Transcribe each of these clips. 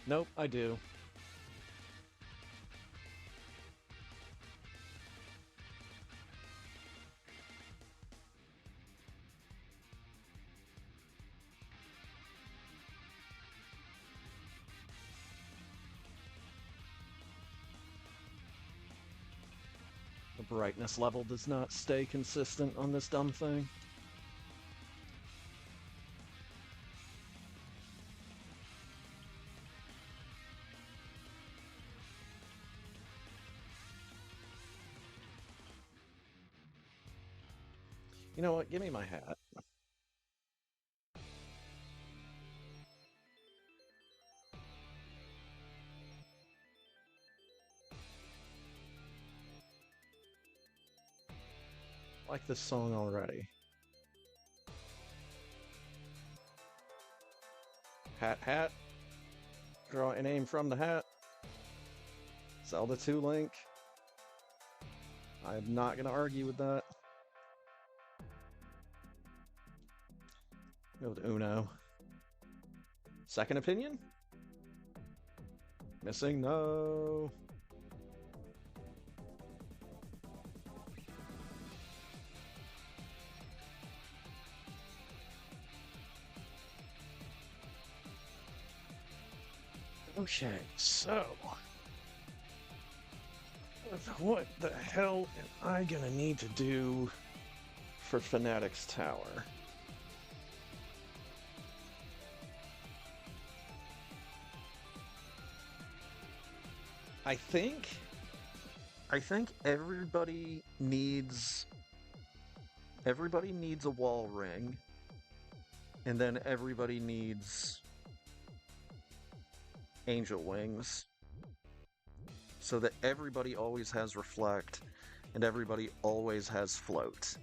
Nope, I do. The brightness level does not stay consistent on this dumb thing. You know what? Give me my hat. I like this song already. Hat, hat. Draw an aim from the hat. Zelda 2 Link. I'm not going to argue with that. Go with Uno. Second opinion? Missing? No. Okay, so what the hell am I gonna need to do for Fanatic's Tower? I think everybody needs a wall ring, and then everybody needs angel wings, so that everybody always has reflect and everybody always has float.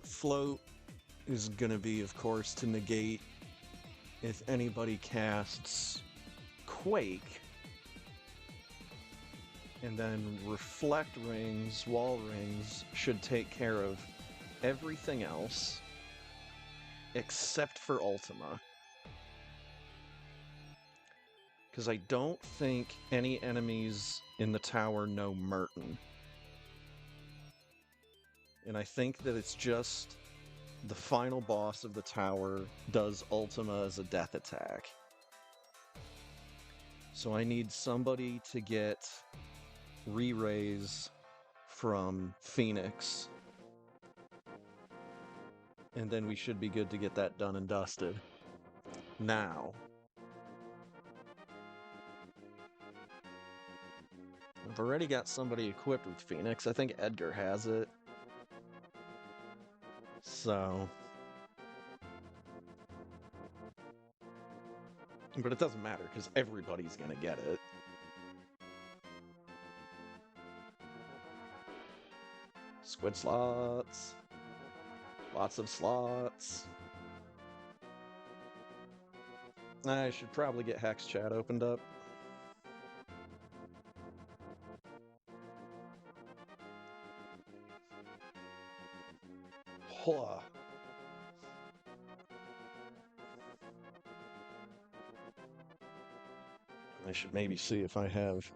Float is gonna be, of course, to negate if anybody casts Quake, and then reflect rings, wall rings, should take care of everything else except for Ultima. Because I don't think any enemies in the tower know Merton. And I think that it's just the final boss of the tower does Ultima as a death attack. So I need somebody to get re-raise from Phoenix. And then we should be good to get that done and dusted. Now, I've already got somebody equipped with Phoenix. I think Edgar has it. So... But it doesn't matter, because everybody's gonna get it. Squid slots. Lots of slots. I should probably get Hex Chat opened up. Hola. I should maybe see if I have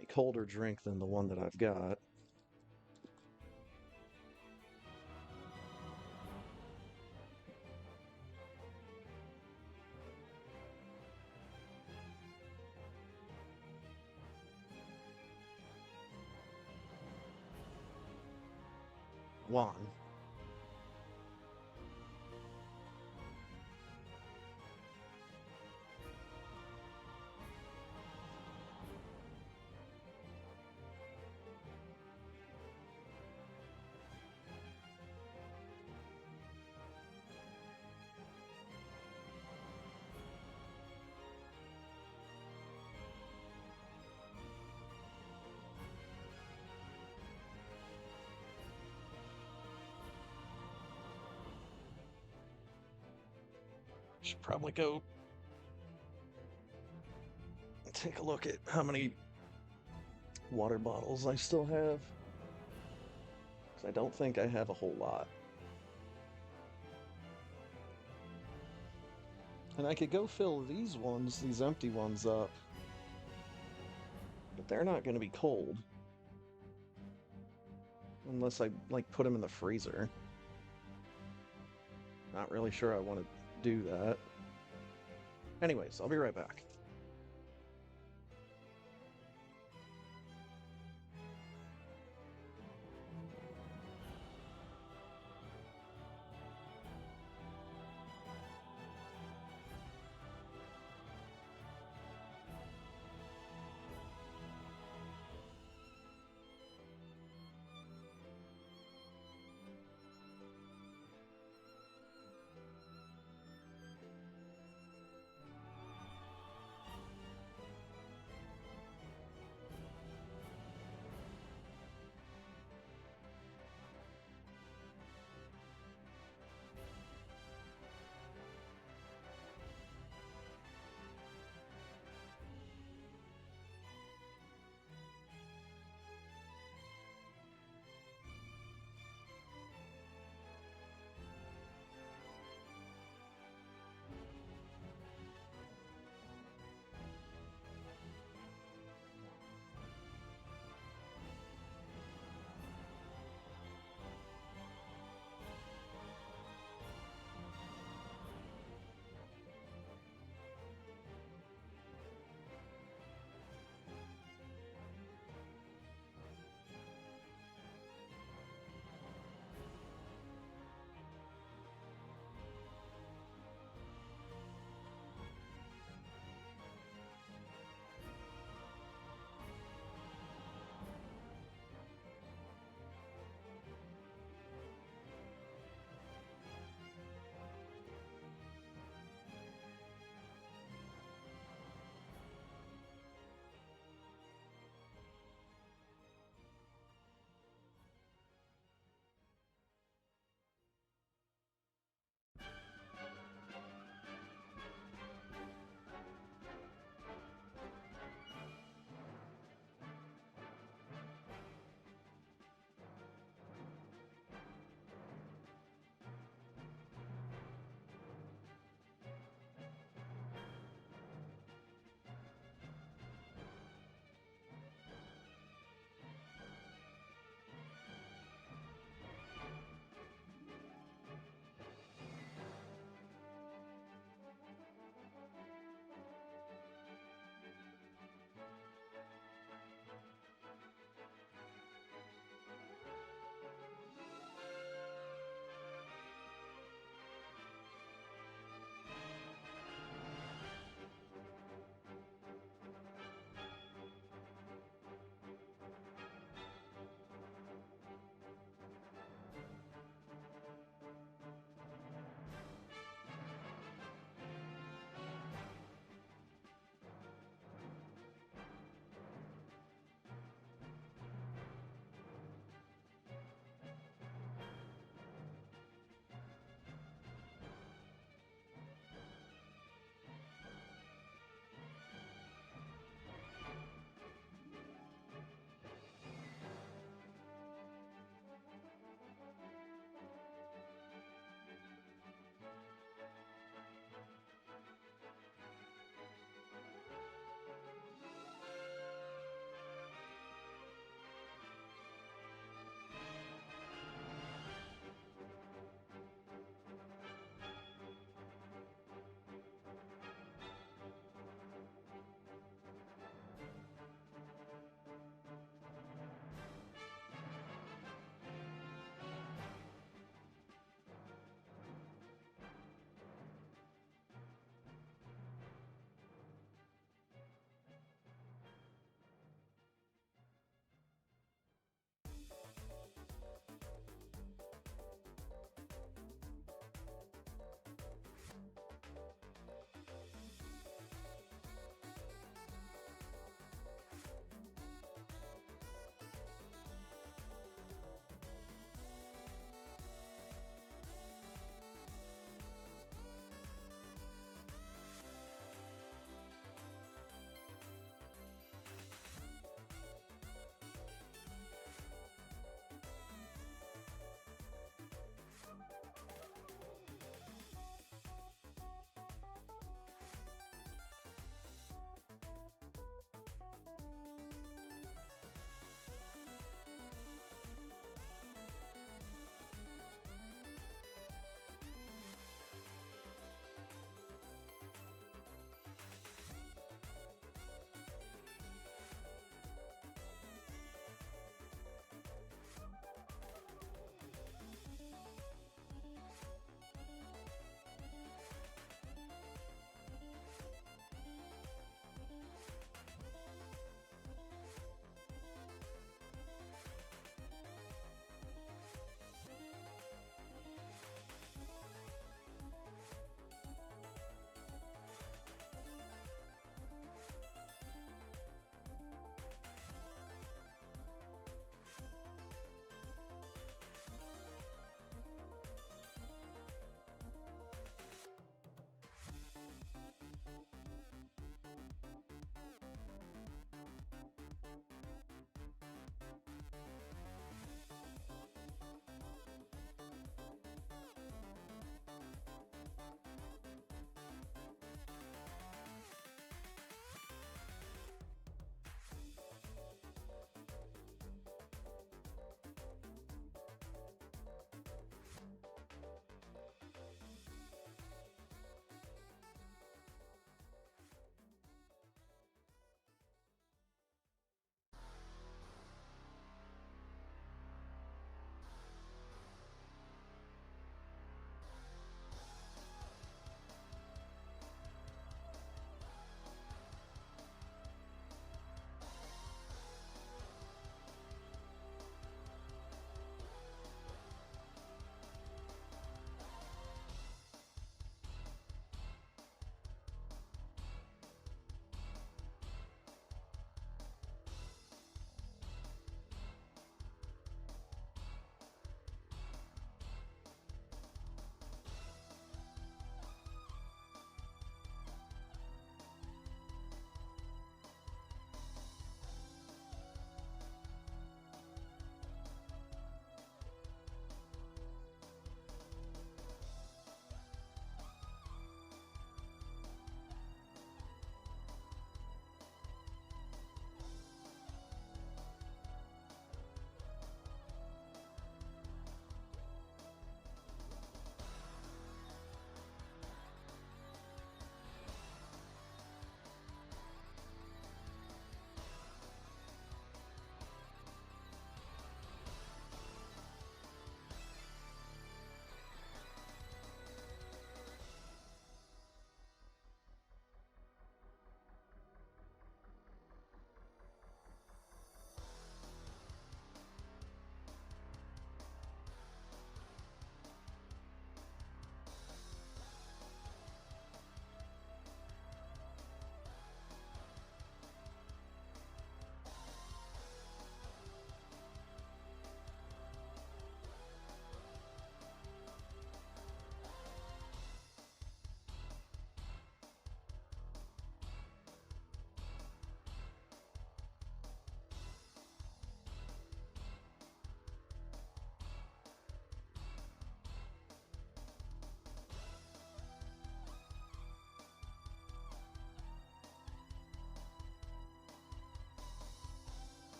a colder drink than the one that I've got. One. Should probably go take a look at how many water bottles I still have. 'Cause I don't think I have a whole lot. And I could go fill these empty ones up. But they're not going to be cold. Unless I, like, put them in the freezer. Not really sure I want to do that. Anyways, I'll be right back.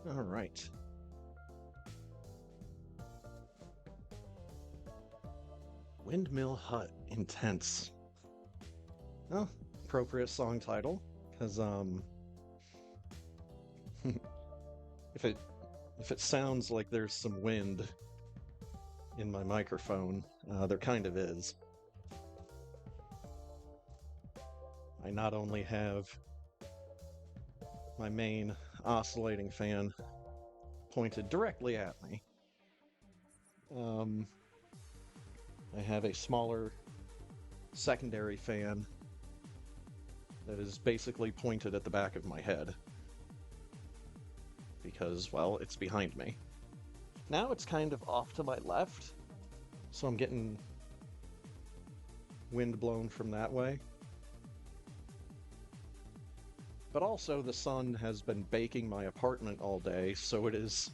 All right. Windmill Hut Intense. Oh, appropriate song title, because if it sounds like there's some wind in my microphone, there kind of is. I not only have my main oscillating fan pointed directly at me, I have a smaller secondary fan that is basically pointed at the back of my head. Because, well, it's behind me. Now it's kind of off to my left, so I'm getting wind blown from that way. But also the sun has been baking my apartment all day, so it is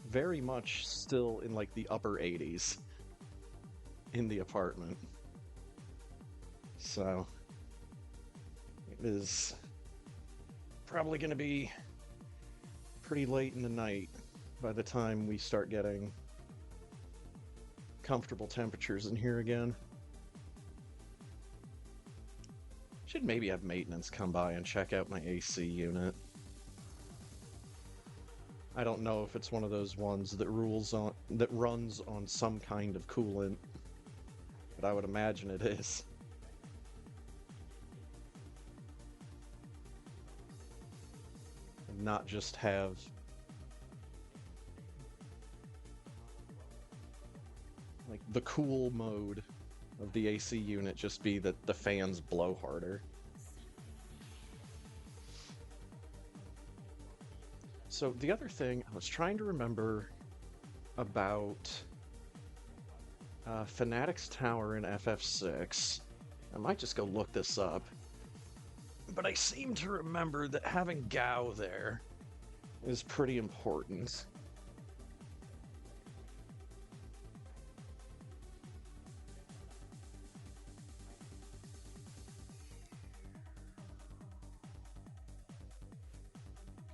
very much still in like the upper 80s in the apartment. So it is probably going to be pretty late in the night by the time we start getting comfortable temperatures in here again. Should maybe have maintenance come by and check out my AC unit. I don't know if it's one of those ones that runs on some kind of coolant, but I would imagine it is. And not just have like the cool mode of the AC unit just be that the fans blow harder. So the other thing I was trying to remember about Fanatic's Tower in FF6, I might just go look this up, but I seem to remember that having Gao there is pretty important.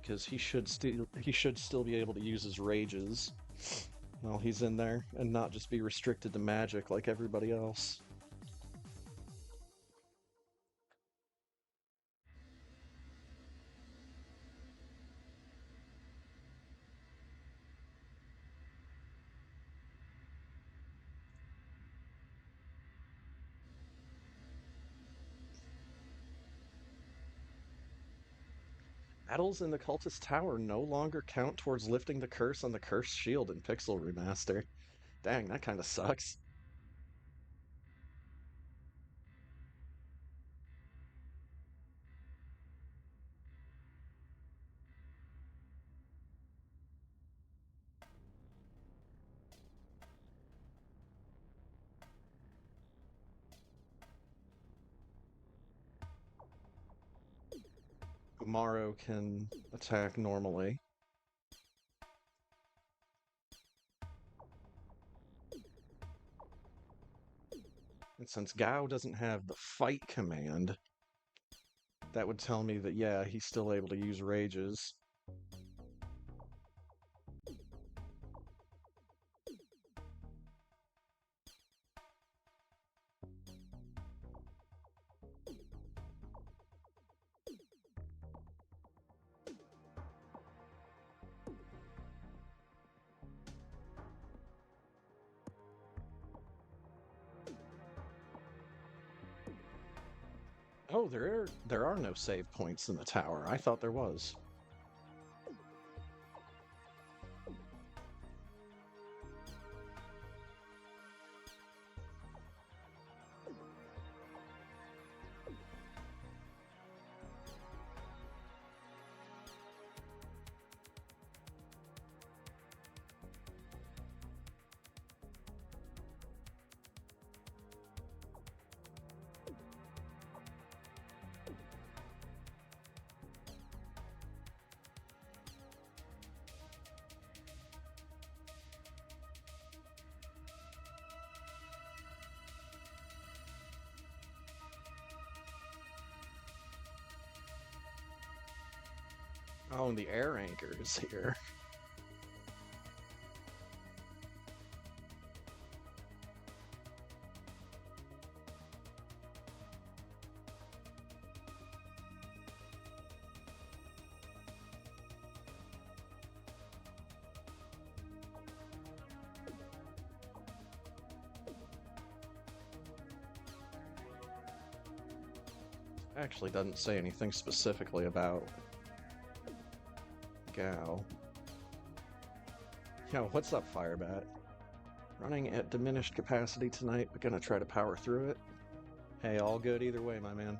Because he should still be able to use his rages while he's in there and not just be restricted to magic like everybody else. Battles in the Cultist Tower no longer count towards lifting the curse on the Cursed Shield in Pixel Remaster. Dang, that kind of sucks. Umaro can attack normally. And since Gao doesn't have the fight command, that would tell me that, yeah, he's still able to use rages. Oh, there are no save points in the tower. I thought there was. Oh, and the air anchor is here. Actually doesn't say anything specifically about Gao. Yo, what's up, Firebat? Running at diminished capacity tonight, but gonna try to power through it. Hey, all good either way, my man.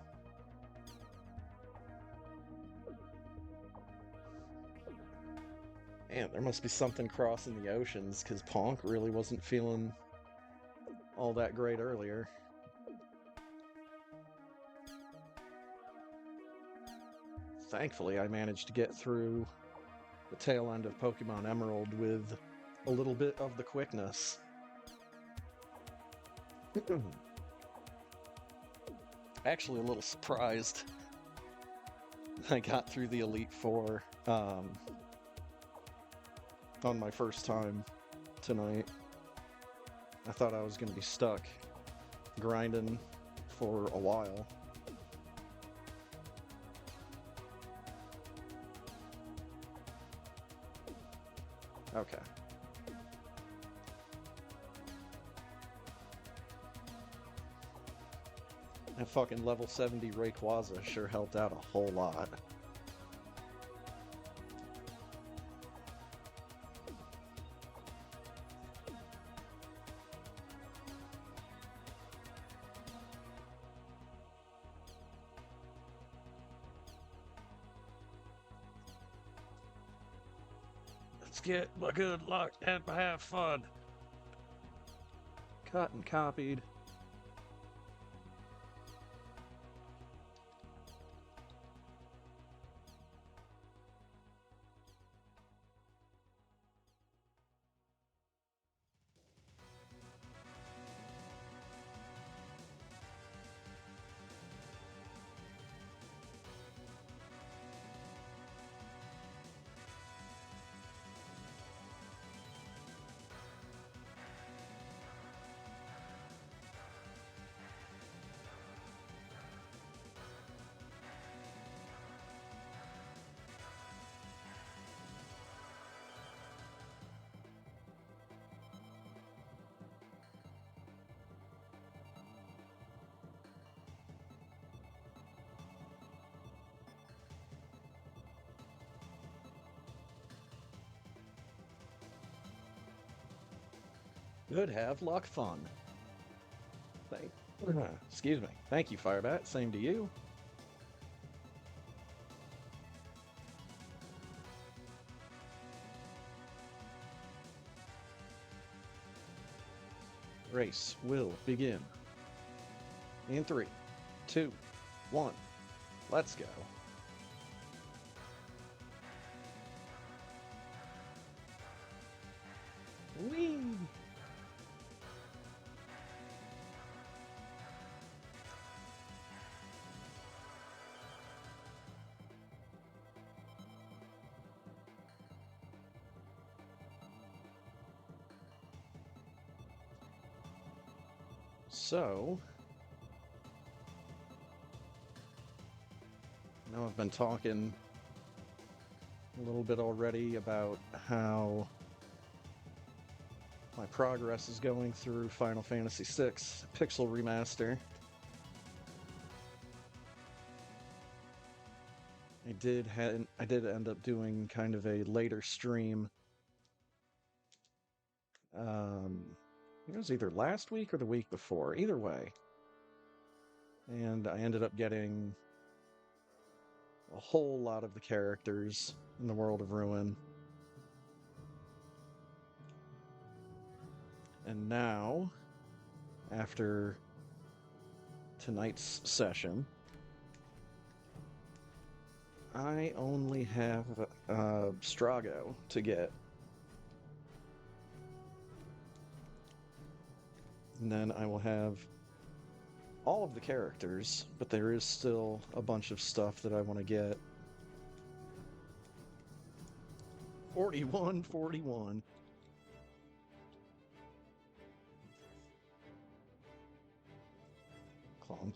Man, there must be something crossing the oceans, because Ponk really wasn't feeling all that great earlier. Thankfully, I managed to get through the tail end of Pokemon Emerald with a little bit of the quickness. Actually, a little surprised I got through the Elite Four on my first time tonight. I thought I was going to be stuck grinding for a while. Okay. That fucking level 70 Rayquaza sure helped out a whole lot. Let's get my good luck and have fun. Cut and copied. Good have luck fun. Excuse me. Thank you, Firebat. Same to you. Race will begin. In 3, 2, 1. Let's go. Whee! So, now I've been talking a little bit already about how my progress is going through Final Fantasy VI Pixel Remaster. I did end up doing kind of a later stream. It was either last week or the week before, either way. And I ended up getting a whole lot of the characters in the World of Ruin. And now, after tonight's session, I only have Strago to get. And then I will have all of the characters, but there is still a bunch of stuff that I want to get. 41-41. Clunk.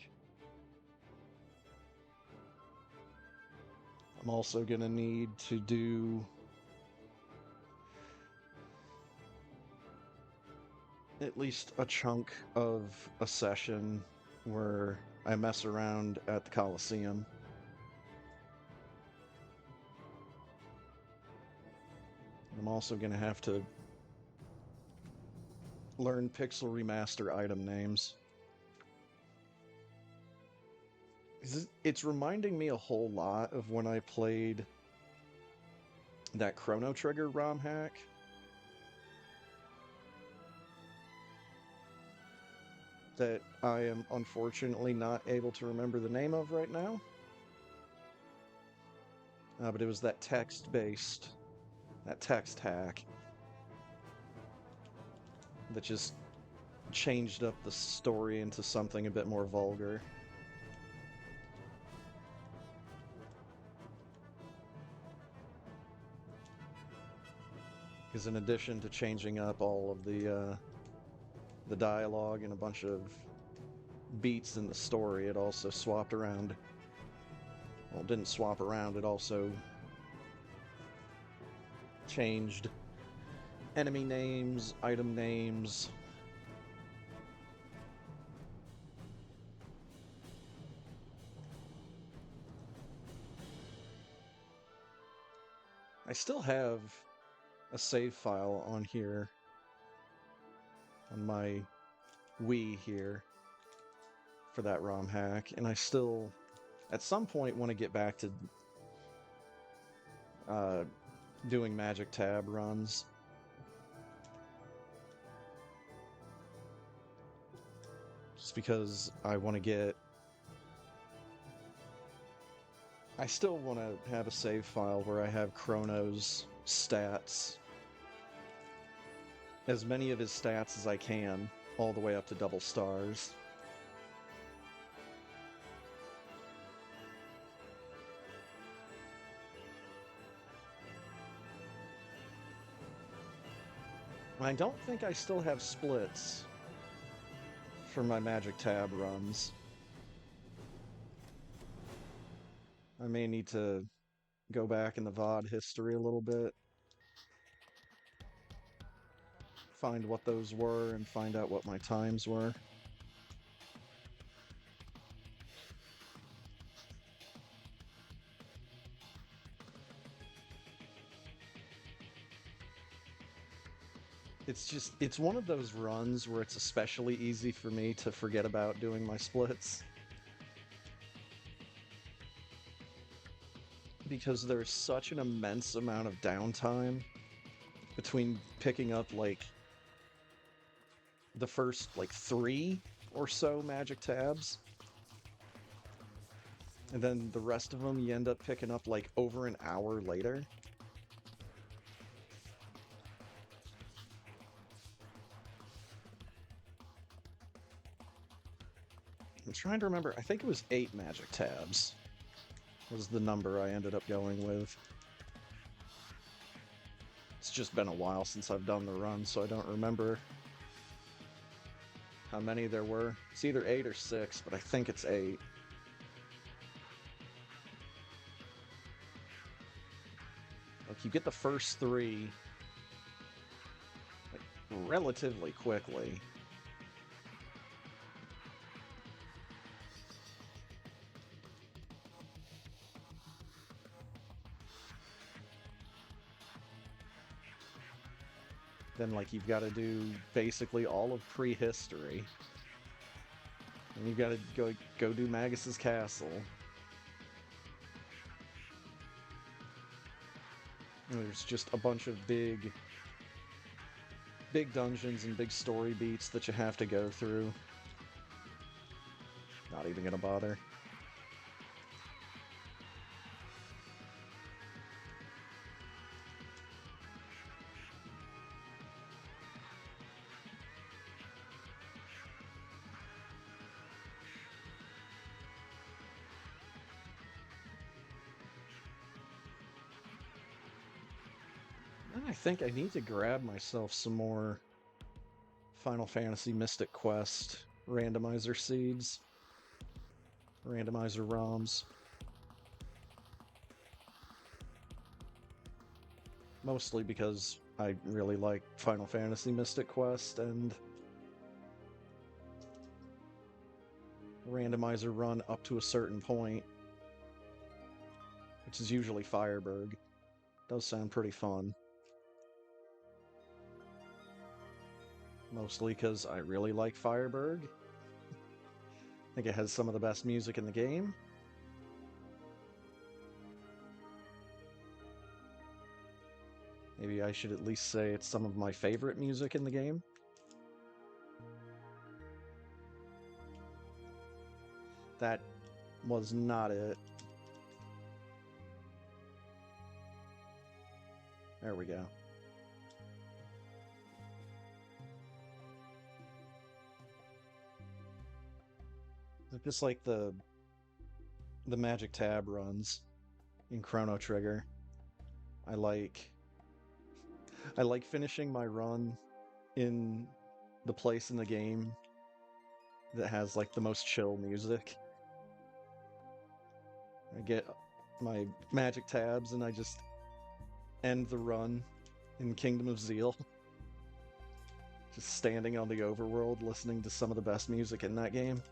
I'm also gonna need to do at least a chunk of a session where I mess around at the Coliseum. I'm also going to have to learn Pixel Remaster item names. It's reminding me a whole lot of when I played that Chrono Trigger ROM hack. That I am unfortunately not able to remember the name of right now. But it was that text-based, that text hack that just changed up the story into something a bit more vulgar. Because in addition to changing up all of the dialogue and a bunch of beats in the story, it also swapped around. Well, it didn't swap around, it also changed enemy names, item names. I still have a save file on here, on my Wii here, for that ROM hack, and I still, at some point, want to get back to doing Magic Tab runs. Just because I want to get... I still want to have a save file where I have Chrono's stats, as many of his stats as I can, all the way up to double stars. I don't think I still have splits for my Magic Tab runs. I may need to go back in the VOD history a little bit, find what those were, and find out what my times were. It's one of those runs where it's especially easy for me to forget about doing my splits. Because there's such an immense amount of downtime between picking up, like, the first, like, 3 or so Magic Tabs. And then the rest of them you end up picking up, like, over an hour later. I'm trying to remember, I think it was 8 Magic Tabs was the number I ended up going with. It's just been a while since I've done the run, so I don't remember how many there were. It's either 8 or 6, but I think it's 8. Like, you get the first 3, like, relatively quickly. Then, like, you've got to do basically all of prehistory. And you've got to go do Magus's Castle. And there's just a bunch of big dungeons and big story beats that you have to go through. Not even gonna bother. think I need to grab myself some more Final Fantasy Mystic Quest randomizer seeds. Randomizer ROMs. Mostly because I really like Final Fantasy Mystic Quest, and randomizer run up to a certain point, which is usually Fireberg. Does sound pretty fun. Mostly because I really like Fireberg. I think it has some of the best music in the game. Maybe I should at least say it's some of my favorite music in the game. That was not it. There we go. Just like the magic tab runs in Chrono Trigger. I like finishing my run in the place in the game that has like the most chill music. I get my magic tabs and I just end the run in Kingdom of Zeal. Just standing on the overworld listening to some of the best music in that game.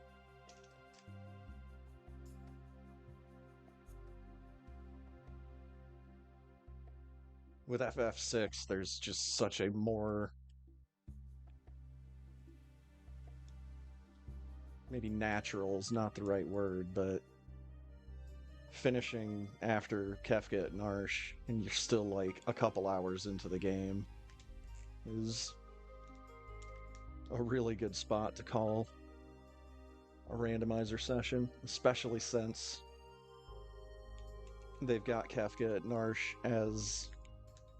With FF6, there's just such a more... maybe natural is not the right word, but finishing after Kefka and Arsh, and you're still like a couple hours into the game, is a really good spot to call a randomizer session, especially since they've got Kefka and Arsh as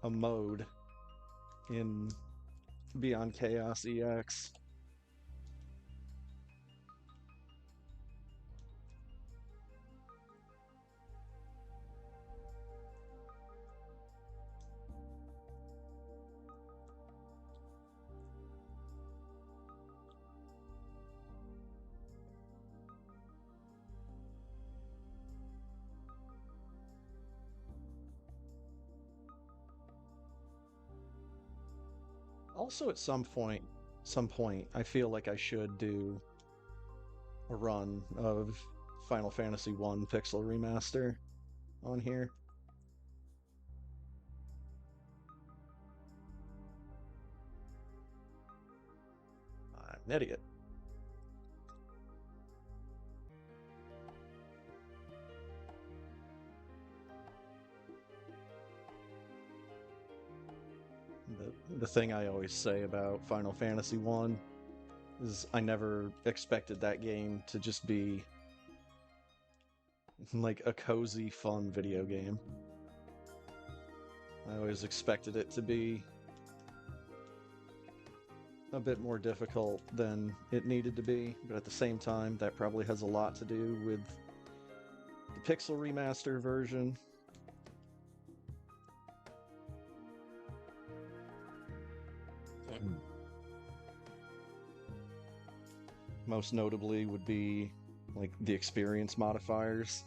a mode in Beyond Chaos EX. Also, at some point, I feel like I should do a run of Final Fantasy 1 Pixel Remaster on here. I'm an idiot. The thing I always say about Final Fantasy 1 is I never expected that game to just be like a cozy, fun video game. I always expected it to be a bit more difficult than it needed to be, but at the same time, that probably has a lot to do with the Pixel Remaster version. Most notably would be like the experience modifiers.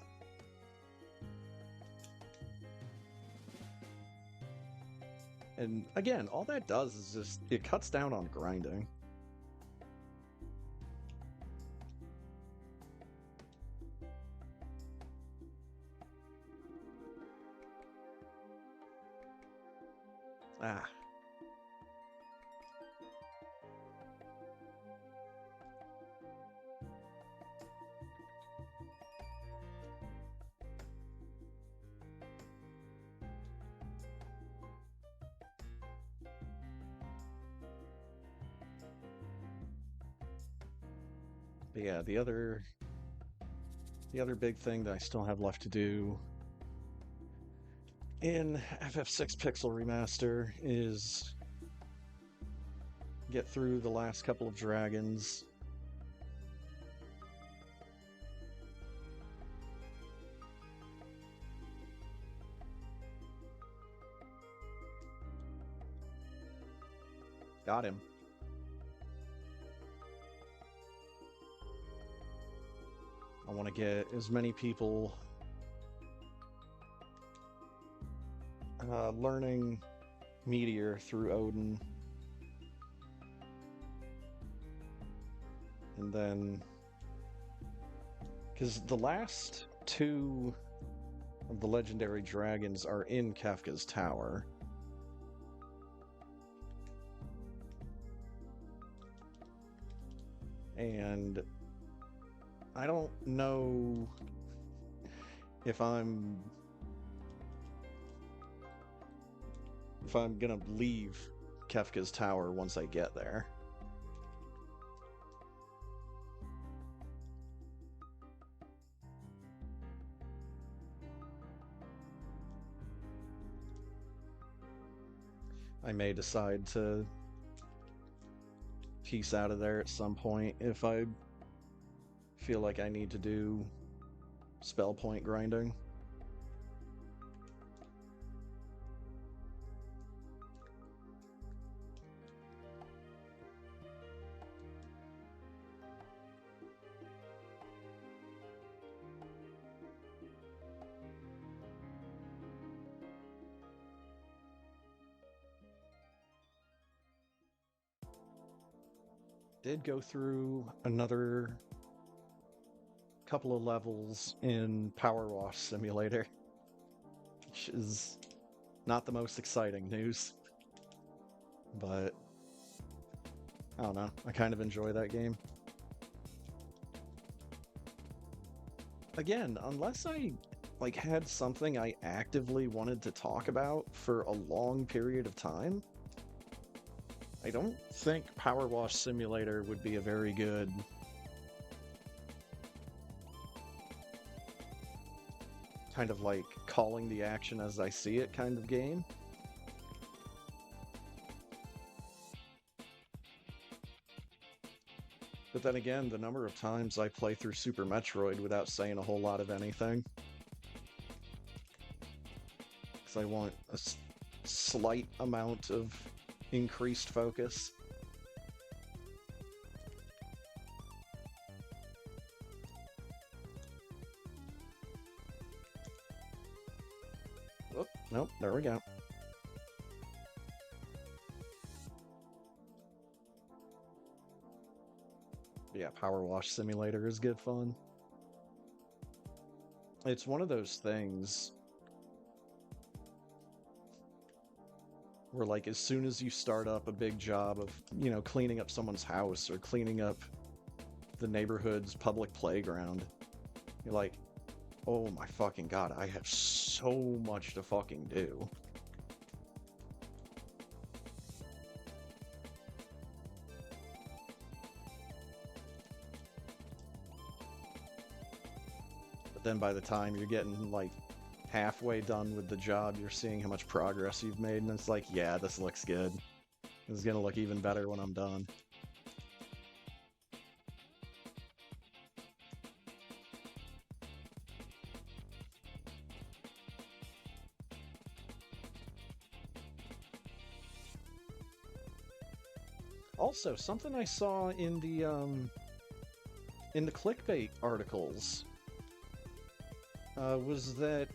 And again, all that does is just, it cuts down on grinding. Ah. But yeah, the other big thing that I still have left to do in FF6 Pixel Remaster is get through the last couple of dragons. Got him. I want to get as many people learning Meteor through Odin. And then... because the last two of the legendary dragons are in Kefka's tower. And I don't know if I'm gonna leave Kefka's tower once I get there. I may decide to piece out of there at some point if I feel like I need to do spell point grinding. Did go through another couple of levels in Power Wash Simulator, which is not the most exciting news, but I don't know, I kind of enjoy that game. Again, unless I had something I actively wanted to talk about for a long period of time, I don't think Power Wash Simulator would be a very good kind of calling the action as I see it kind of game. But then again, the number of times I play through Super Metroid without saying a whole lot of anything, because I want a slight amount of increased focus. Oh, nope, there we go. Yeah, Power Wash Simulator is good fun. It's one of those things where, as soon as you start up a big job of, cleaning up someone's house or cleaning up the neighborhood's public playground, you're like, oh my fucking god, I have so much to fucking do. But then by the time you're getting, halfway done with the job, you're seeing how much progress you've made, and it's like, yeah, this looks good. This is gonna look even better when I'm done. Also, something I saw in the clickbait articles was that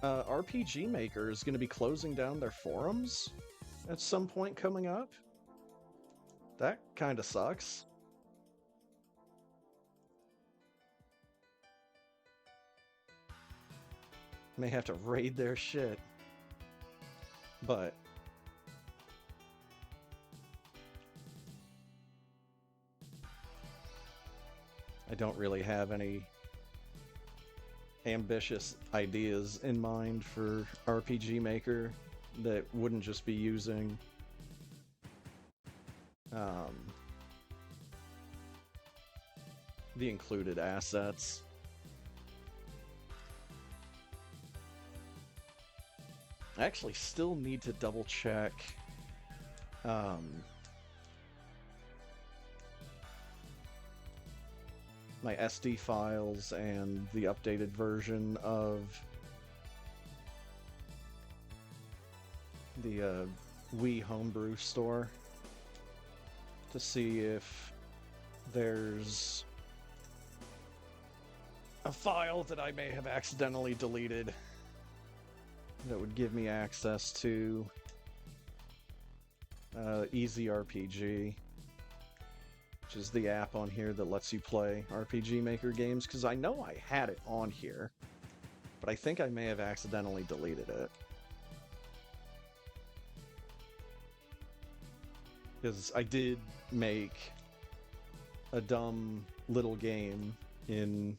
RPG Maker is going to be closing down their forums at some point coming up. That kind of sucks. May have to raid their shit. But I don't really have any ambitious ideas in mind for RPG Maker that wouldn't just be using the included assets. I actually still need to double check my SD files and the updated version of the Wii Homebrew store to see if there's a file that I may have accidentally deleted that would give me access to Easy RPG, which is the app on here that lets you play RPG Maker games, because I know I had it on here, but I think I may have accidentally deleted it. Because I did make a dumb little game in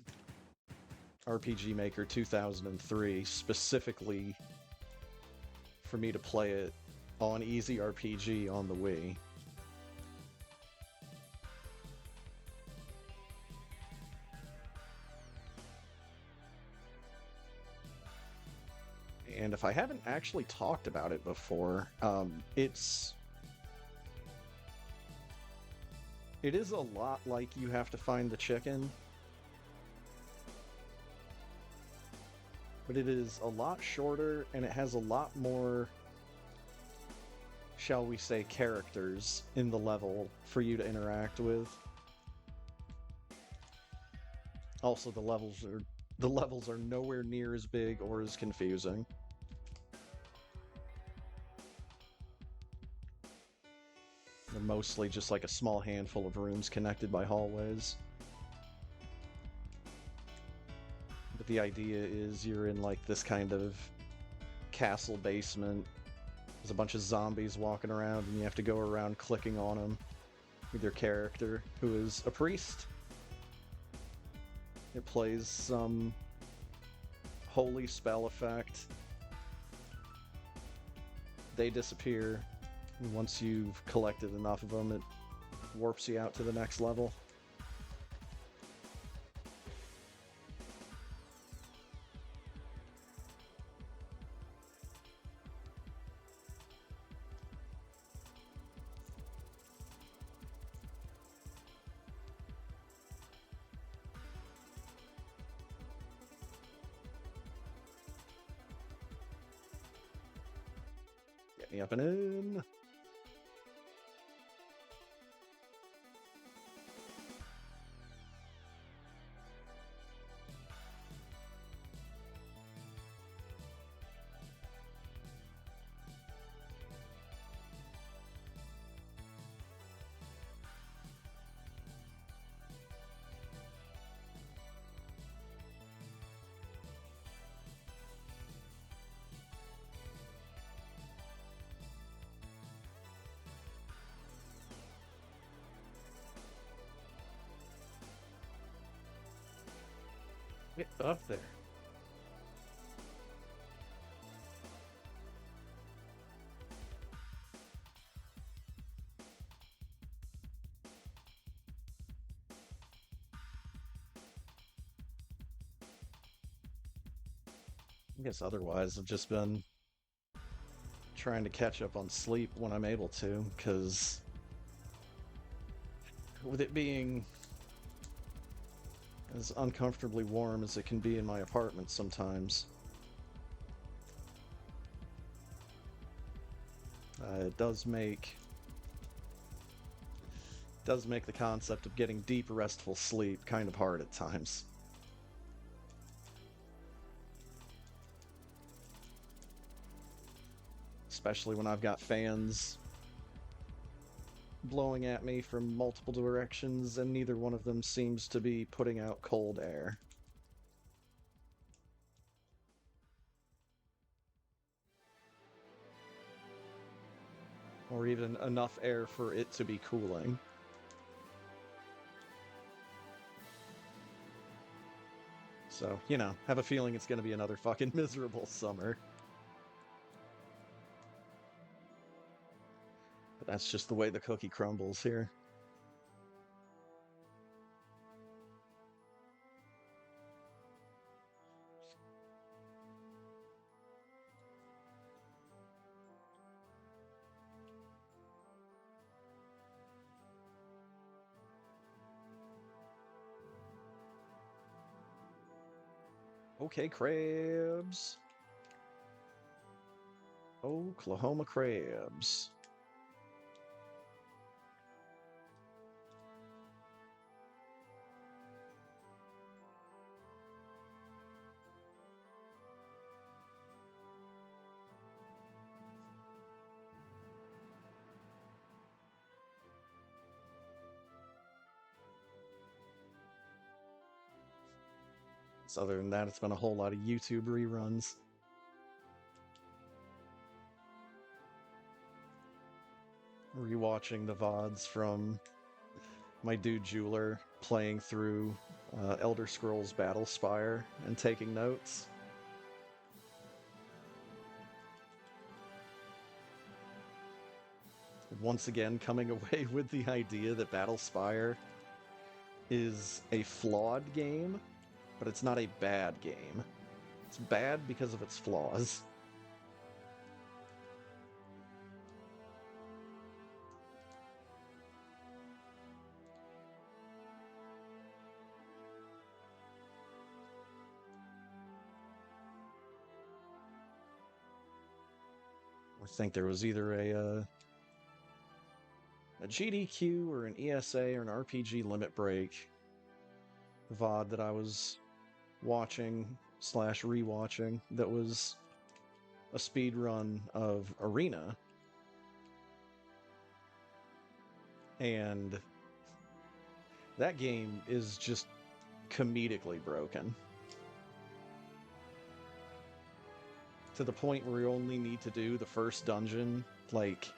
RPG Maker 2003 specifically for me to play it on Easy RPG on the Wii. And if I haven't actually talked about it before, it is a lot like You Have to Find the Chicken, but it is a lot shorter and it has a lot more, shall we say, characters in the level for you to interact with. Also, the levels are nowhere near as big or as confusing. They're mostly just like a small handful of rooms connected by hallways. But the idea is you're in like this kind of castle basement. There's a bunch of zombies walking around and you have to go around clicking on them with your character, who is a priest. It plays some holy spell effect. They disappear. And once you've collected enough of them, it warps you out to the next level. Get me up and in. Get up there. I guess otherwise I've just been trying to catch up on sleep when I'm able to, because with it being as uncomfortably warm as it can be in my apartment sometimes, it does make the concept of getting deep, restful sleep kind of hard at times. Especially when I've got fans blowing at me from multiple directions, and neither one of them seems to be putting out cold air. Or even enough air for it to be cooling. So, you know, have a feeling it's going to be another fucking miserable summer. But that's just the way the cookie crumbles here. Okay, crabs. Oklahoma crabs. So other than that, it's been a whole lot of YouTube reruns. Rewatching the VODs from my dude Jeweler playing through Elder Scrolls Battlespire and taking notes. Once again, coming away with the idea that Battlespire is a flawed game, but it's not a bad game. It's bad because of its flaws. I think there was either a GDQ or an ESA or an RPG Limit Break VOD that I was watching / rewatching that was a speed run of Arena, and that game is just comedically broken to the point where you only need to do the first dungeon like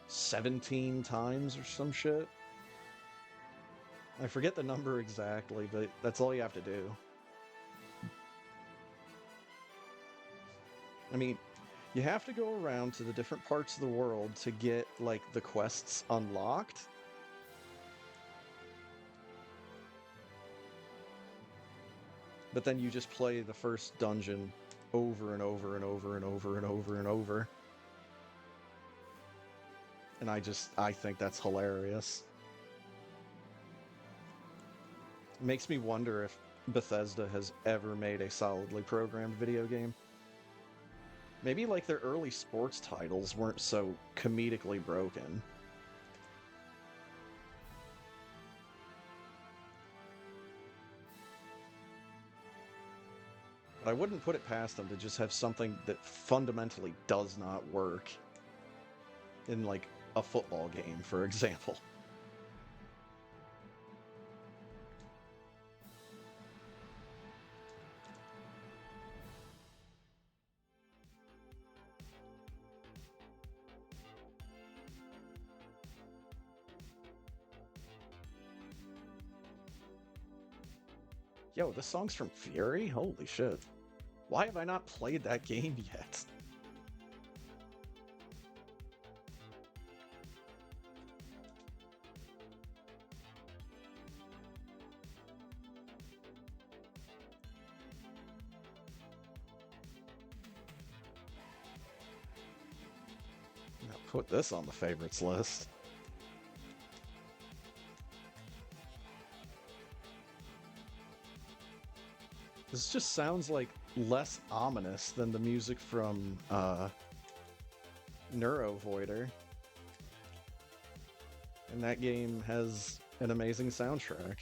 17 times or some shit. I forget the number exactly, but that's all you have to do. I mean, you have to go around to the different parts of the world to get, like, the quests unlocked. But then you just play the first dungeon over and over and over and over and over and over. And I think that's hilarious. It makes me wonder if Bethesda has ever made a solidly programmed video game. Maybe like their early sports titles weren't so comedically broken. But I wouldn't put it past them to just have something that fundamentally does not work in, like, a football game, for example. Yo, this song's from Fury? Holy shit. Why have I not played that game yet? I'll put this on the favorites list. This just sounds like less ominous than the music from Neurovoider. And that game has an amazing soundtrack.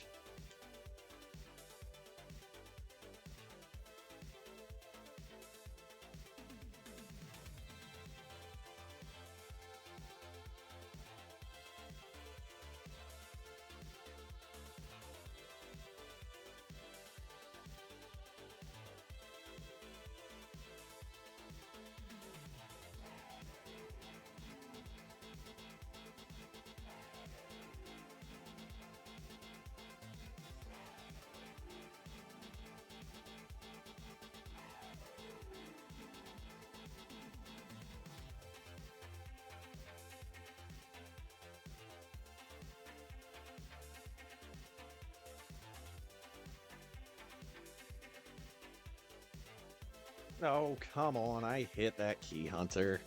Oh, come on, I hit that key hunter.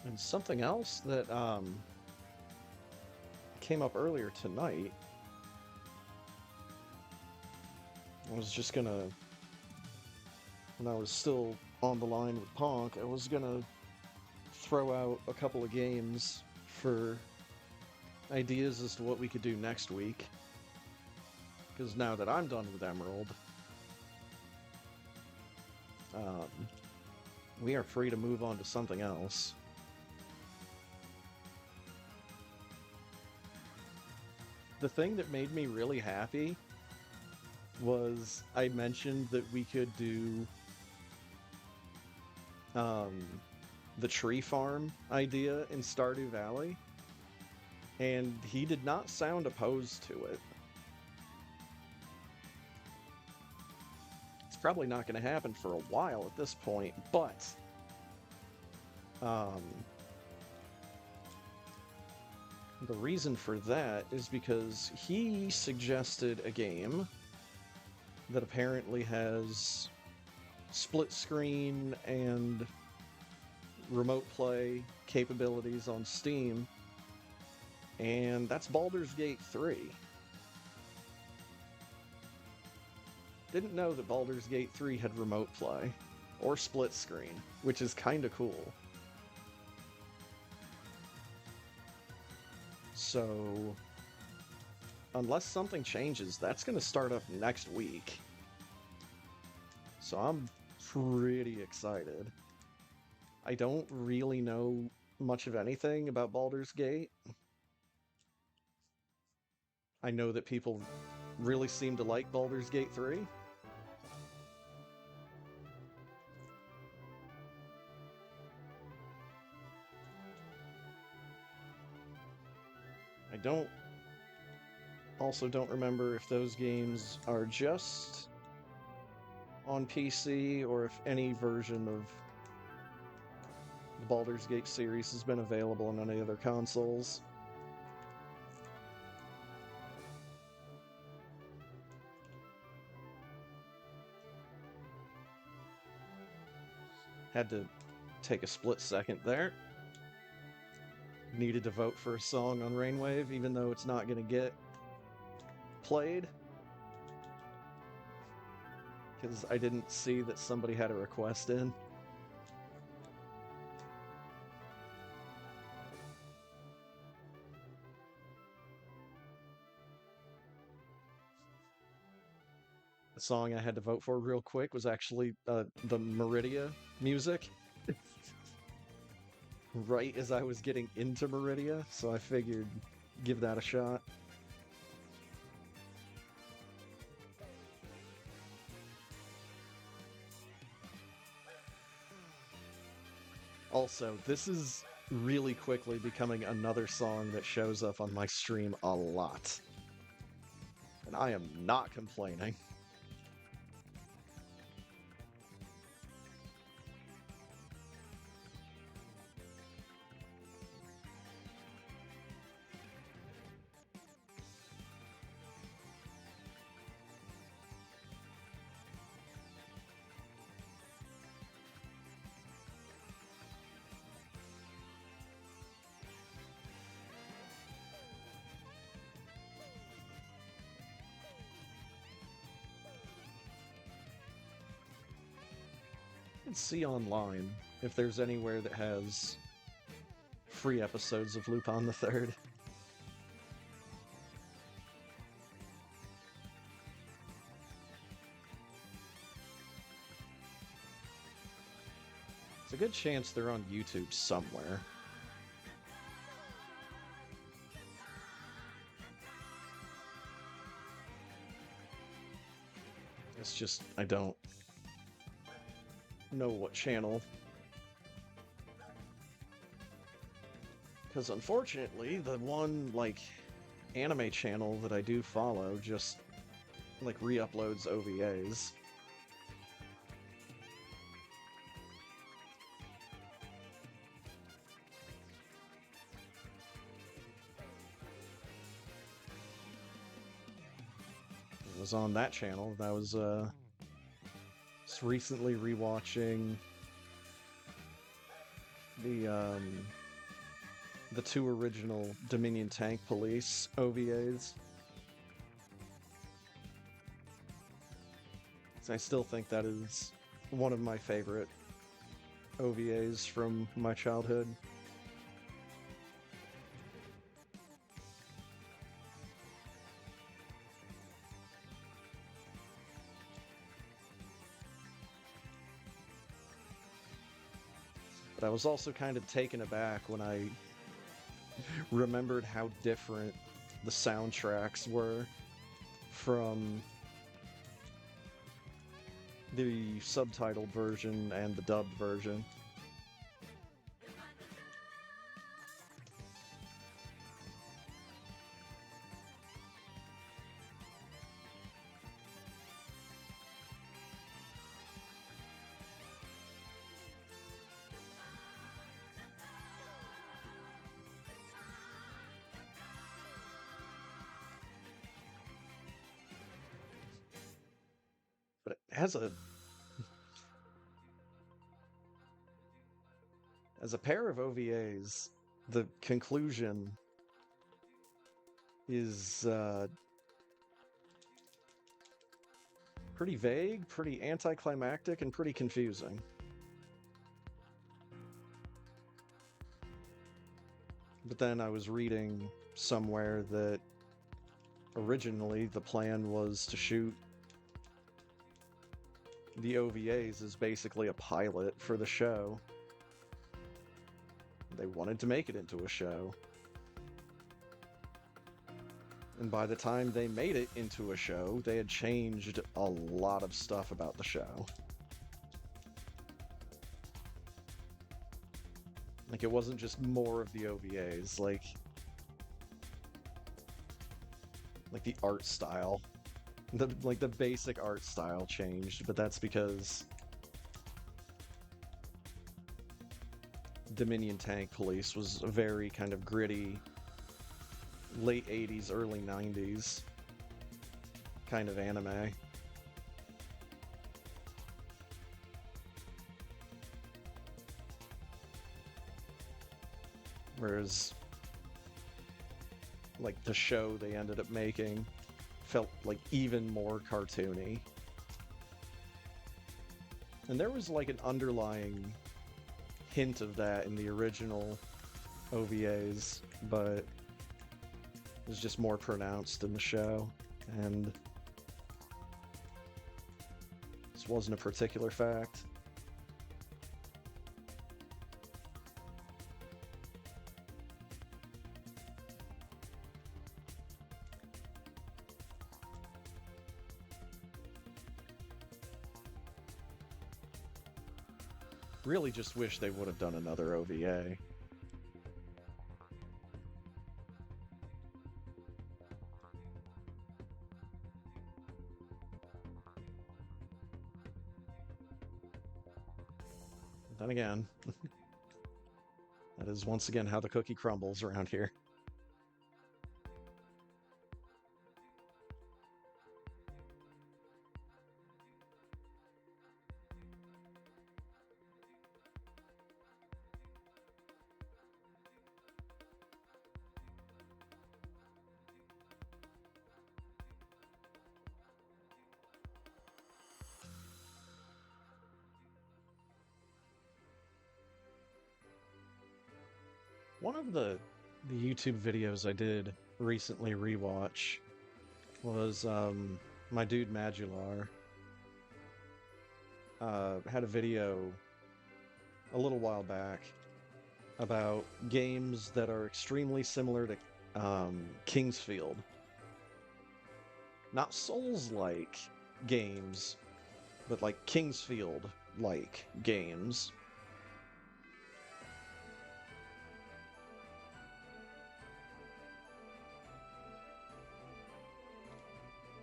And something else that came up earlier tonight, I was just gonna, when I was still on the line with Ponk, I was gonna throw out a couple of games for ideas as to what we could do next week. Because now that I'm done with Emerald, we are free to move on to something else. The thing that made me really happy was I mentioned that we could do the tree farm idea in Stardew Valley, and he did not sound opposed to it. It's probably not going to happen for a while at this point, but the reason for that is because he suggested a game that apparently has split screen and remote play capabilities on Steam, and that's Baldur's Gate 3. Didn't know that Baldur's Gate 3 had remote play or split screen, which is kinda cool. So, unless something changes, that's gonna start up next week. So I'm pretty excited. I don't really know much of anything about Baldur's Gate. I know that people really seem to like Baldur's Gate 3. I don't remember if those games are just on PC or if any version of the Baldur's Gate series has been available on any other consoles. Had to take a split second there. Needed to vote for a song on Rainwave, even though it's not going to get played. Because I didn't see that somebody had a request in. The song I had to vote for real quick was actually the Meridia music. Right as I was getting into Meridia, so I figured give that a shot. Also, this is really quickly becoming another song that shows up on my stream a lot. And I am not complaining. See online if there's anywhere that has free episodes of Lupin the Third. It's a good chance they're on YouTube somewhere. It's just, I don't know what channel. Because unfortunately, the one, like, anime channel that I do follow just, like, re-uploads OVAs. It was on that channel. That was, just recently rewatching the two original Dominion Tank Police OVAs. I still think that is one of my favorite OVAs from my childhood. But I was also kind of taken aback when I remembered how different the soundtracks were from the subtitled version and the dubbed version. But as a pair of OVAs, the conclusion is pretty vague, pretty anticlimactic, and pretty confusing. But then I was reading somewhere that originally the plan was to shoot the OVAs as basically a pilot for the show. They wanted to make it into a show. And by the time they made it into a show, they had changed a lot of stuff about the show. Like, it wasn't just more of the OVAs, like the art style. The basic art style changed, but that's because Dominion Tank Police was a very kind of gritty late 80s, early 90s kind of anime. Whereas, like, the show they ended up making felt like even more cartoony. And there was like an underlying hint of that in the original OVAs, but it was just more pronounced in the show, and this wasn't a particular fact. Really just wish they would have done another OVA. Then again, that is once again how the cookie crumbles around here. One of the YouTube videos I did recently rewatch was my dude Madular had a video a little while back about games that are extremely similar to Kingsfield. Not Souls-like games, but like Kingsfield-like games.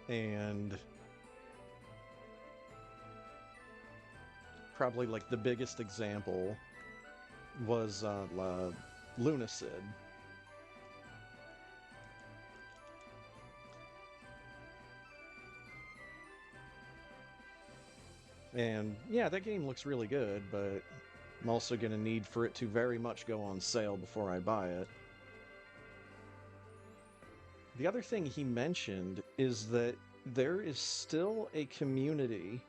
And probably like the biggest example was Lunacid. And yeah, that game looks really good, but I'm also going to need for it to very much go on sale before I buy it. The other thing he mentioned is that there is still a community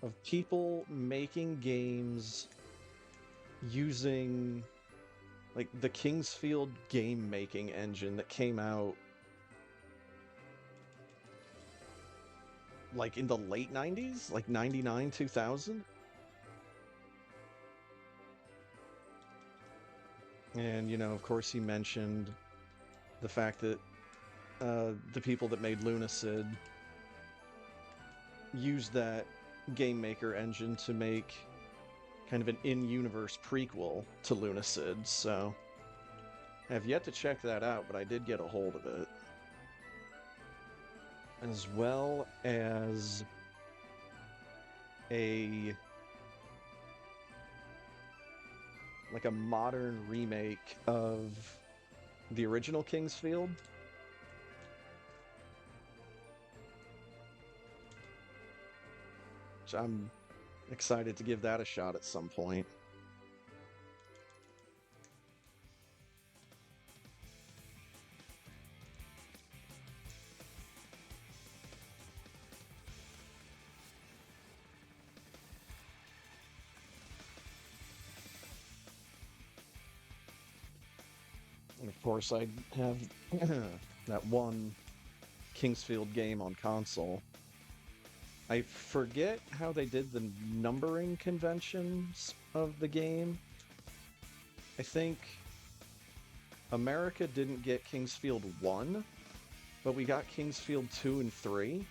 of people making games using like the Kingsfield game making engine that came out like in the late 90s, like 99, 2000. And, you know, of course, he mentioned the fact that the people that made Lunacid used that game maker engine to make kind of an in-universe prequel to Lunacid, so I have yet to check that out, but I did get a hold of it. As well as a like a modern remake of the original Kingsfield. Which I'm excited to give that a shot at some point. And of course, I have that one Kingsfield game on console. I forget how they did the numbering conventions of the game. I think America didn't get Kingsfield 1, but we got Kingsfield 2 and 3.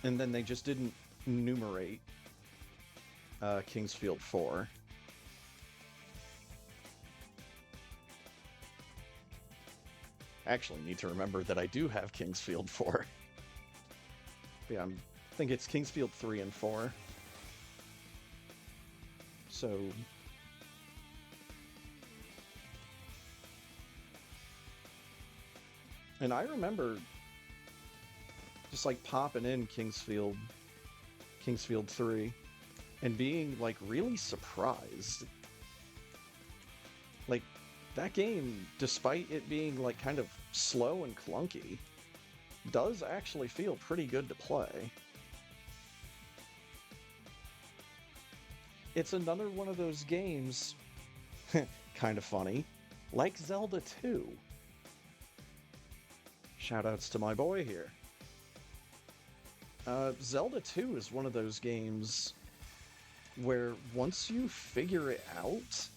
And then they just didn't numerate Kingsfield 4. I actually need to remember that I do have Kingsfield 4. Yeah, I think it's Kingsfield 3 and 4. So... And I remember just like popping in Kingsfield 3 and being like really surprised. Like that game, despite it being like kind of slow and clunky, does actually feel pretty good to play. It's another one of those games, kind of funny, like Zelda 2. Shoutouts to my boy here. Zelda 2 is one of those games where once you figure it out,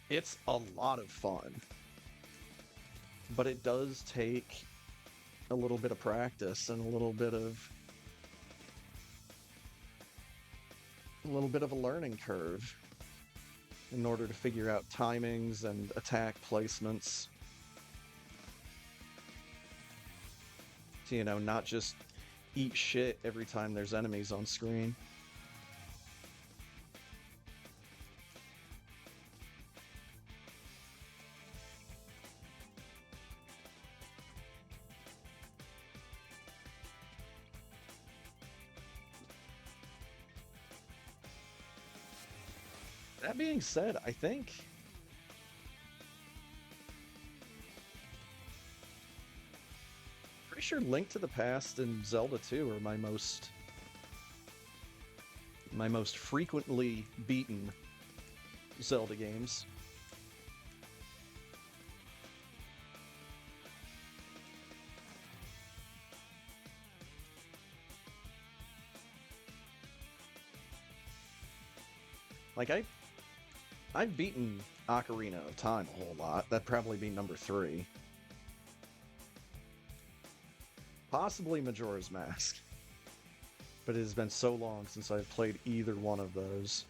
it's a lot of fun. But it does take a little bit of practice and a little bit of a learning curve in order to figure out timings and attack placements. To, you know, not just eat shit every time there's enemies on screen. That being said, I think pretty sure Link to the Past and Zelda 2 are my most frequently beaten Zelda games. Like I've beaten Ocarina of Time a whole lot. That'd probably be number 3. Possibly Majora's Mask. But it has been so long since I've played either one of those.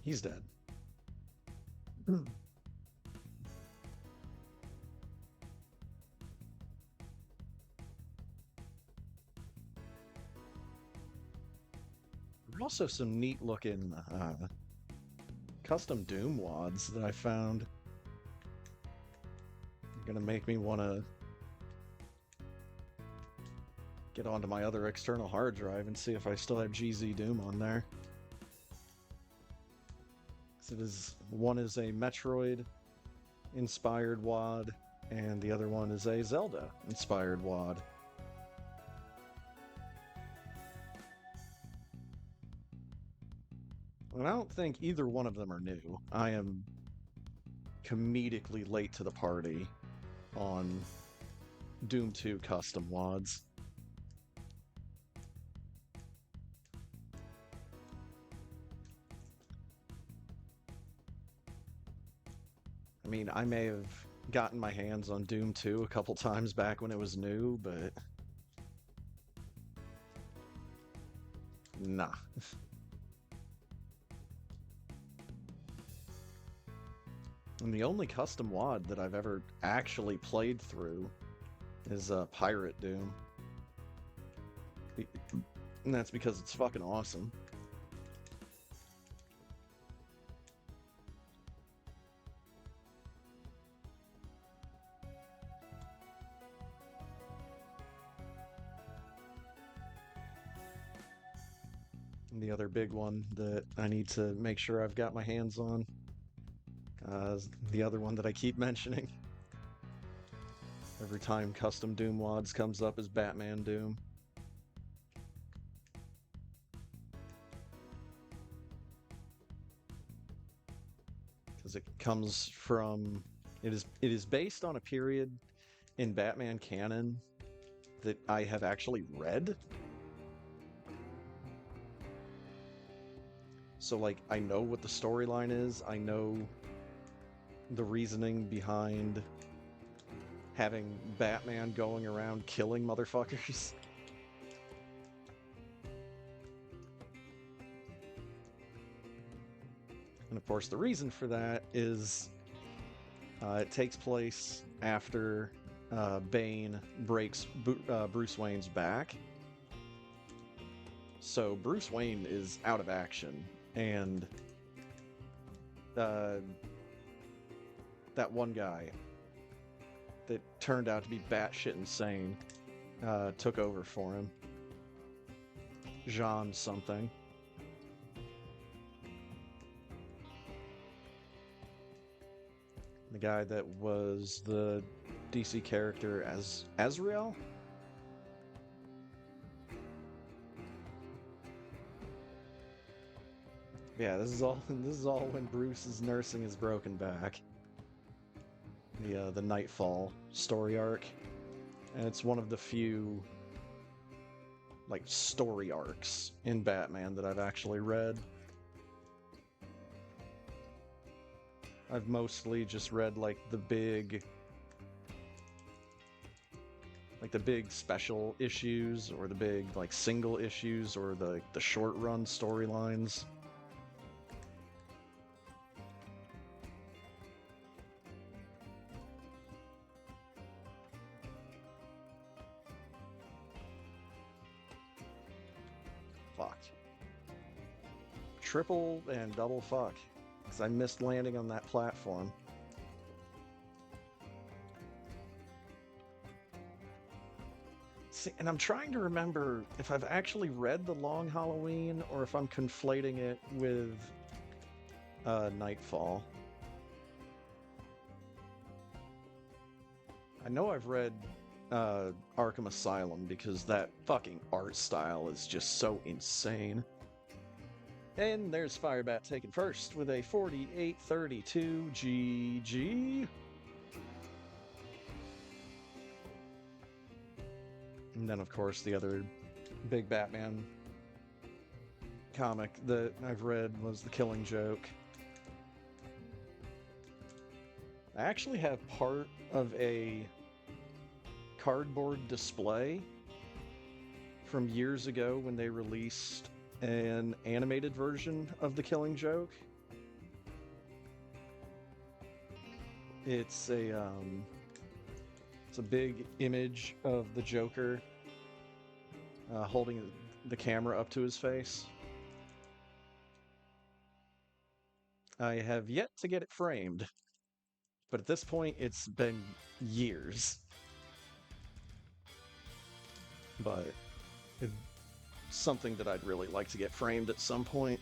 He's dead. There are also some neat looking custom Doom wads that I found. They're gonna make me want to get onto my other external hard drive and see if I still have GZ Doom on there. One is a Metroid inspired wad, and the other one is a Zelda inspired wad. And I don't think either one of them are new. I am comedically late to the party on Doom 2 custom wads. I mean, I may have gotten my hands on Doom 2 a couple times back when it was new, but nah. And the only custom wad that I've ever actually played through is Pirate Doom. And that's because it's fucking awesome. And the other big one that I need to make sure I've got my hands on, the other one that I keep mentioning every time custom Doom wads comes up, is Batman Doom. Because it comes from, it is based on a period in Batman canon that I have actually read. So, like, I know what the storyline is. I know the reasoning behind having Batman going around killing motherfuckers. And of course, the reason for that is it takes place after Bane breaks Bruce Wayne's back. So Bruce Wayne is out of action, and that one guy that turned out to be batshit insane took over for him. Jean something. The guy that was the DC character as SRL? Yeah, this is all when Bruce is nursing his broken back. The Nightfall story arc. And it's one of the few like story arcs in Batman that I've actually read. I've mostly just read like the big special issues, or the big like single issues, or the short run storylines. Fuck. Triple and double fuck. Because I missed landing on that platform. See, and I'm trying to remember if I've actually read The Long Halloween or if I'm conflating it with Nightfall. I know I've read Arkham Asylum because that fucking art style is just so insane. And there's Firebat taken first with a 48-32 GG. And then, of course, the other big Batman comic that I've read was The Killing Joke. I actually have part of a cardboard display from years ago when they released an animated version of The Killing Joke. It's it's a big image of the Joker holding the camera up to his face. I have yet to get it framed, but at this point, it's been years. But it's something that I'd really like to get framed at some point.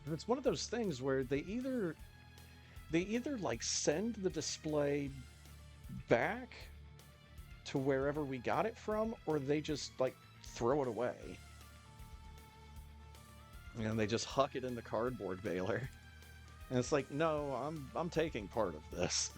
And it's one of those things where they either like send the display back to wherever we got it from, or they just like throw it away. And they just huck it in the cardboard baler. And it's like, no, I'm taking part of this.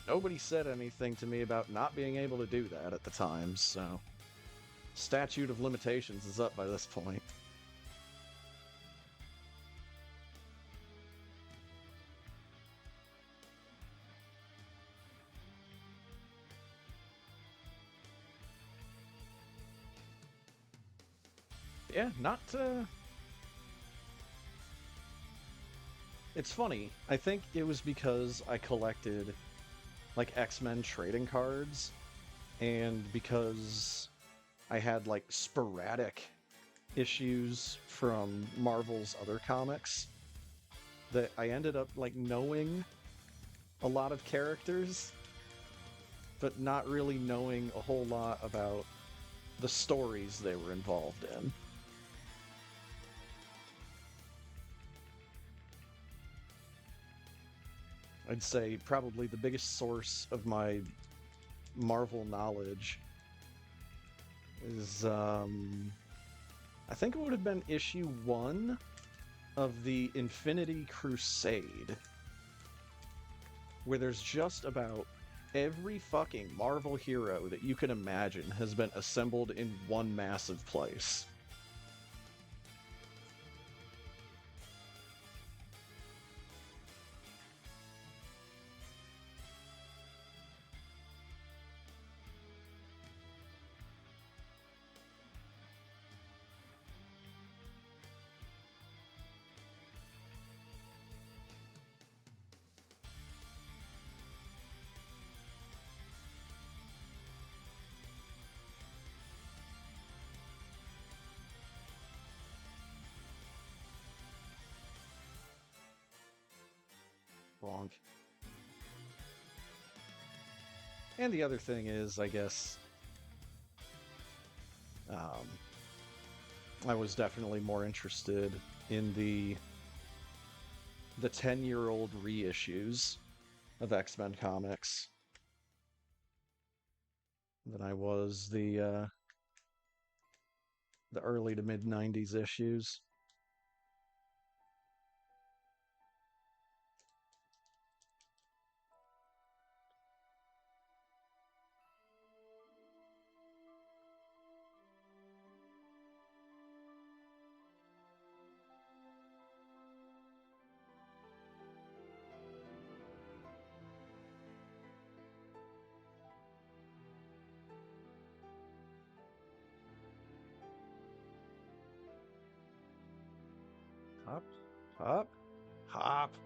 Nobody said anything to me about not being able to do that at the time, so statute of limitations is up by this point. Yeah, not it's funny. I think it was because I collected like X-Men trading cards and because I had like sporadic issues from Marvel's other comics that I ended up like knowing a lot of characters, but not really knowing a whole lot about the stories they were involved in. I'd say probably the biggest source of my Marvel knowledge is, I think it would have been issue 1 of the Infinity Crusade, where there's just about every fucking Marvel hero that you can imagine has been assembled in one massive place. Bonk. And the other thing is, I guess, um, I was definitely more interested in the 10-year-old reissues of X-Men comics than I was the early to mid 90s issues. Hop, hop, hop.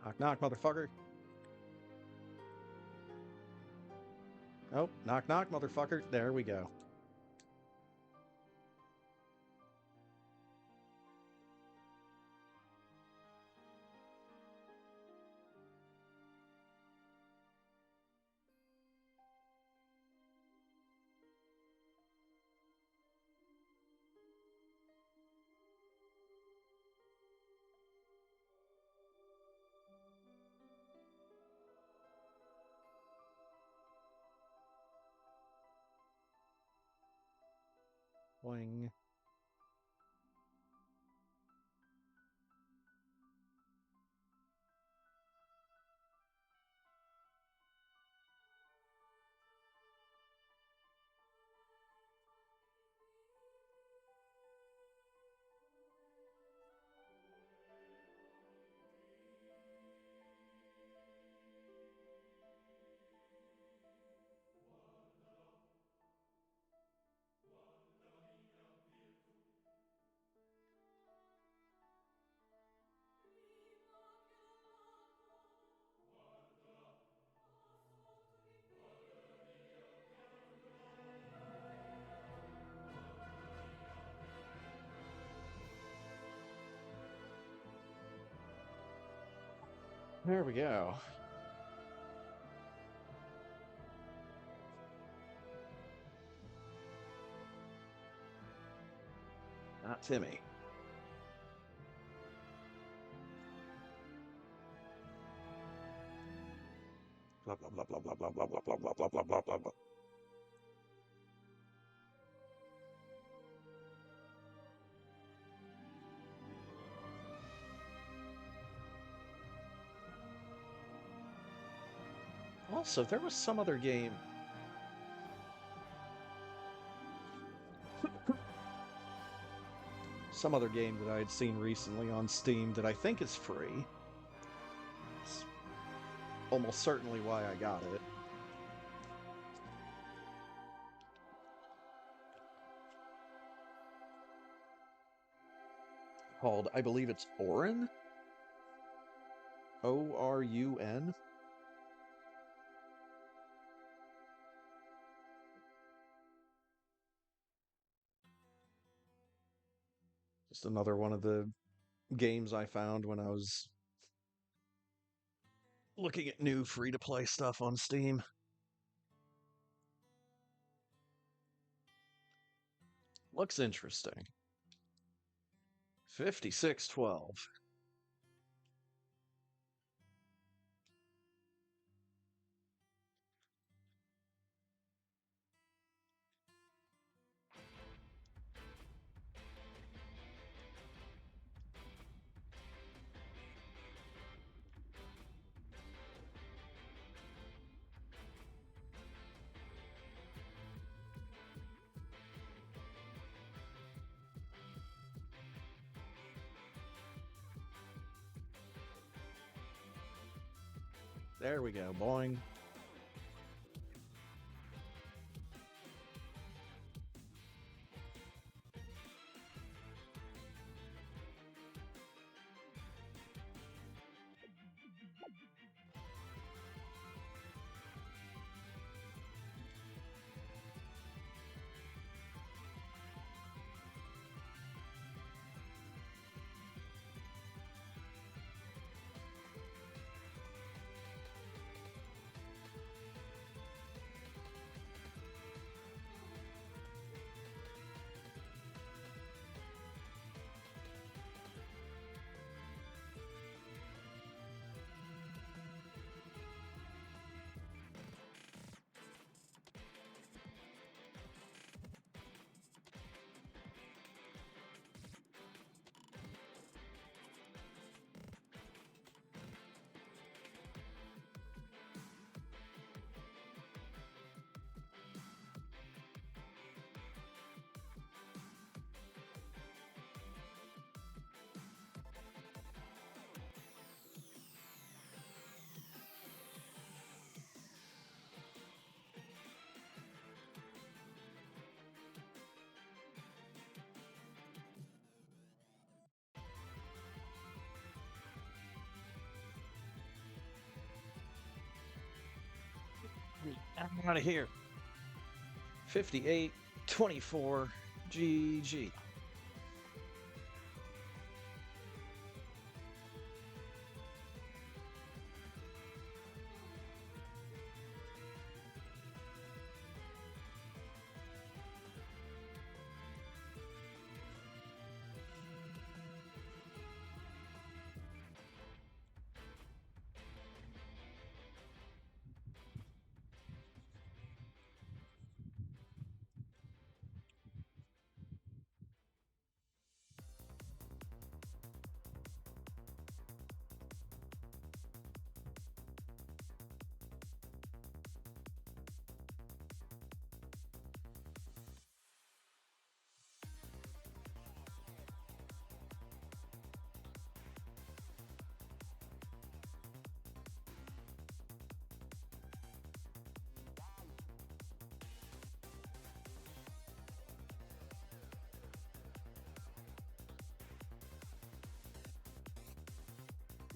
Knock, knock, motherfucker. Oh, knock, knock, motherfucker. There we go. Boing. There we go. Not Timmy. Blah blah blah blah blah blah blah blah blah blah blah blah blah blah. Also, there was some other game. Some other game that I had seen recently on Steam that I think is free. It's almost certainly why I got it. Called, I believe it's Orun? O-R-U-N? Just another one of the games I found when I was looking at new free-to-play stuff on Steam. Looks interesting. 5612. There we go, boing. I'm out of here. 58-24 GG.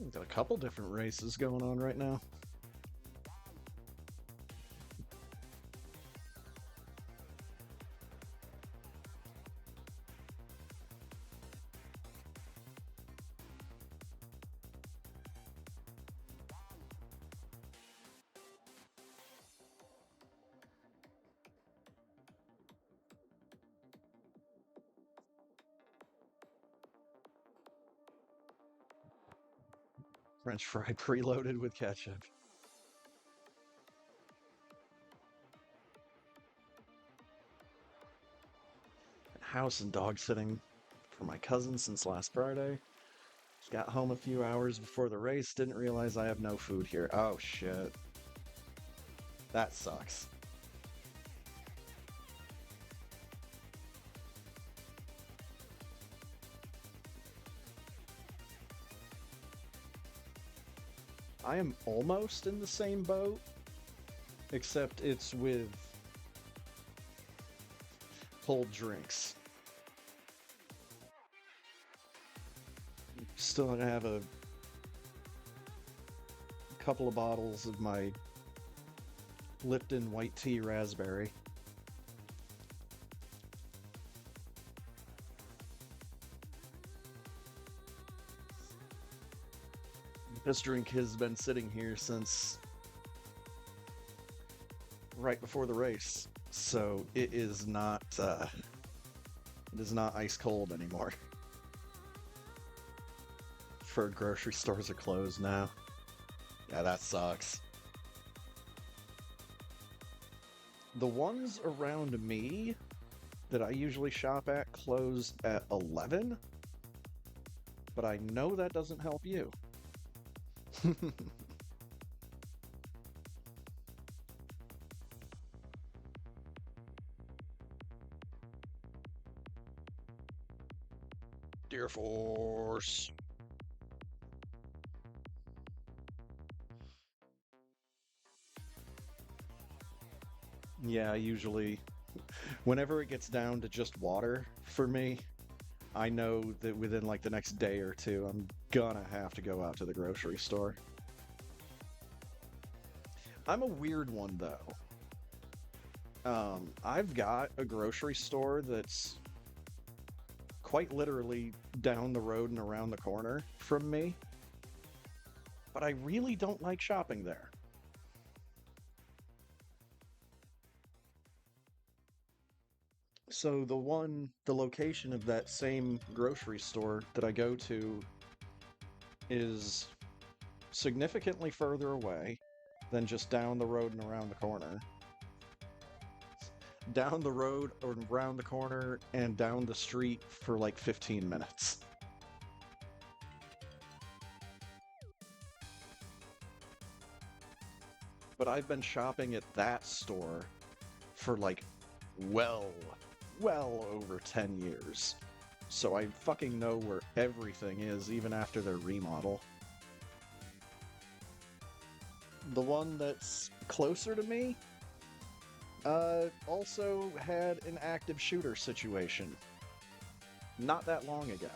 We've got a couple different races going on right now. French fry preloaded with ketchup. House and dog sitting for my cousin since last Friday. Got home a few hours before the race, didn't realize I have no food here. Oh shit. That sucks. I am almost in the same boat, except it's with cold drinks. Still gonna have a couple of bottles of my Lipton white tea raspberry. This drink has been sitting here since right before the race, so it is not ice cold anymore. Preferred grocery stores are closed now. Yeah, that sucks. The ones around me that I usually shop at close at 11, but I know that doesn't help you. Dear Force. Yeah, usually, whenever it gets down to just water for me, I know that within like the next day or two, I'm gonna have to go out to the grocery store. I'm a weird one though. I've got a grocery store that's quite literally down the road and around the corner from me, but I really don't like shopping there. So the location of that same grocery store that I go to is significantly further away than just down the road and around the corner. Down the road or around the corner and down the street for like 15 minutes. But I've been shopping at that store for like well, well over 10 years. So I fucking know where everything is, even after their remodel. The one that's closer to me also had an active shooter situation not that long ago.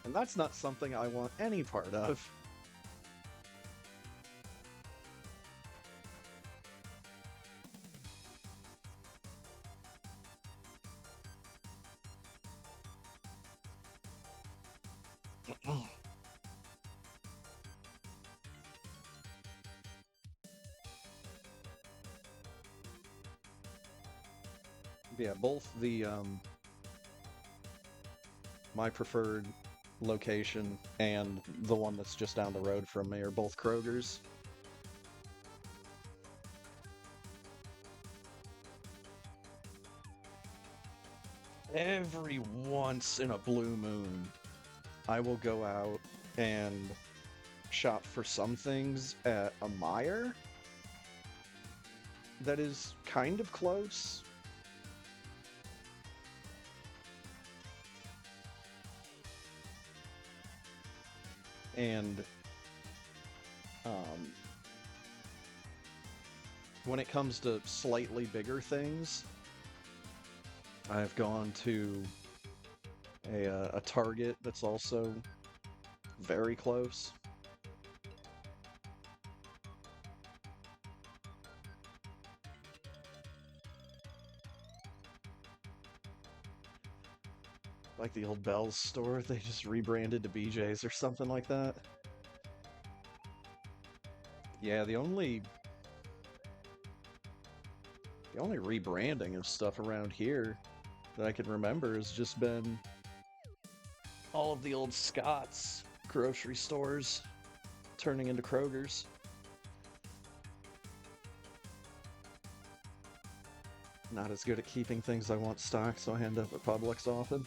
And that's not something I want any part of. Yeah, both the my preferred location and the one that's just down the road from me are both Kroger's. Every once in a blue moon, I will go out and shop for some things at a Meijer that is kind of close. And um, when it comes to slightly bigger things, I've gone to a Target that's also very close. Like the old Bell's store, they just rebranded to BJ's or something like that. Yeah, the only rebranding of stuff around here that I can remember has just been all of the old Scott's grocery stores turning into Kroger's. Not as good at keeping things I want stocked, so I end up at Publix often.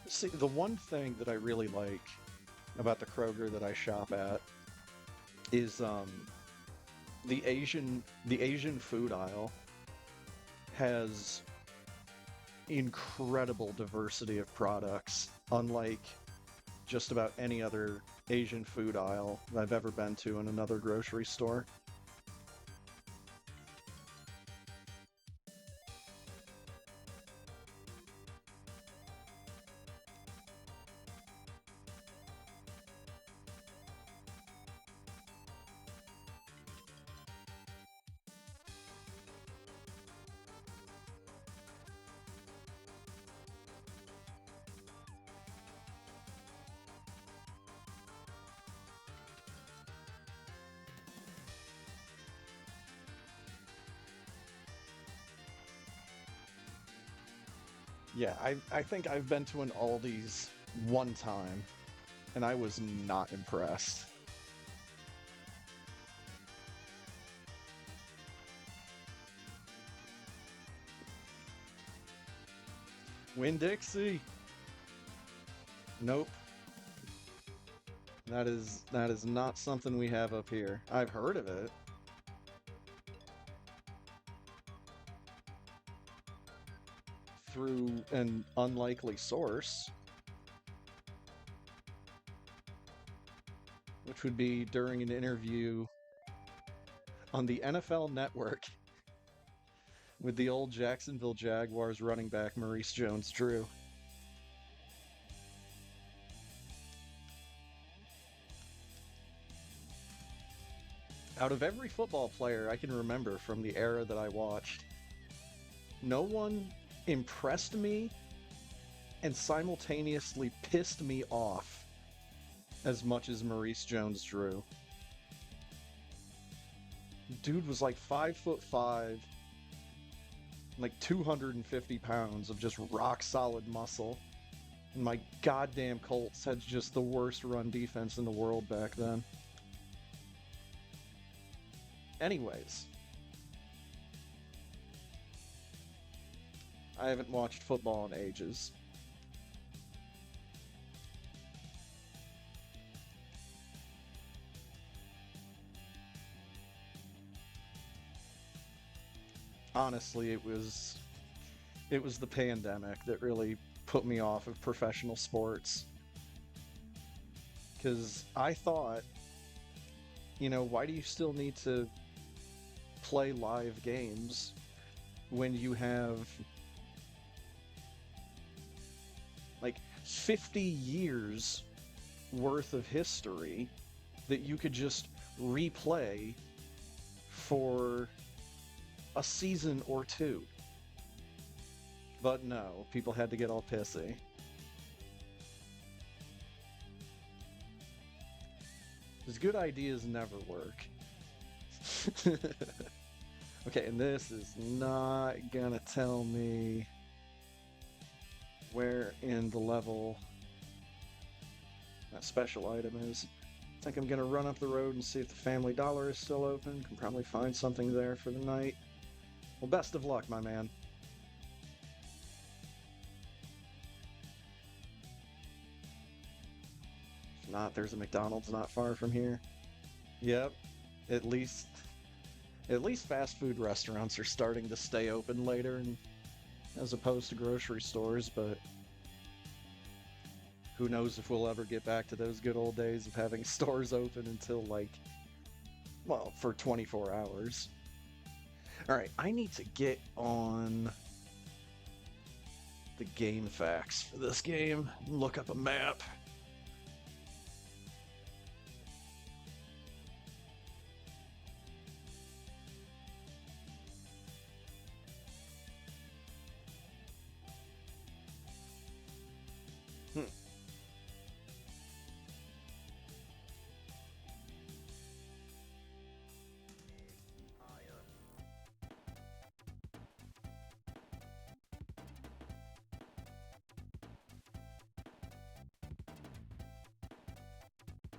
See, the one thing that I really like about the Kroger that I shop at is the Asian food aisle has incredible diversity of products, unlike just about any other Asian food aisle I've ever been to in another grocery store. Yeah, I think I've been to an Aldi's one time, and I was not impressed. Winn-Dixie. Nope. That is not something we have up here. I've heard of it. Through an unlikely source, which would be during an interview on the NFL Network with the old Jacksonville Jaguars running back Maurice Jones-Drew. Out of every football player I can remember from the era that I watched, no one impressed me and simultaneously pissed me off as much as Maurice Jones-Drew. Dude was like 5'5", like 250 pounds of just rock solid muscle. And my goddamn Colts had just the worst run defense in the world back then. Anyways, I haven't watched football in ages. Honestly, it was the pandemic that really put me off of professional sports. Because I thought, why do you still need to play live games when you have like 50 years worth of history that you could just replay for a season or two? But no, people had to get all pissy. Because good ideas never work. Okay, and this is not gonna tell me where in the level that special item is. I think I'm gonna run up the road and see if the Family Dollar is still open. Can probably find something there for the night. Well, best of luck, my man. If not, there's a McDonald's not far from here. Yep, at least fast food restaurants are starting to stay open later, as opposed to grocery stores, but who knows if we'll ever get back to those good old days of having stores open until for 24 hours. Alright, I need to get on the game facts for this game, look up a map.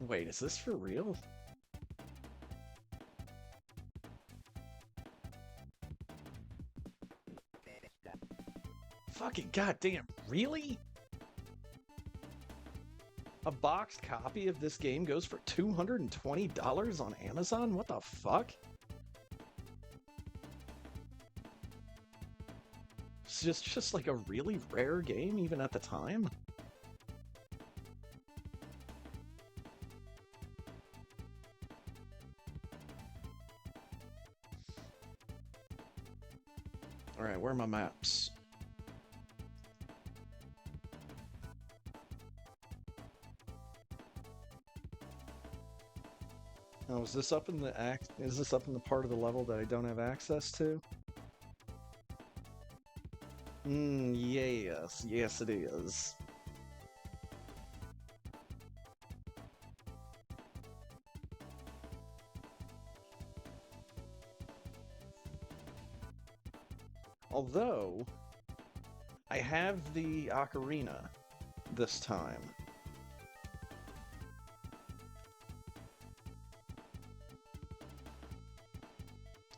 Wait, is this for real? Fucking goddamn, really? A boxed copy of this game goes for $220 on Amazon? What the fuck? It's just like a really rare game even at the time? Alright, where are my maps? Oh, is this up in the part of the level that I don't have access to? Yes. Yes, it is. Although, I have the ocarina this time.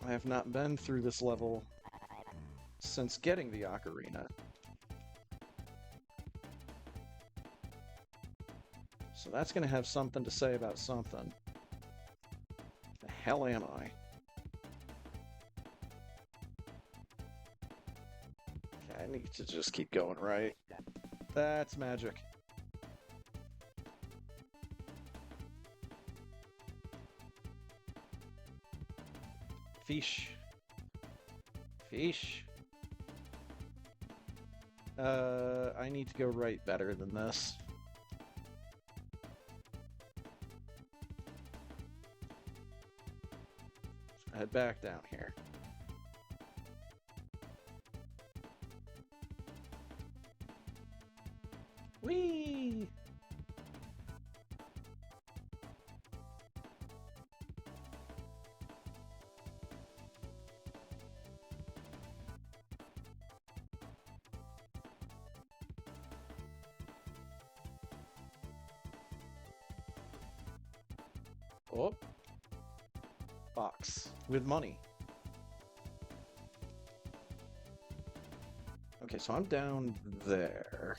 I have not been through this level since getting the ocarina. So that's going to have something to say about something. The hell am I? Okay, I need to just keep going, right? That's magic. Fish. Fish. I need to go right better than this. Head back down here. Whee! Oh. Box with money. Okay, so I'm down there.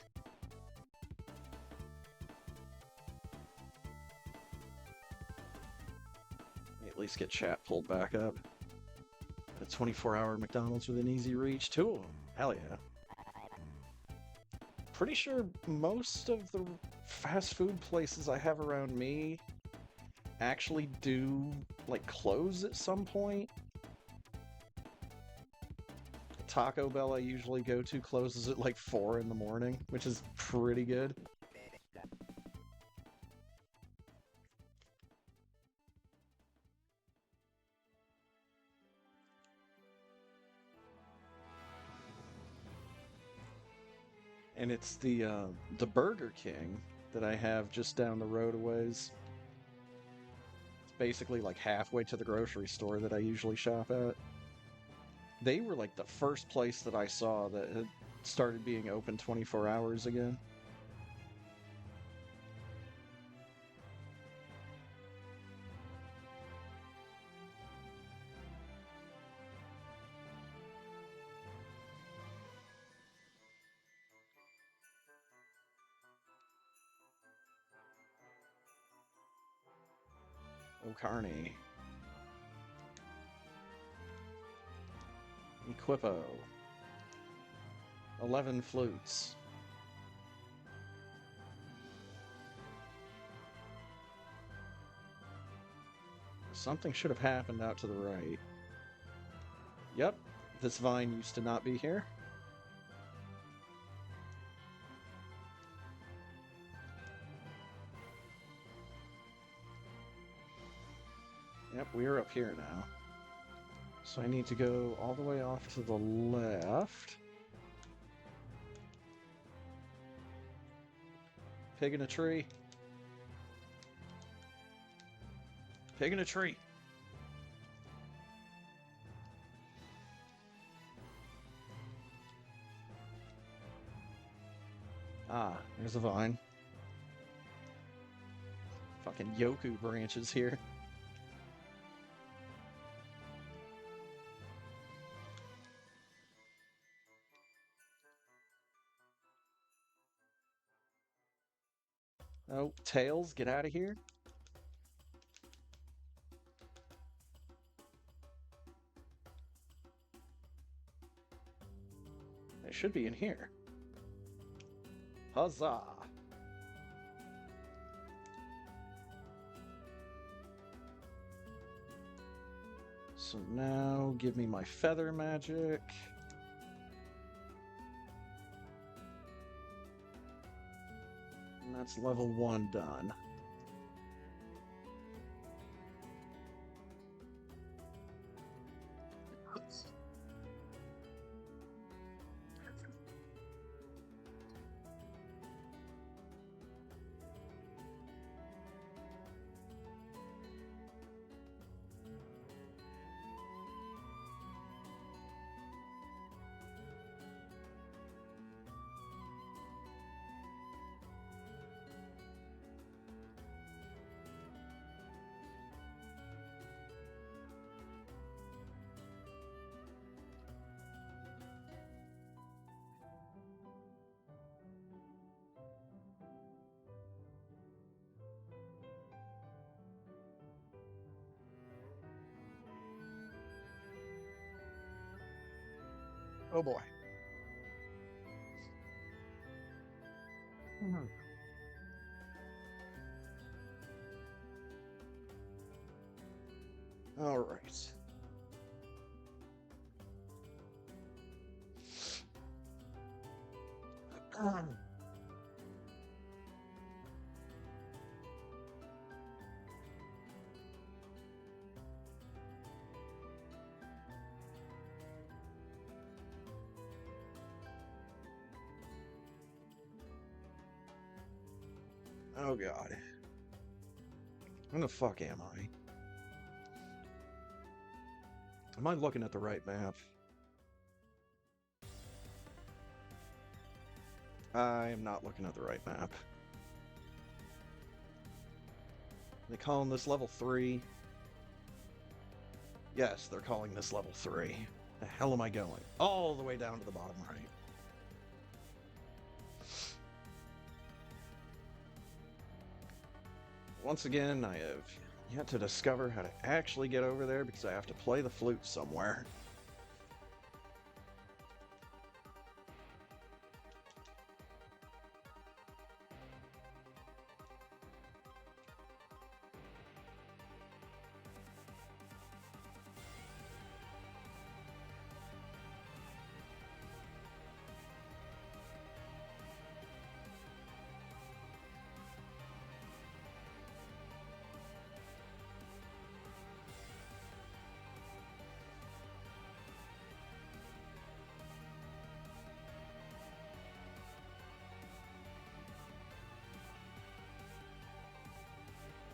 At least get chat pulled back up. A 24-hour McDonald's within easy reach. 2 of them. Hell yeah. Pretty sure most of the fast food places I have around me actually do, like, close at some point. Taco Bell I usually go to closes at like 4 in the morning, which is pretty good. And it's the Burger King that I have just down the road a ways. It's basically like halfway to the grocery store that I usually shop at. They were like the first place that I saw that had started being open 24 hours again. Carney. Equipo. 11 flutes. Something should have happened out to the right. Yep, this vine used to not be here. Yep, we're up here now. So I need to go all the way off to the left. Pig in a tree. Pig in a tree. Ah, there's a vine. Fucking Yoku branches here. Oh, Tails, get out of here. They should be in here. Huzzah! So now, give me my feather magic. And that's level 1 done. Oh boy. All right. Oh god. Where the fuck am I? Am I looking at the right map? I am not looking at the right map. They calling this level 3? Yes, they're calling this level 3. The hell am I going? All the way down to the bottom right. Once again, I have yet to discover how to actually get over there because I have to play the flute somewhere.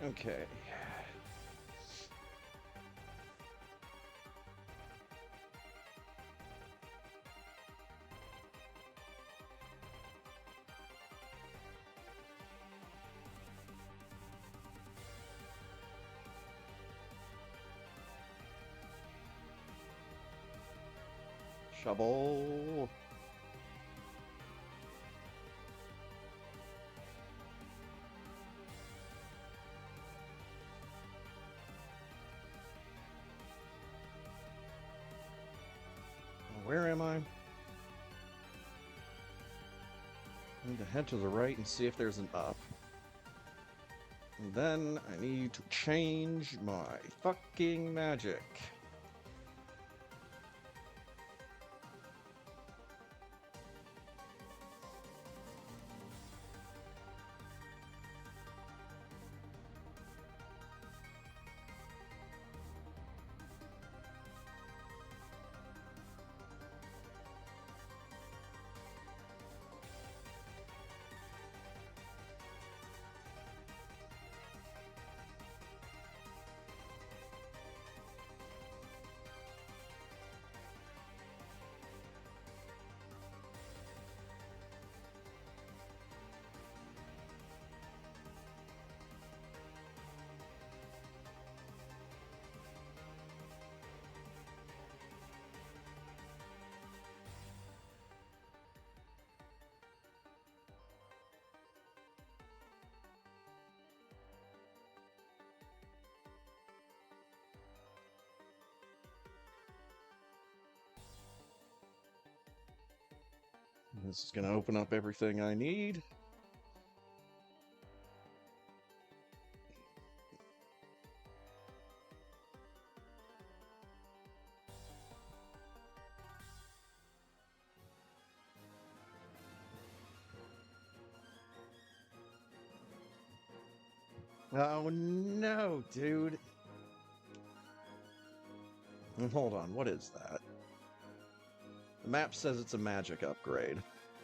Okay. Shovel. Where am I? I need to head to the right and see if there's an up. And then I need to change my fucking magic. This is gonna open up everything I need. Oh no, dude. Hold on, what is that? The map says it's a magic upgrade.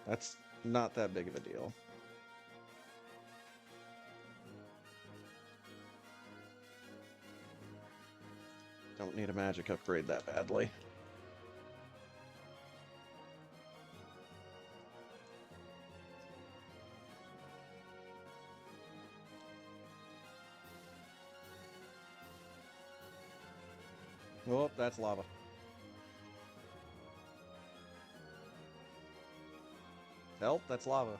That's not that big of a deal. Don't need a magic upgrade that badly. Oh, that's lava. Help, that's lava.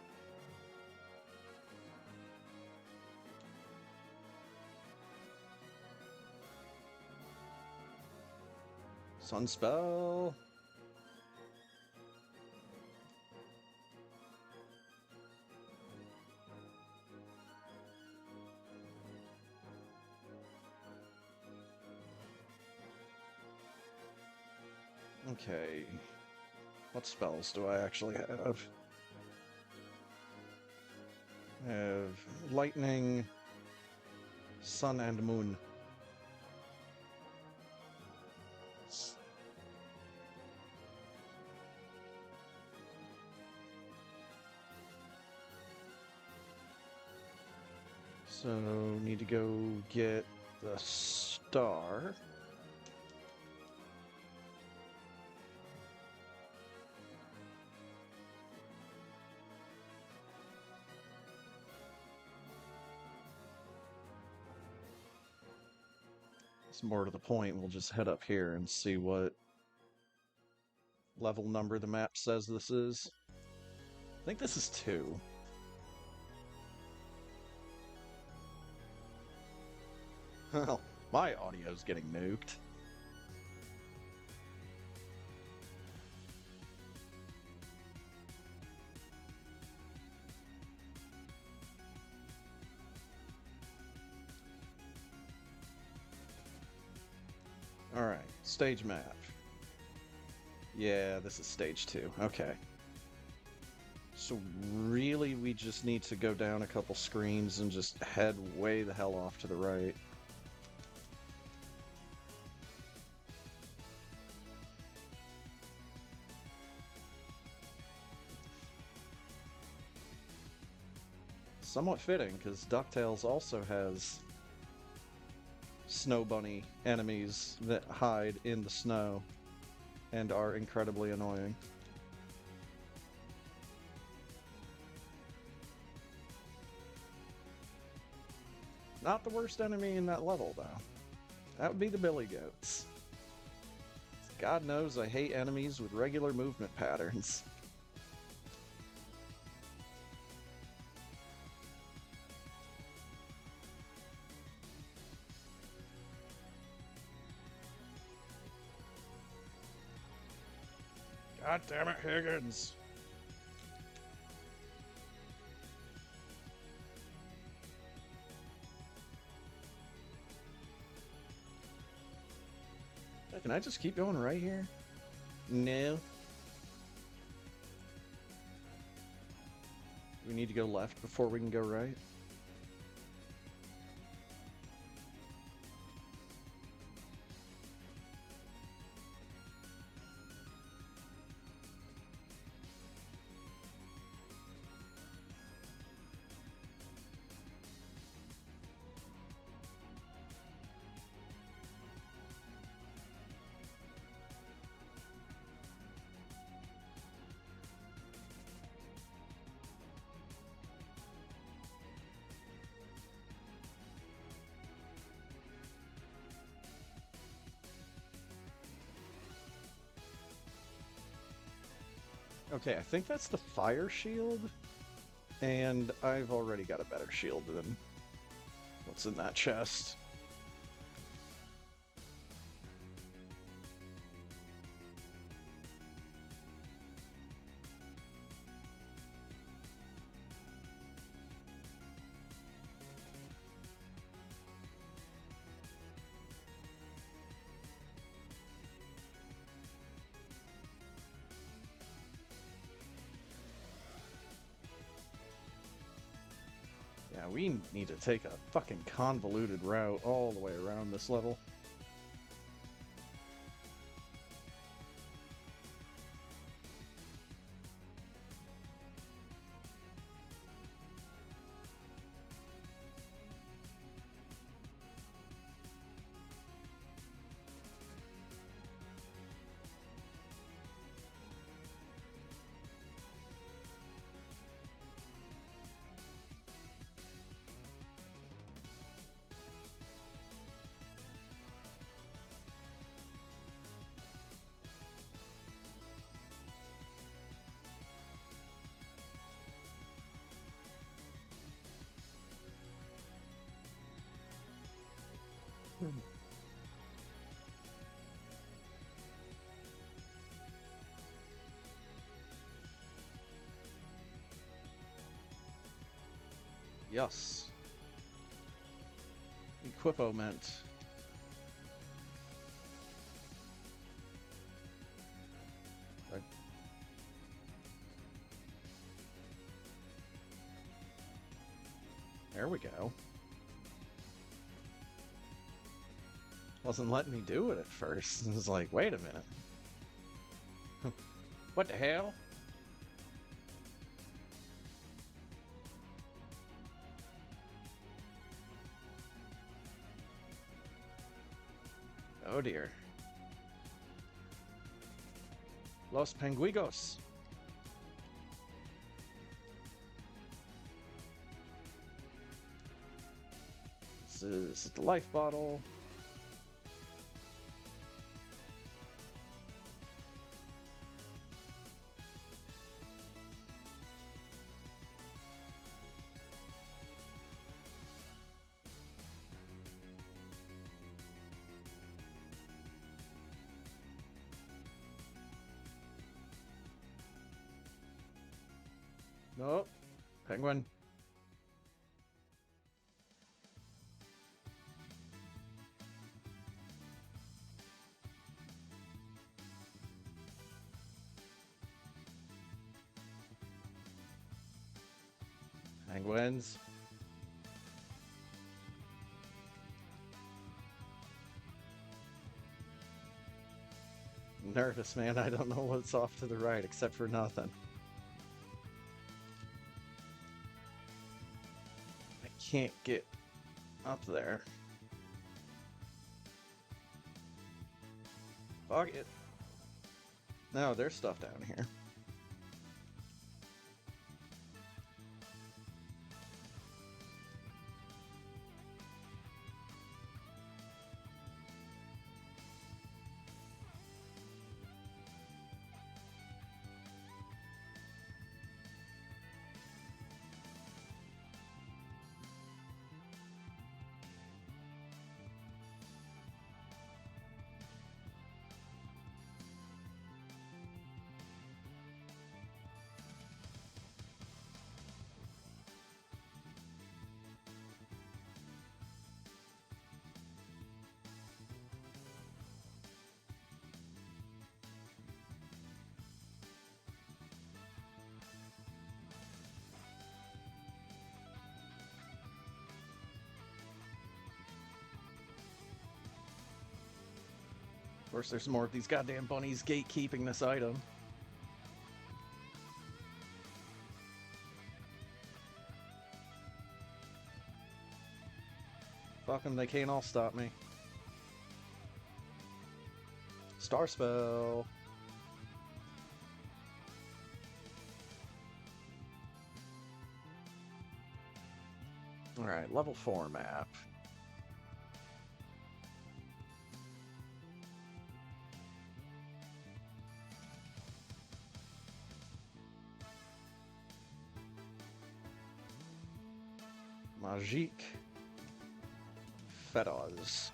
Sunspell. Okay. What spells do I actually have? I have lightning, sun, and moon. So, need to go get the star. It's more to the point, we'll just head up here and see what level number the map says this is. I think this is 2. Well, my audio's getting nuked. Alright, stage map. Yeah, this is stage 2. Okay. So really, we just need to go down a couple screens and just head way the hell off to the right. Somewhat fitting, because DuckTales also has snow bunny enemies that hide in the snow and are incredibly annoying. Not the worst enemy in that level, though. That would be the billy goats. God knows I hate enemies with regular movement patterns. God damn it, Higgins! Can I just keep going right here? No. We need to go left before we can go right. Okay, I think that's the fire shield, and I've already got a better shield than what's in that chest. Yeah, we need to take a fucking convoluted route all the way around this level. Yes. Equipment. Right. There we go. Wasn't letting me do it at first. It was like, wait a minute. What the hell? Oh dear. Los Penguigos. This is the life bottle. Nope. Penguin. Penguins. Nervous, man. I don't know what's off to the right except for nothing. I can't get up there. Fuck it. No, there's stuff down here. Of course, there's more of these goddamn bunnies gatekeeping this item. Fuck them, they can't all stop me. Star spell. Alright, level 4 map. Magique. Feroz.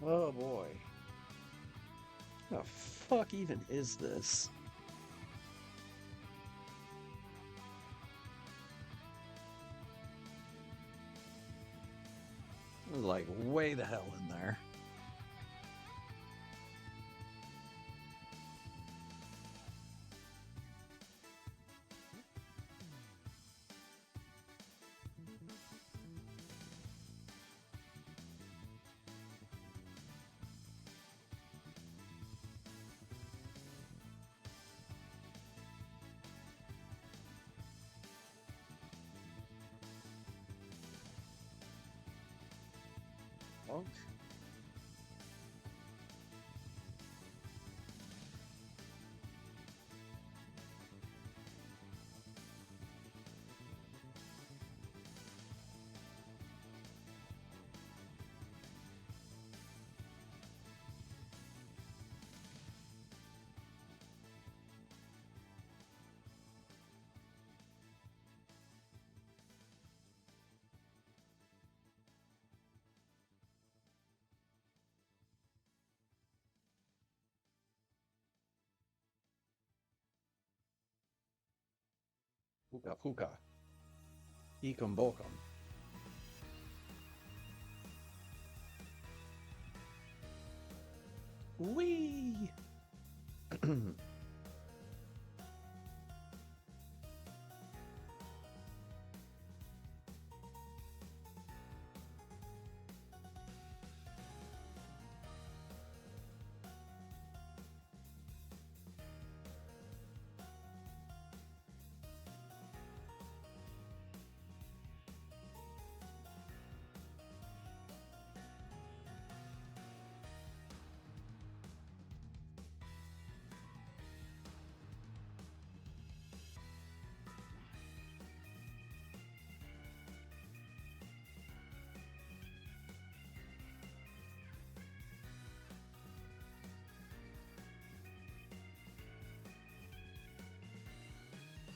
Oh boy. What the fuck even is this? Like, way the hell in there. Monk. Puka puka. Ikum bokum. Wee!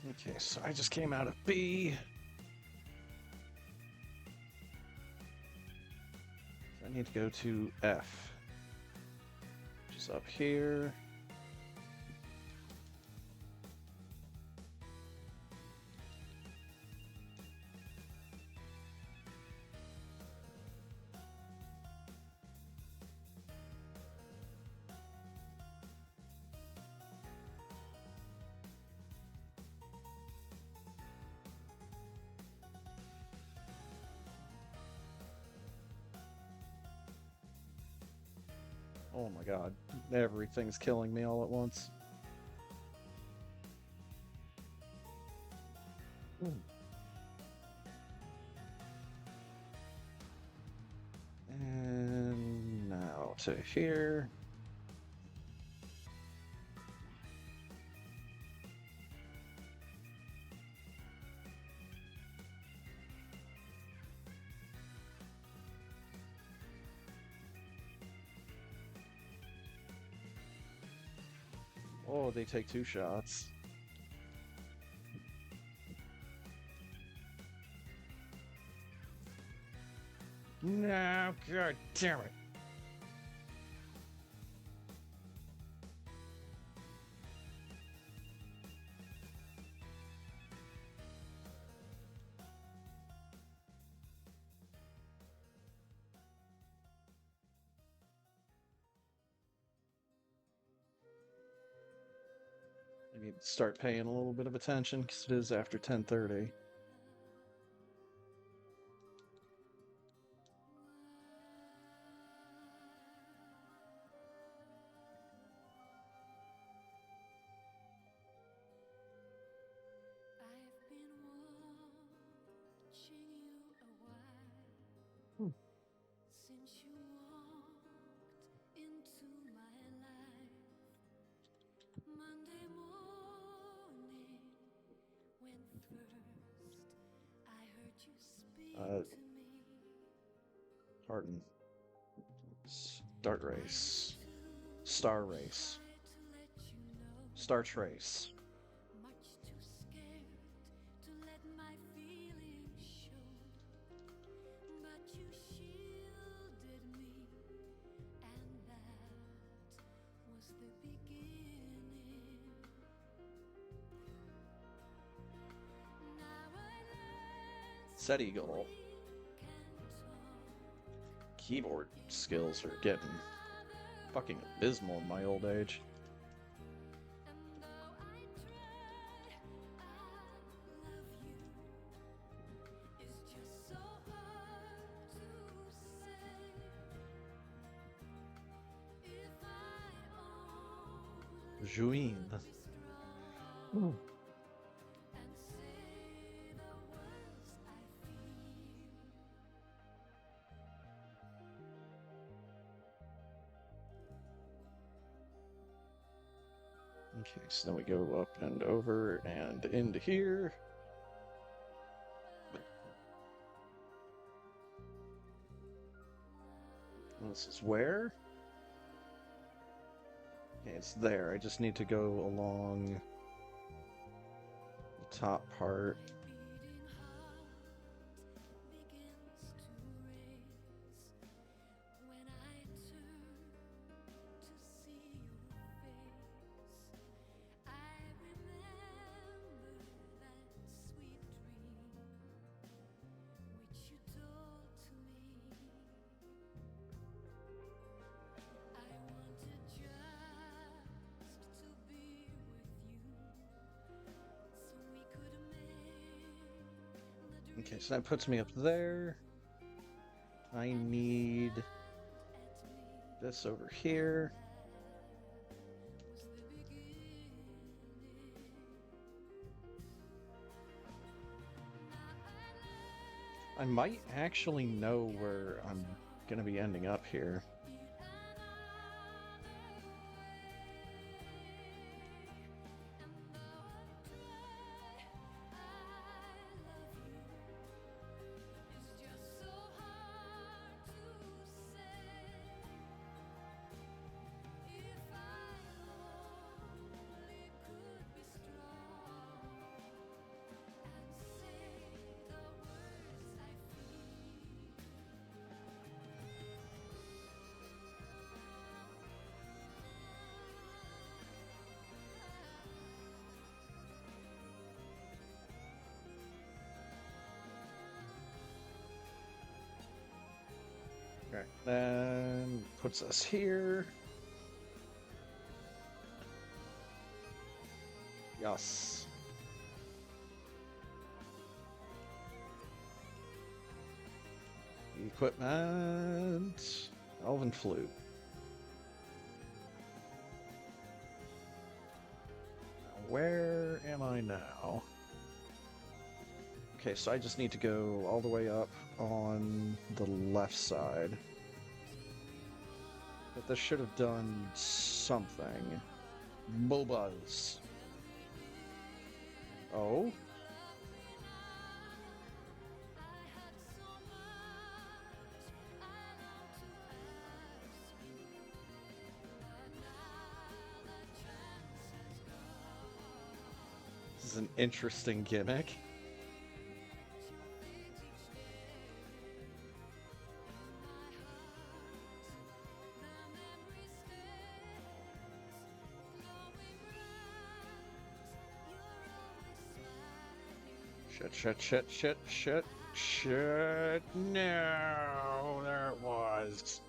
Okay, so I just came out of B. I need to go to F, which is up here. Oh my god, everything's killing me all at once. And now to here. Oh, they take 2 shots. No, god damn it. I need to start paying a little bit of attention because it is after 10:30. Since you walked into my life, Monday morning, when first I heard you speak to me. Pardon. Start race. Star race. Star trace. Much too scared to let my feelings show, but you shielded me, and that was the beginning. Now I learned Set Eagle. we can talk keyboard skills are getting fucking abysmal in my old age. And though I try, I love you. It's just so hard to say. If I only Juin. could be strong and say the words I feel. Okay, so then we go up and over and into here. This is where? Okay, it's there. I just need to go along the top part. My beating heart begins to race when I turn to see your face. I remember that sweet dream which you told to me. I wanted just to be with you so we could make the Okay, so that puts me up there. I need this over here. I might actually know where I'm gonna be ending up here. Okay, then puts us here. Yes. Equipment. Elven flute. Where am I now? Okay, so I just need to go all the way up on the left side. But this should have done something. Bobas. Oh? This is an interesting gimmick. Shit. No, there it was.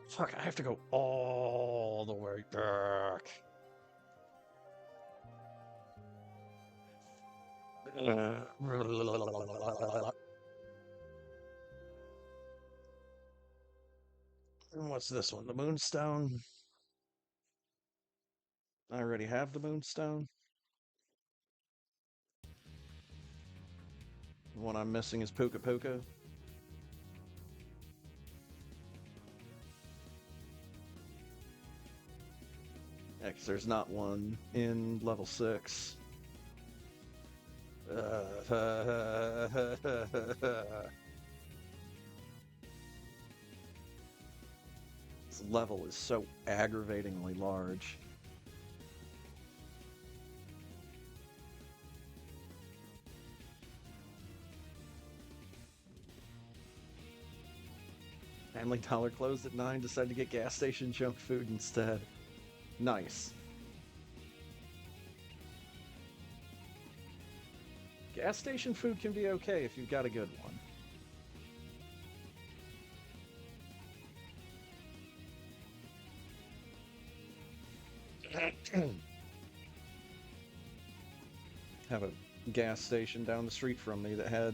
Fuck, I have to go all the way back. And what's this one? The Moonstone? I already have the Moonstone. The one I'm missing is Puka Puka. Yeah, 'cause there's not one in level 6. This level is so aggravatingly large. Family Dollar closed at 9, decided to get gas station junk food instead. Nice. Gas station food can be okay if you've got a good one. Have a gas station down the street from me that had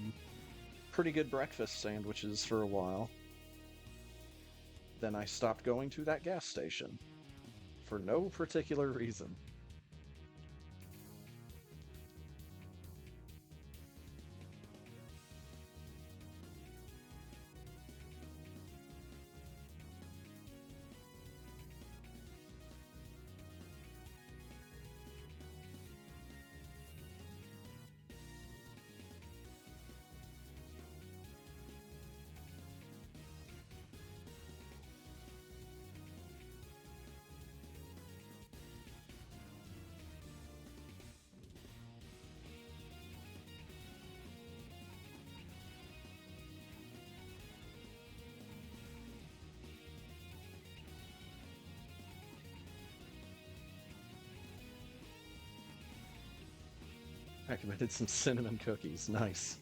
pretty good breakfast sandwiches for a while. Then I stopped going to that gas station for no particular reason. I recommended some cinnamon cookies. Nice.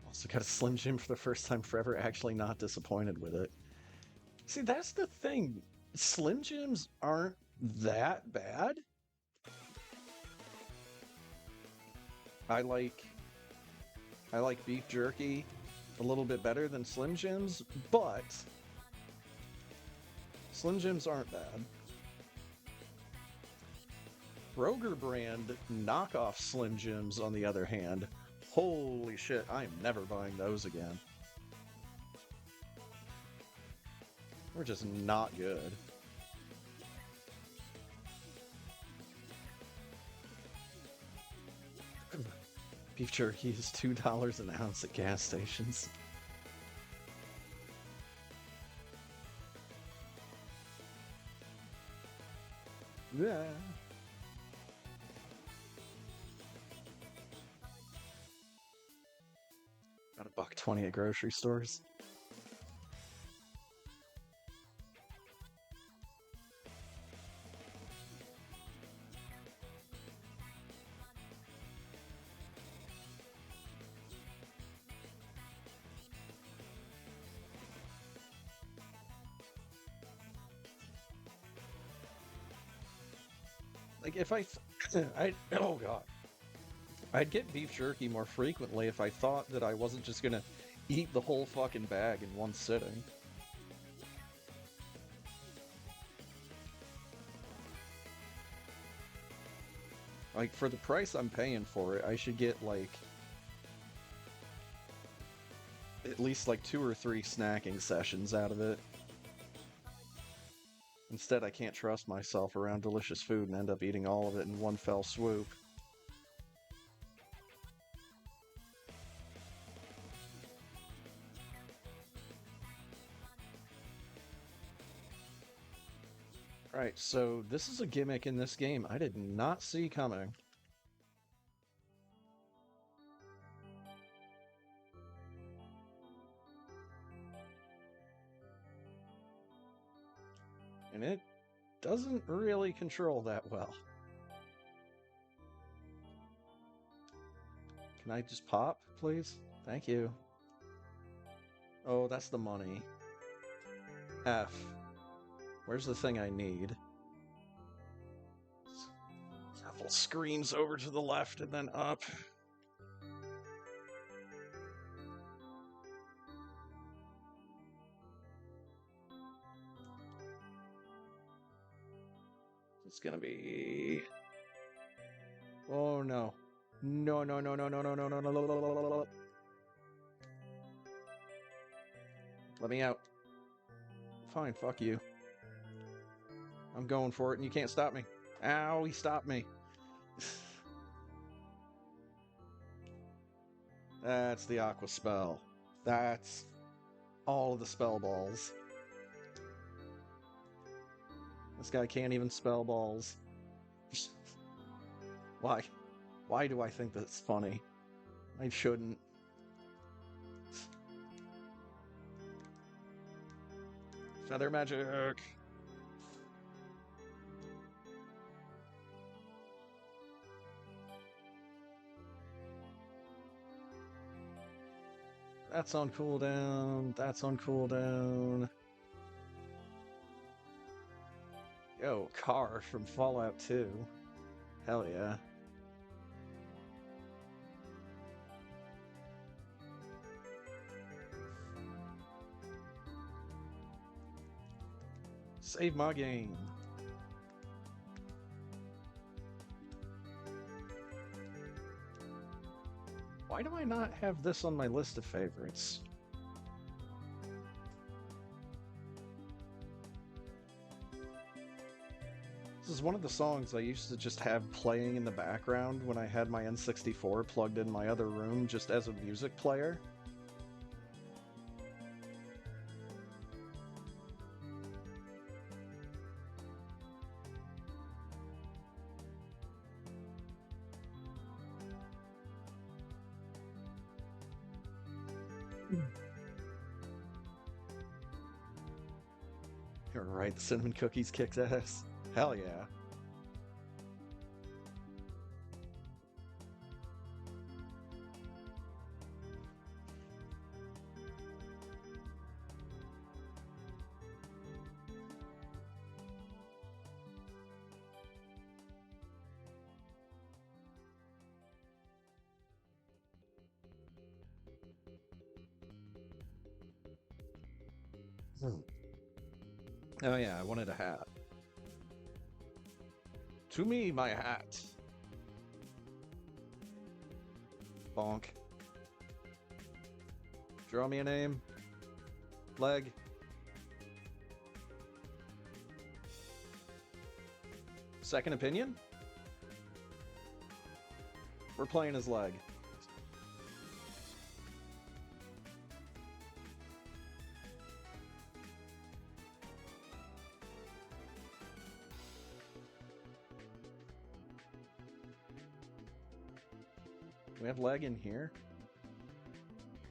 Also got a Slim Jim for the first time forever, actually not disappointed with it. See, that's the thing. Slim Jims aren't that bad. I like beef jerky a little bit better than Slim Jims, but Slim Jims aren't bad. Kroger brand knockoff Slim Jims, on the other hand, holy shit, I am never buying those again. They're just not good. Beef jerky is $2 an ounce at gas stations. Yeah. Got $1.20 at grocery stores. Like if oh god, I'd get beef jerky more frequently if I thought that I wasn't just gonna eat the whole fucking bag in one sitting. Like for the price I'm paying for it, I should get like at least like 2 or 3 snacking sessions out of it. Instead, I can't trust myself around delicious food and end up eating all of it in one fell swoop. Alright, so this is a gimmick in this game I did not see coming. And it doesn't really control that well. Can I just pop, please? Thank you. Oh, that's the money. F. Where's the thing I need? Several screens over to the left and then up. It's gonna be... Oh no. No, no, no, no, no, no, no, no, no, no, no, no, no, no. Let me out. Fine, fuck you. I'm going for it and you can't stop me. Ow, he stopped me. That's the Aqua spell. That's all of the spell balls. This guy can't even spell balls. Why? Why do I think that's funny? I shouldn't. Feather magic! That's on cooldown. That's on cooldown. Yo, car from Fallout 2. Hell yeah. Save my game. Why do I not have this on my list of favorites? This is one of the songs I used to just have playing in the background when I had my N64 plugged in my other room just as a music player. You're right, the cinnamon cookies kicked ass. Hell yeah. Oh yeah, I wanted a hat. To me, my hat. Bonk. Draw me a name. Leg. Second opinion? We're playing as Leg. We have Leg in here.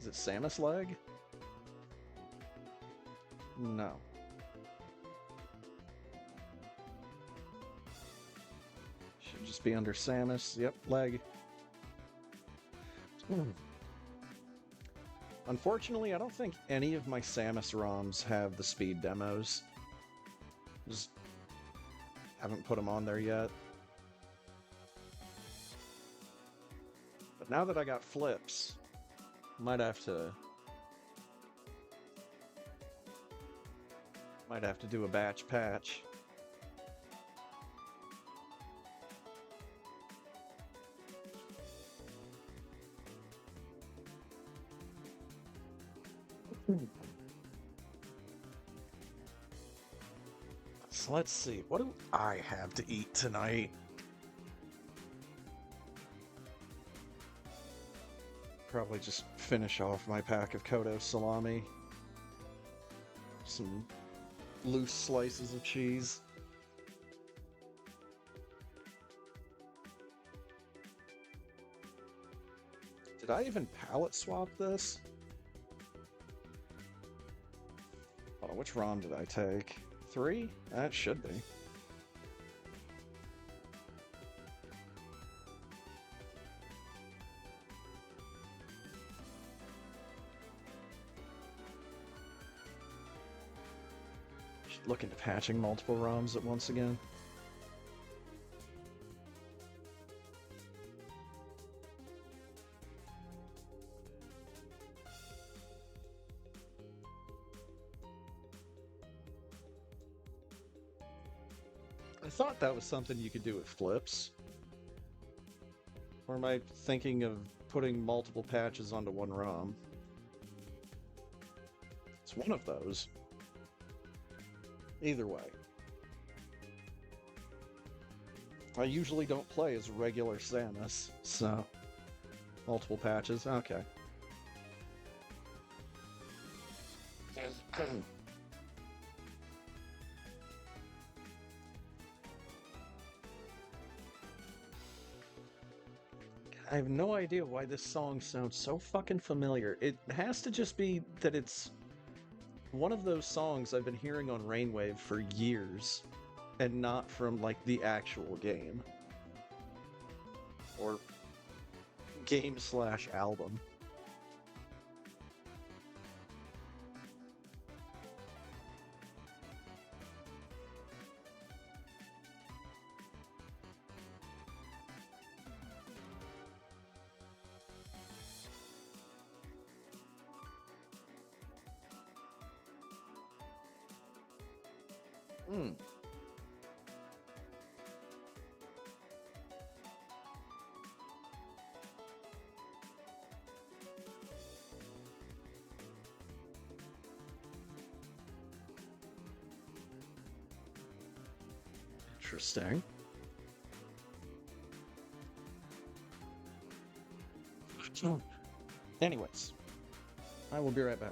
Is it Samus Leg? No. Should just be under Samus. Yep, Leg. Unfortunately, I don't think any of my Samus ROMs have the speed demos. Just haven't put them on there yet. But now that I got flips, might have to do a batch patch. So let's see, what do I have to eat tonight? Probably just finish off my pack of Kodo salami. Some loose slices of cheese. Did I even palette swap this? Hold on, which ROM did I take? 3? That should be. Look into patching multiple ROMs at once again. I thought that was something you could do with flips. Or am I thinking of putting multiple patches onto one ROM? It's one of those. Either way. I usually don't play as regular Samus, so... Multiple patches, okay. I have no idea why this song sounds so fucking familiar. It has to just be that it's one of those songs I've been hearing on Rainwave for years, and not from, like, the actual game. Or game/album. Hmm. Interesting. Anyways, I will be right back.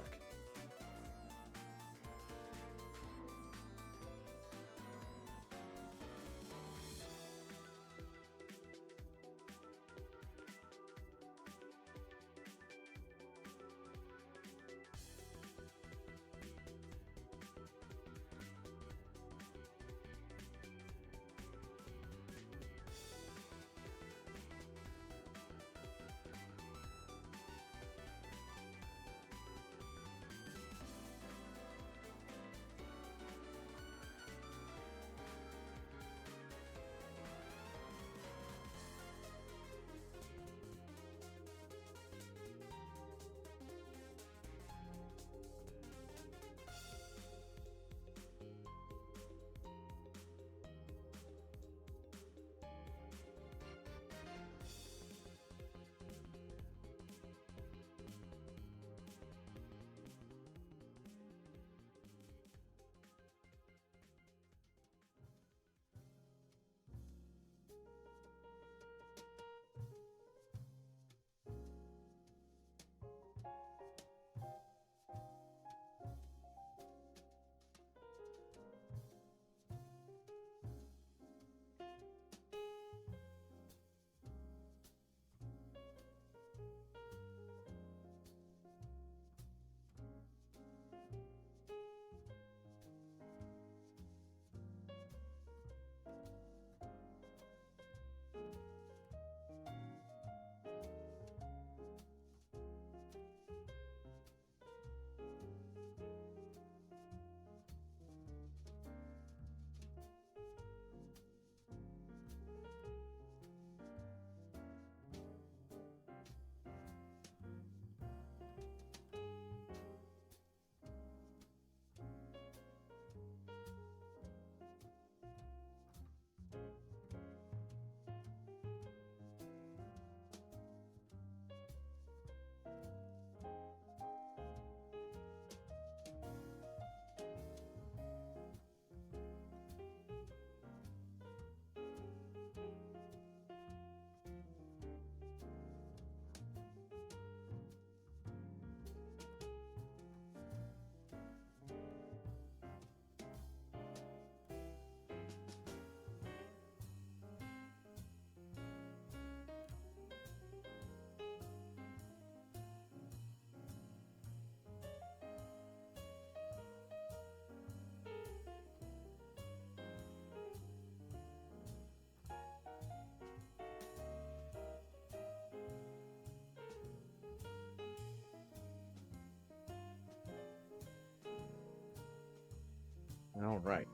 All right.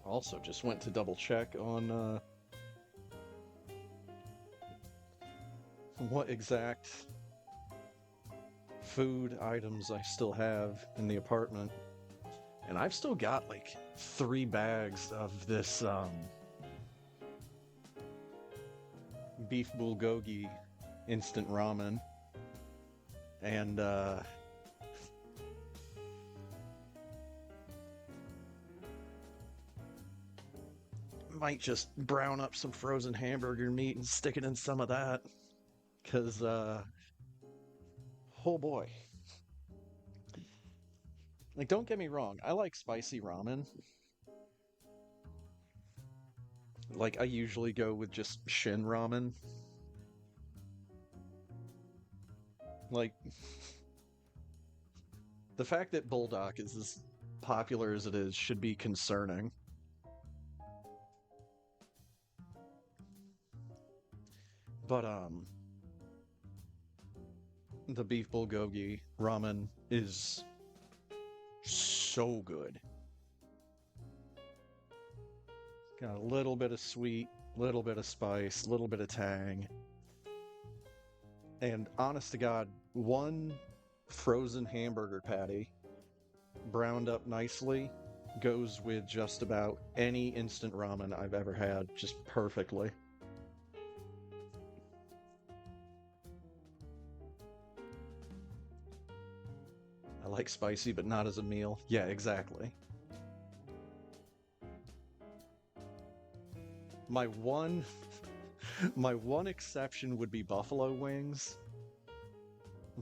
Also, just went to double check on what exact food items I still have in the apartment. And I've still got like 3 bags of this beef bulgogi instant ramen. And Might just brown up some frozen hamburger meat and stick it in some of that. Because, oh boy. Like, don't get me wrong, I like spicy ramen. Like, I usually go with just Shin ramen. Like, the fact that Bulldog is as popular as it is should be concerning. But, the beef bulgogi ramen is so good. Got a little bit of sweet, little bit of spice, little bit of tang. And honest to God, one frozen hamburger patty browned up nicely goes with just about any instant ramen I've ever had, just perfectly. I like spicy, but not as a meal. Yeah, exactly. My one my one exception would be buffalo wings,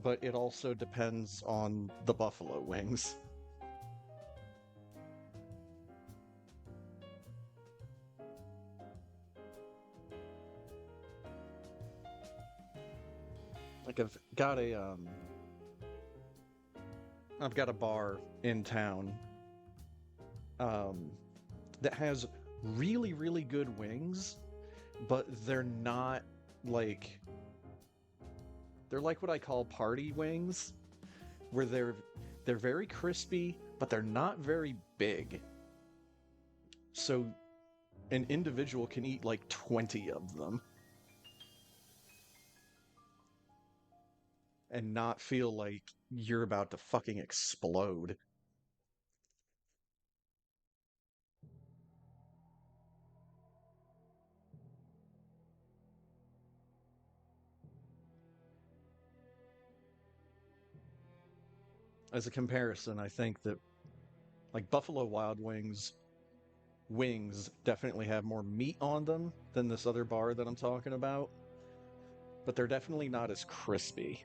but it also depends on the buffalo wings. Like I've got a bar in town um that has really really good wings, but like they're like what I call party wings, where they're very crispy, but they're not very big. So an individual can eat like 20 of them and not feel like you're about to fucking explode. As a comparison, I think that like Buffalo Wild Wings wings definitely have more meat on them than this other bar that I'm talking about, but they're definitely not as crispy.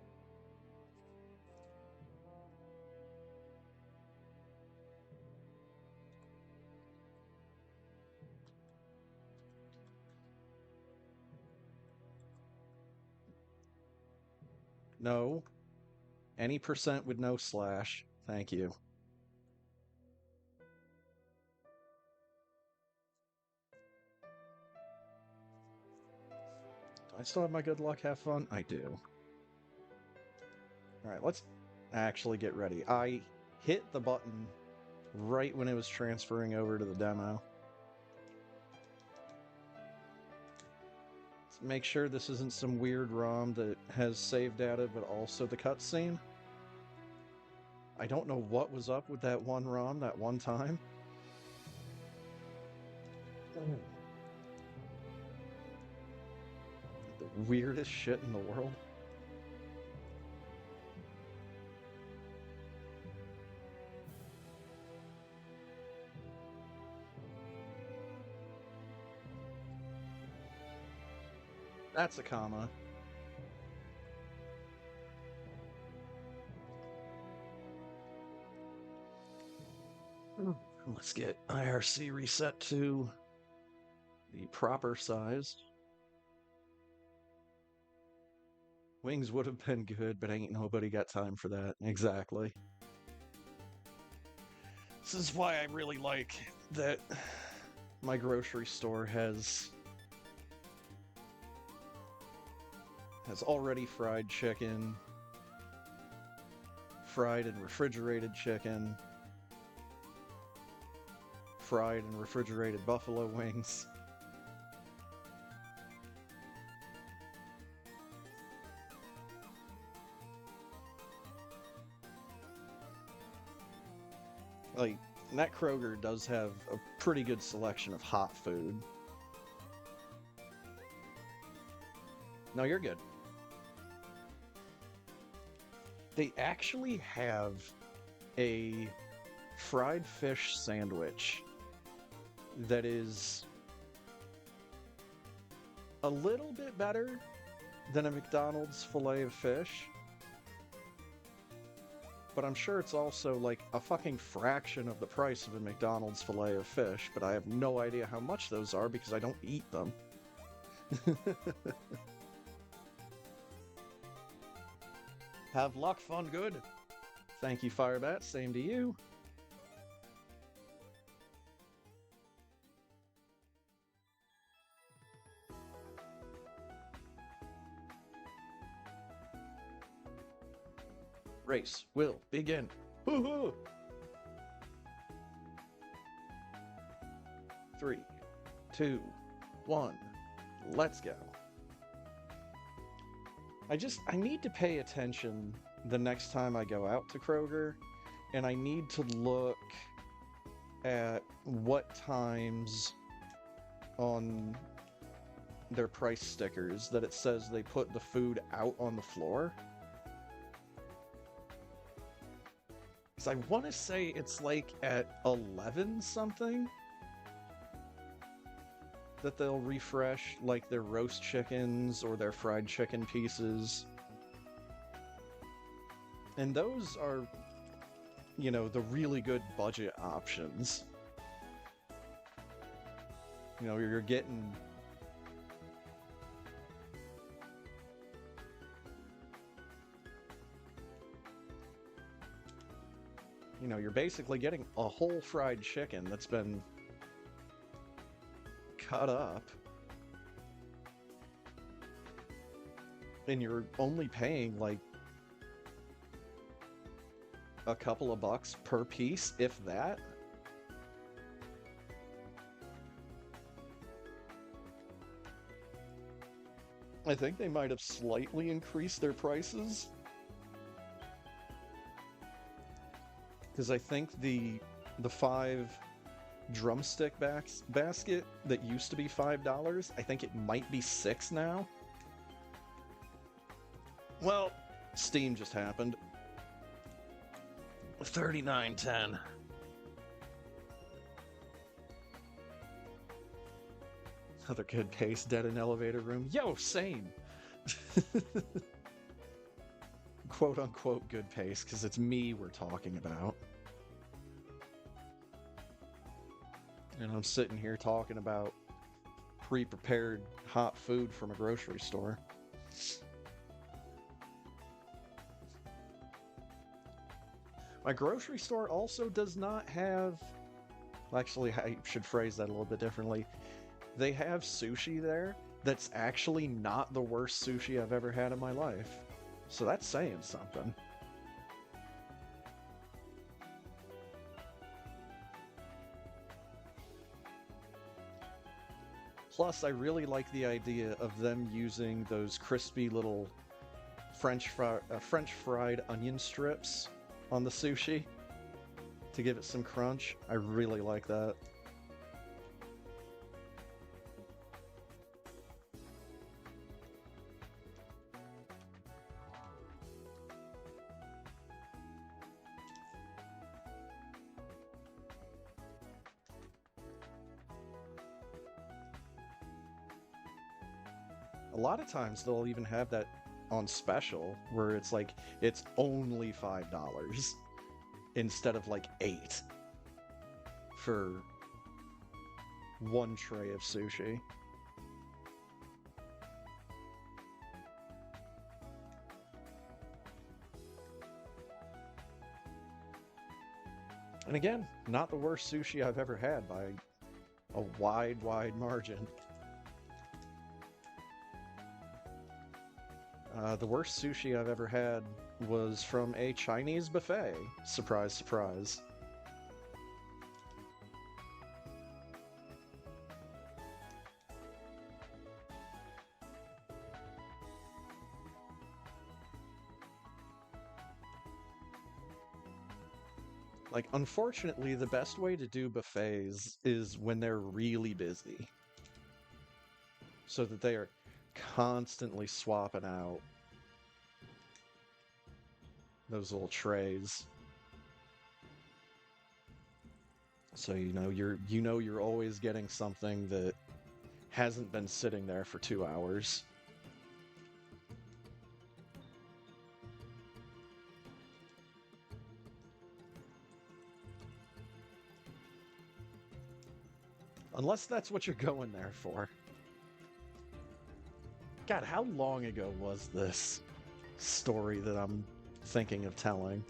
No, any percent with no slash. Thank you. Do I still have my good luck, have fun? I do. Alright, let's actually get ready. I hit the button right when it was transferring over to the demo. Let's make sure this isn't some weird ROM that has save data but also the cutscene. I don't know what was up with that one ROM that one time. The weirdest shit in the world. That's a comma. Let's get IRC reset to the proper size. Wings would have been good, but ain't nobody got time for that. Exactly. This is why I really like that my grocery store has already fried chicken, fried and refrigerated chicken, fried and refrigerated buffalo wings. Like, that Kroger does have a pretty good selection of hot food. No, you're good. They actually have a fried fish sandwich that is a little bit better than a McDonald's filet of fish, but I'm sure it's also like a fucking fraction of the price of a McDonald's filet of fish, but I have no idea how much those are because I don't eat them. Have luck, fun, good. Thank you, Firebat. Same to you. Race will begin. Woohoo! 3, 2, 1, let's go. I need to pay attention the next time I go out to Kroger, and I need to look at what times on their price stickers that it says they put the food out on the floor. Because I want to say it's like at 11 something that they'll refresh like their roast chickens or their fried chicken pieces. And those are, you know, the really good budget options. You know, you're getting you're basically getting a whole fried chicken that's been cut up, and you're only paying like a couple of bucks per piece, if that. I think they might have slightly increased their prices, because I think the 5 drumstick basket that used to be $5, I think it might be $6 now. Well, Steam just happened. $39.10. Another good pace, dead in elevator room. Yo, same. Quote unquote good pace, because it's me we're talking about. And I'm sitting here talking about pre-prepared hot food from a grocery store. My grocery store also does not have... Actually, I should phrase that a little bit differently. They have sushi there that's actually not the worst sushi I've ever had in my life. So that's saying something. Plus, I really like the idea of them using those crispy little French fried onion strips on the sushi to give it some crunch. I really like that. A lot of times they'll even have that on special where it's like it's only $5 instead of like $8 for one tray of sushi. And again, not the worst sushi I've ever had by a wide margin. The worst sushi I've ever had was from a Chinese buffet. Surprise, surprise. Like, unfortunately, the best way to do buffets is when they're really busy, so that they are constantly swapping out those little trays. So you're always getting something that hasn't been sitting there for 2 hours. Unless that's what you're going there for. God, how long ago was this story that I'm thinking of telling?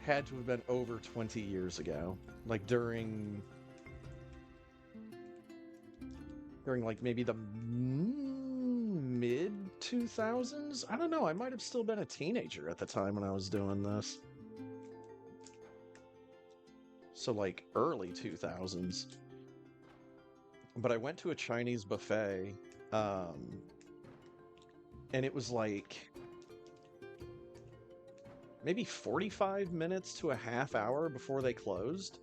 Had to have been over 20 years ago. Like during like maybe the mid 2000s? I don't know, I might have still been a teenager at the time when I was doing this. So like early 2000s. But I went to a Chinese buffet, and it was like maybe 45 minutes to a half hour before they closed.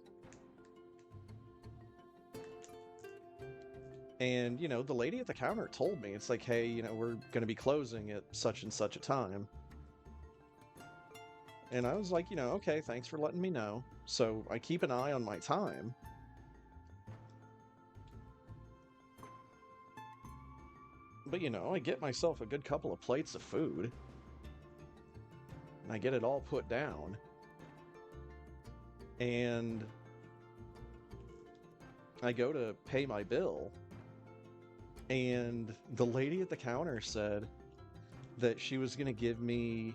And, you know, the lady at the counter told me, it's like, hey, you know, we're going to be closing at such and such a time. And I was like, you know, okay, thanks for letting me know. So I keep an eye on my time. But, you know, I get myself a good couple of plates of food. And I get it all put down. And I go to pay my bill. And the lady at the counter said that she was going to give me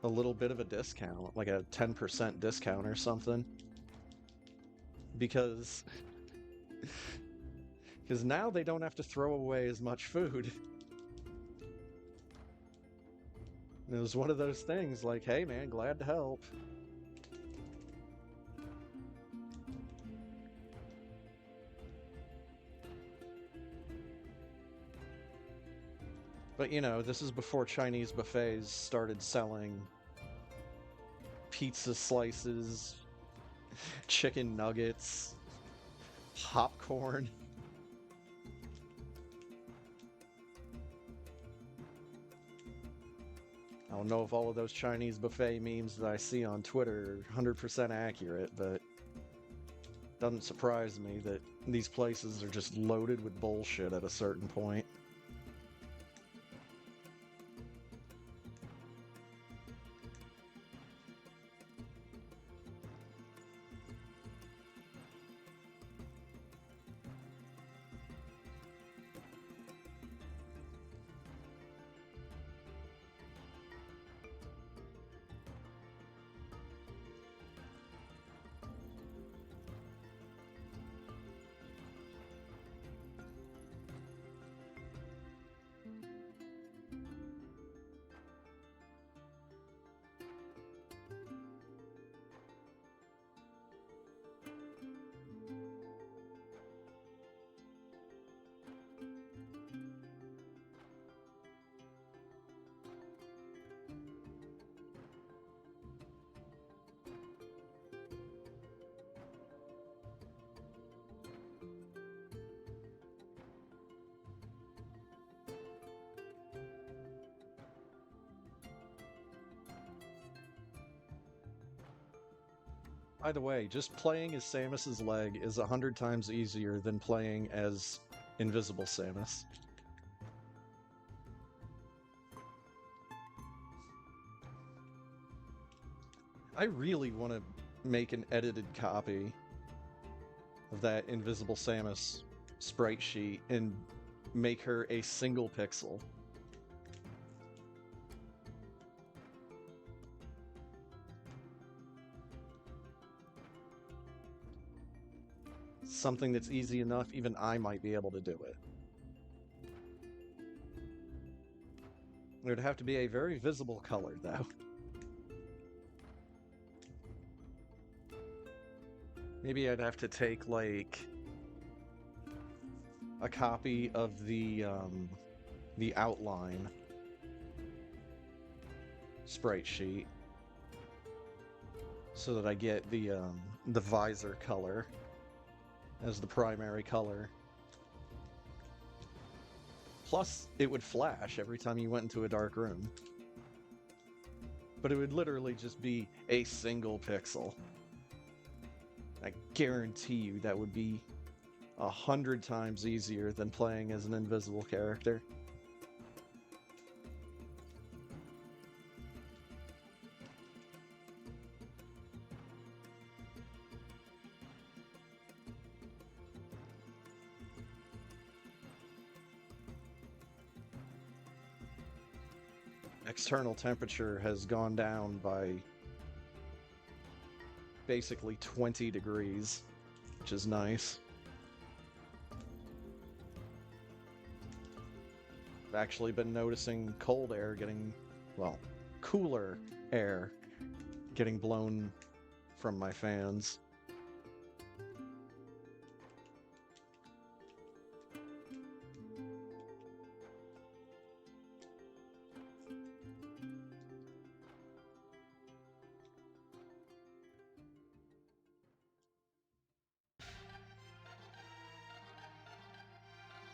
a little bit of a discount, like a 10% discount or something. Because now they don't have to throw away as much food. And it was one of those things like, hey man, glad to help. But you know, this is before Chinese buffets started selling pizza slices, chicken nuggets, popcorn. I don't know if all of those Chinese buffet memes that I see on Twitter are 100% accurate, but it doesn't surprise me that these places are just loaded with bullshit at a certain point. By the way, just playing as Samus's Leg is 100 times easier than playing as Invisible Samus. I really want to make an edited copy of that Invisible Samus sprite sheet and make her a single pixel. Something that's easy enough, even I might be able to do it. It would have to be a very visible color, though. Maybe I'd have to take, like, a copy of the outline sprite sheet so that I get the visor color as the primary color. Plus, it would flash every time you went into a dark room. But it would literally just be a single pixel. I guarantee you that would be 100 times easier than playing as an invisible character. External temperature has gone down by basically 20 degrees, which is nice. I've actually been noticing cold air getting, well, cooler air getting blown from my fans.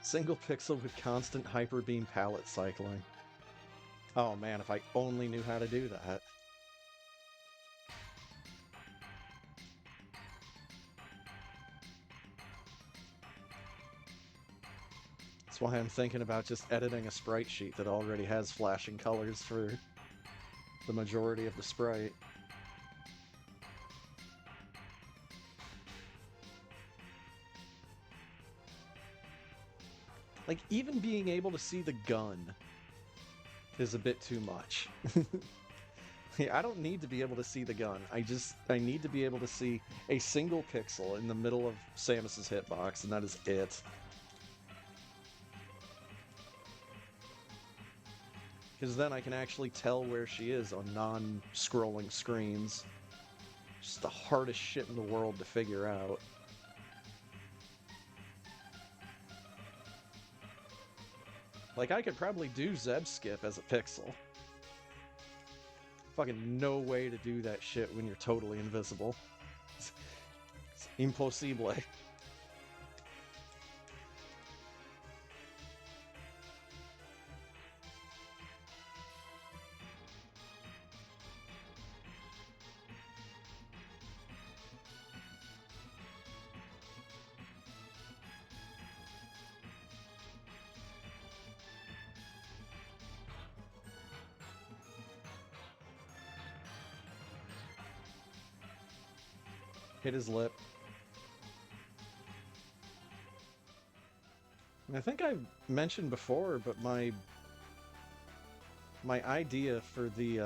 Single pixel with constant hyperbeam palette cycling. Oh man, if I only knew how to do that. That's why I'm thinking about just editing a sprite sheet that already has flashing colors for the majority of the sprite. Like, even being able to see the gun is a bit too much. I don't need to be able to see the gun. I need to be able to see a single pixel in the middle of Samus's hitbox, and that is it. Because then I can actually tell where she is on non-scrolling screens. Just the hardest shit in the world to figure out. Like, I could probably do Zeb Skip as a pixel. Fucking no way to do that shit when you're totally invisible. It's impossible. Hit his lip. And I think I mentioned before, but my idea for the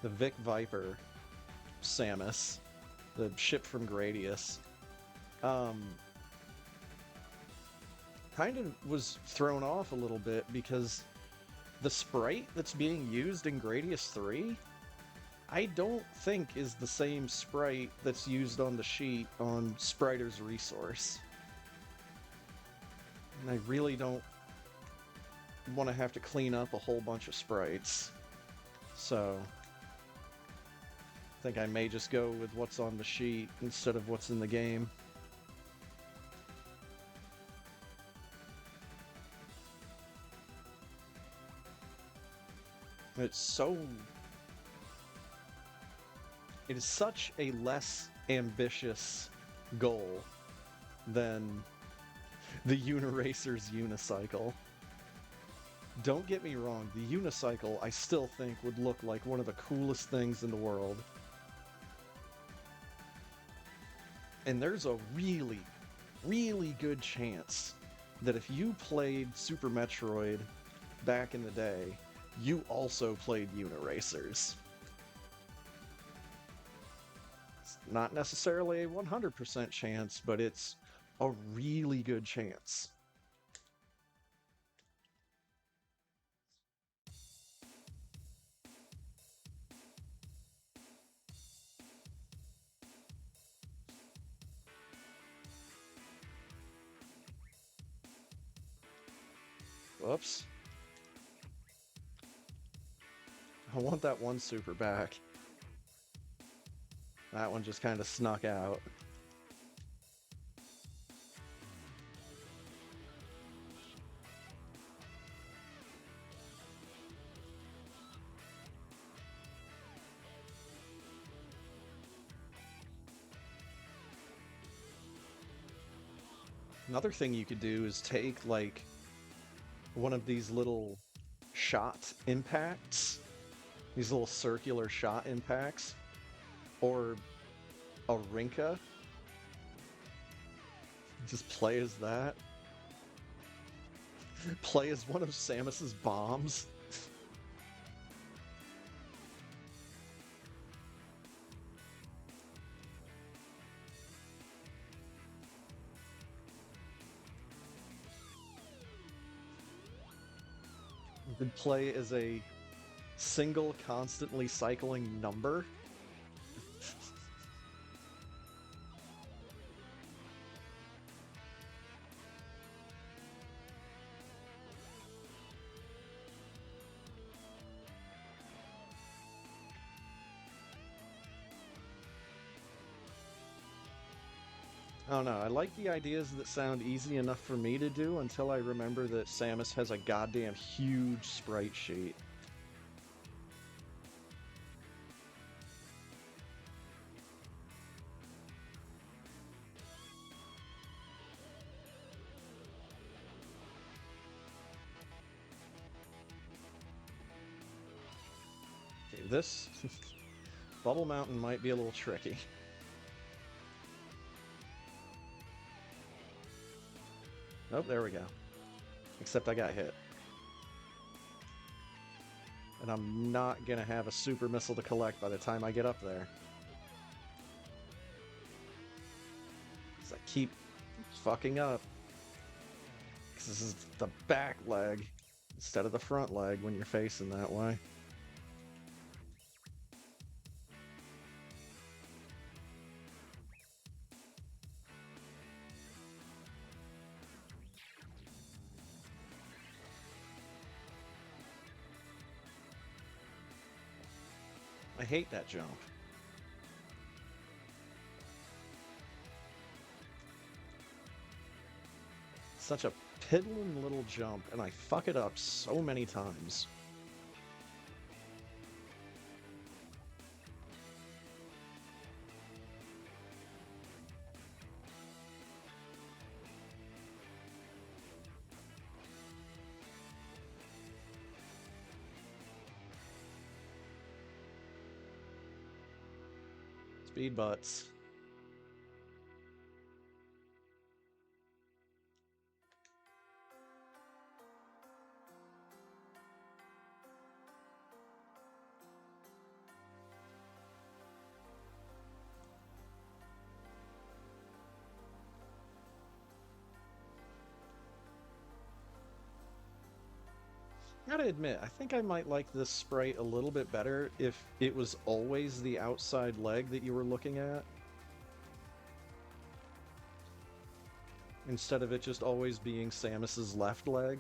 Vic Viper Samus, the ship from Gradius, kind of was thrown off a little bit because the sprite that's being used in Gradius 3, I don't think is the same sprite that's used on the sheet on Spriter's Resource. And I really don't want to have to clean up a whole bunch of sprites. So I think I may just go with what's on the sheet instead of what's in the game. It is such a less ambitious goal than the Uniracer's unicycle. Don't get me wrong, the unicycle I still think would look like one of the coolest things in the world. And there's a really, really good chance that if you played Super Metroid back in the day, you also played Uniracers. It's not necessarily a 100% chance, but it's a really good chance. Whoops. I want that one super back. That one just kind of snuck out. Another thing you could do is take, like, one of these little shot impacts, these little circular shot impacts, or a Rinka. Just play as that. Play as one of Samus's bombs. You could play as a single, constantly cycling number. I don't know, I like the ideas that sound easy enough for me to do until I remember that Samus has a goddamn huge sprite sheet. Okay, this Bubble Mountain might be a little tricky. Oh, there we go. Except I got hit. And I'm not gonna have a super missile to collect by the time I get up there. So I keep fucking up. Because this is the back leg instead of the front leg when you're facing that way. I hate that jump. Such a piddling little jump, and I fuck it up so many times. Speed butts. Gotta admit, I think I might like this sprite a little bit better if it was always the outside leg that you were looking at, instead of it just always being Samus's left leg.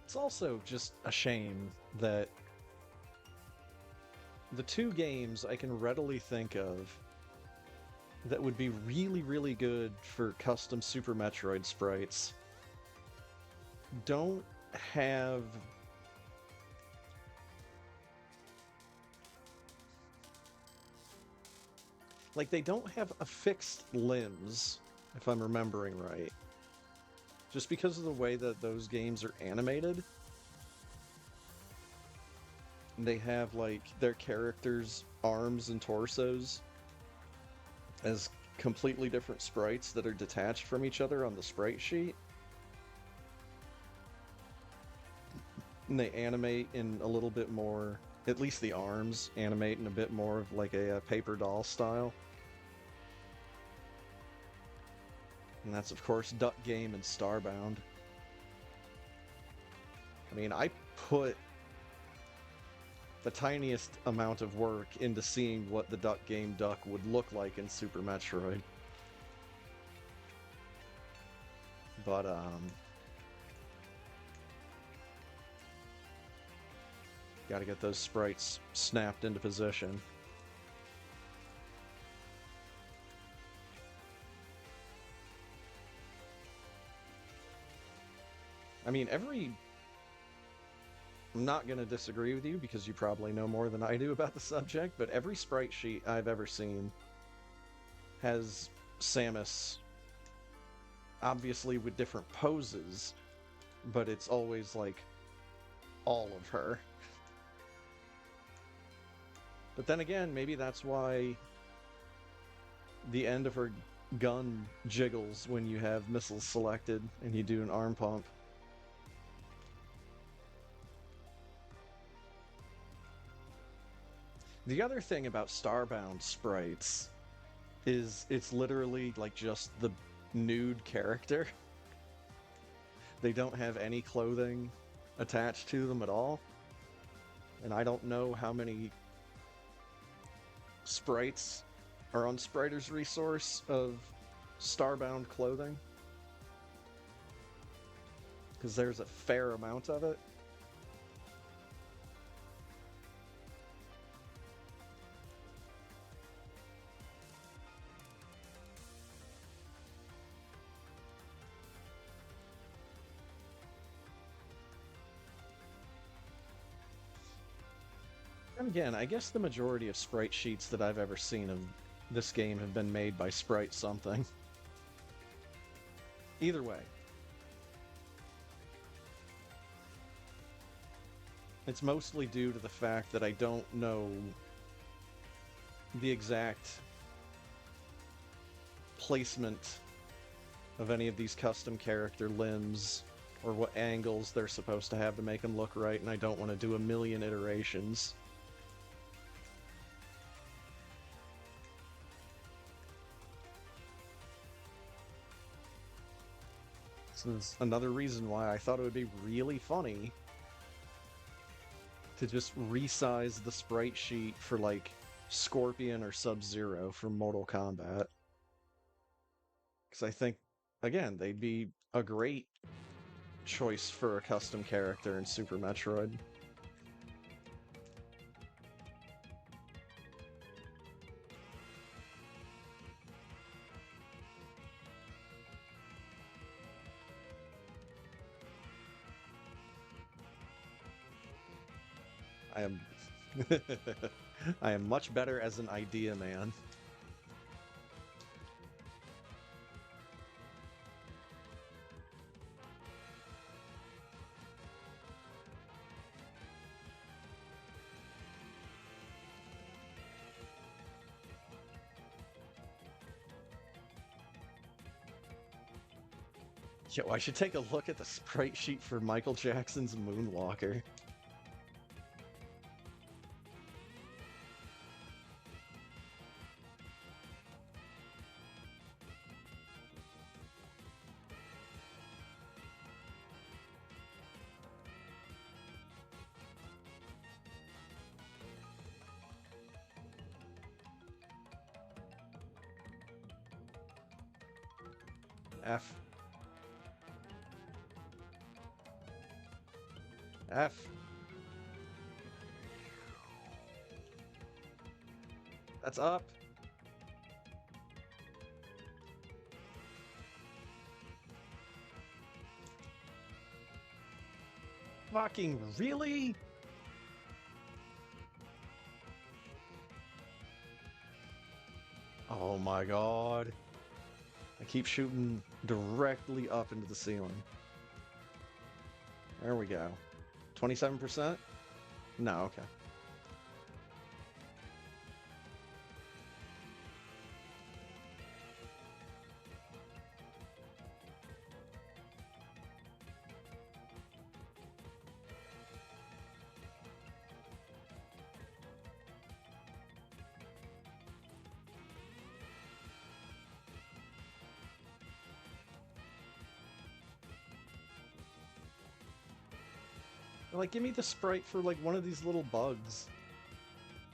It's also just a shame that the two games I can readily think of that would be really, really good for custom Super Metroid sprites don't have... Like, they don't have affixed limbs, if I'm remembering right. Just because of the way that those games are animated. They have, like, their characters' arms and torsos as completely different sprites that are detached from each other on the sprite sheet. And they animate in a little bit more, at least the arms animate in a bit more of like a paper doll style. And that's, of course, Duck Game and Starbound. I mean, I put the tiniest amount of work into seeing what the Duck Game Duck would look like in Super Metroid. But, gotta get those sprites snapped into position. I mean, I'm not going to disagree with you because you probably know more than I do about the subject, but every sprite sheet I've ever seen has Samus, obviously with different poses, but it's always like all of her. But then again, maybe that's why the end of her gun jiggles when you have missiles selected and you do an arm pump. The other thing about Starbound sprites is it's literally like just the nude character. They don't have any clothing attached to them at all. And I don't know how many sprites are on Spriter's resource of Starbound clothing, because there's a fair amount of it. And again, I guess the majority of sprite sheets that I've ever seen of this game have been made by Sprite something. Either way, it's mostly due to the fact that I don't know the exact placement of any of these custom character limbs or what angles they're supposed to have to make them look right, and I don't want to do a million iterations. This is another reason why I thought it would be really funny to just resize the sprite sheet for, like, Scorpion or Sub-Zero from Mortal Kombat. Because I think, again, they'd be a great choice for a custom character in Super Metroid. I am I am much better as an idea man. Yo, I should take a look at the sprite sheet for Michael Jackson's Moonwalker. F. F. That's up. Fucking really? Oh my god. I keep shooting directly up into the ceiling. There we go. 27%? No, okay. Like, give me the sprite for, like, one of these little bugs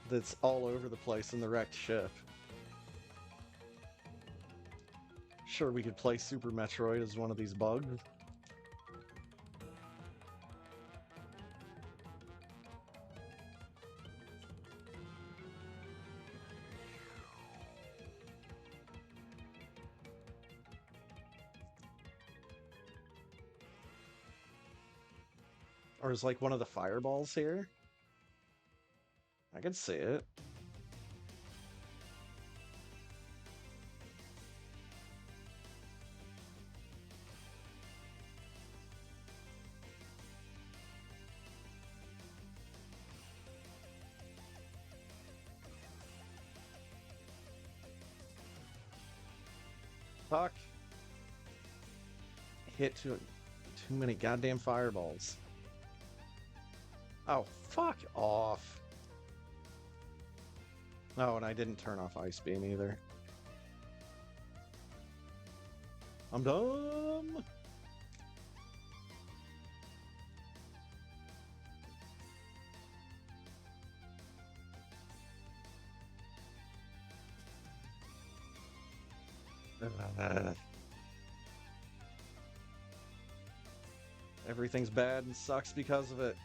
that's all over the place in the wrecked ship. Sure, we could play Super Metroid as one of these bugs. Or is, like, one of the fireballs here? I can see it. Fuck. Hit too many goddamn fireballs. Oh, fuck off. Oh, and I didn't turn off Ice Beam either. I'm dumb. Everything's bad and sucks because of it.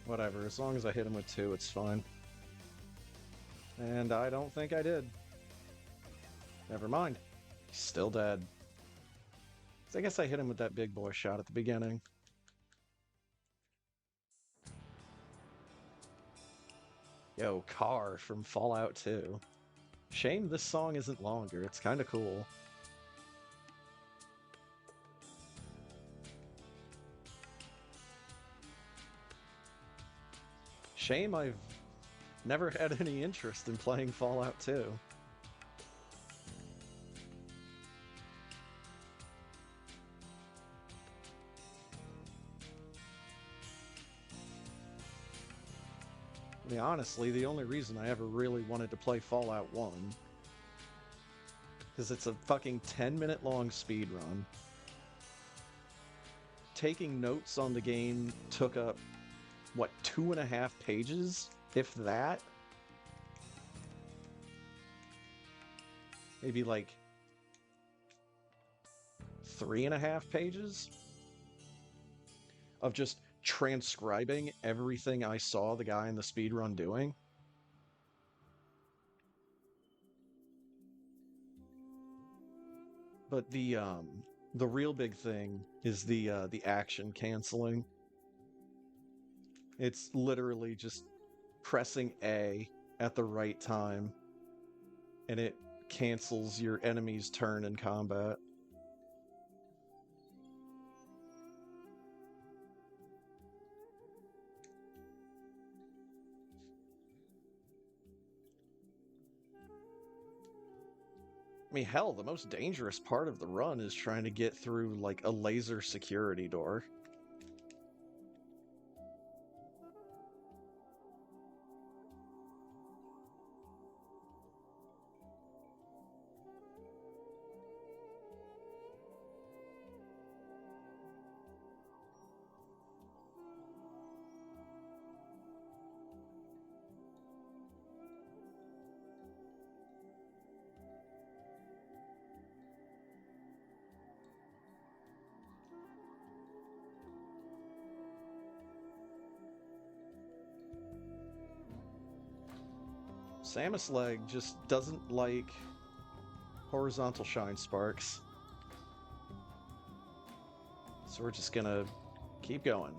Whatever, as long as I hit him with 2, it's fine. And I don't think I did. Never mind. He's still dead. So I guess I hit him with that big boy shot at the beginning. Yo, Car from Fallout 2. Shame this song isn't longer. It's kind of cool. Shame I've never had any interest in playing Fallout 2. I mean, honestly, the only reason I ever really wanted to play Fallout 1 is it's a fucking 10-minute long speed run. Taking notes on the game took up, what, 2.5 pages? If that? Maybe like 3.5 pages of just transcribing everything I saw the guy in the speedrun doing. But the real big thing is the action canceling. It's literally just pressing A at the right time, and it cancels your enemy's turn in combat. I mean, hell, the most dangerous part of the run is trying to get through, like, a laser security door. Samus Leg just doesn't like horizontal shine sparks. So we're just gonna keep going.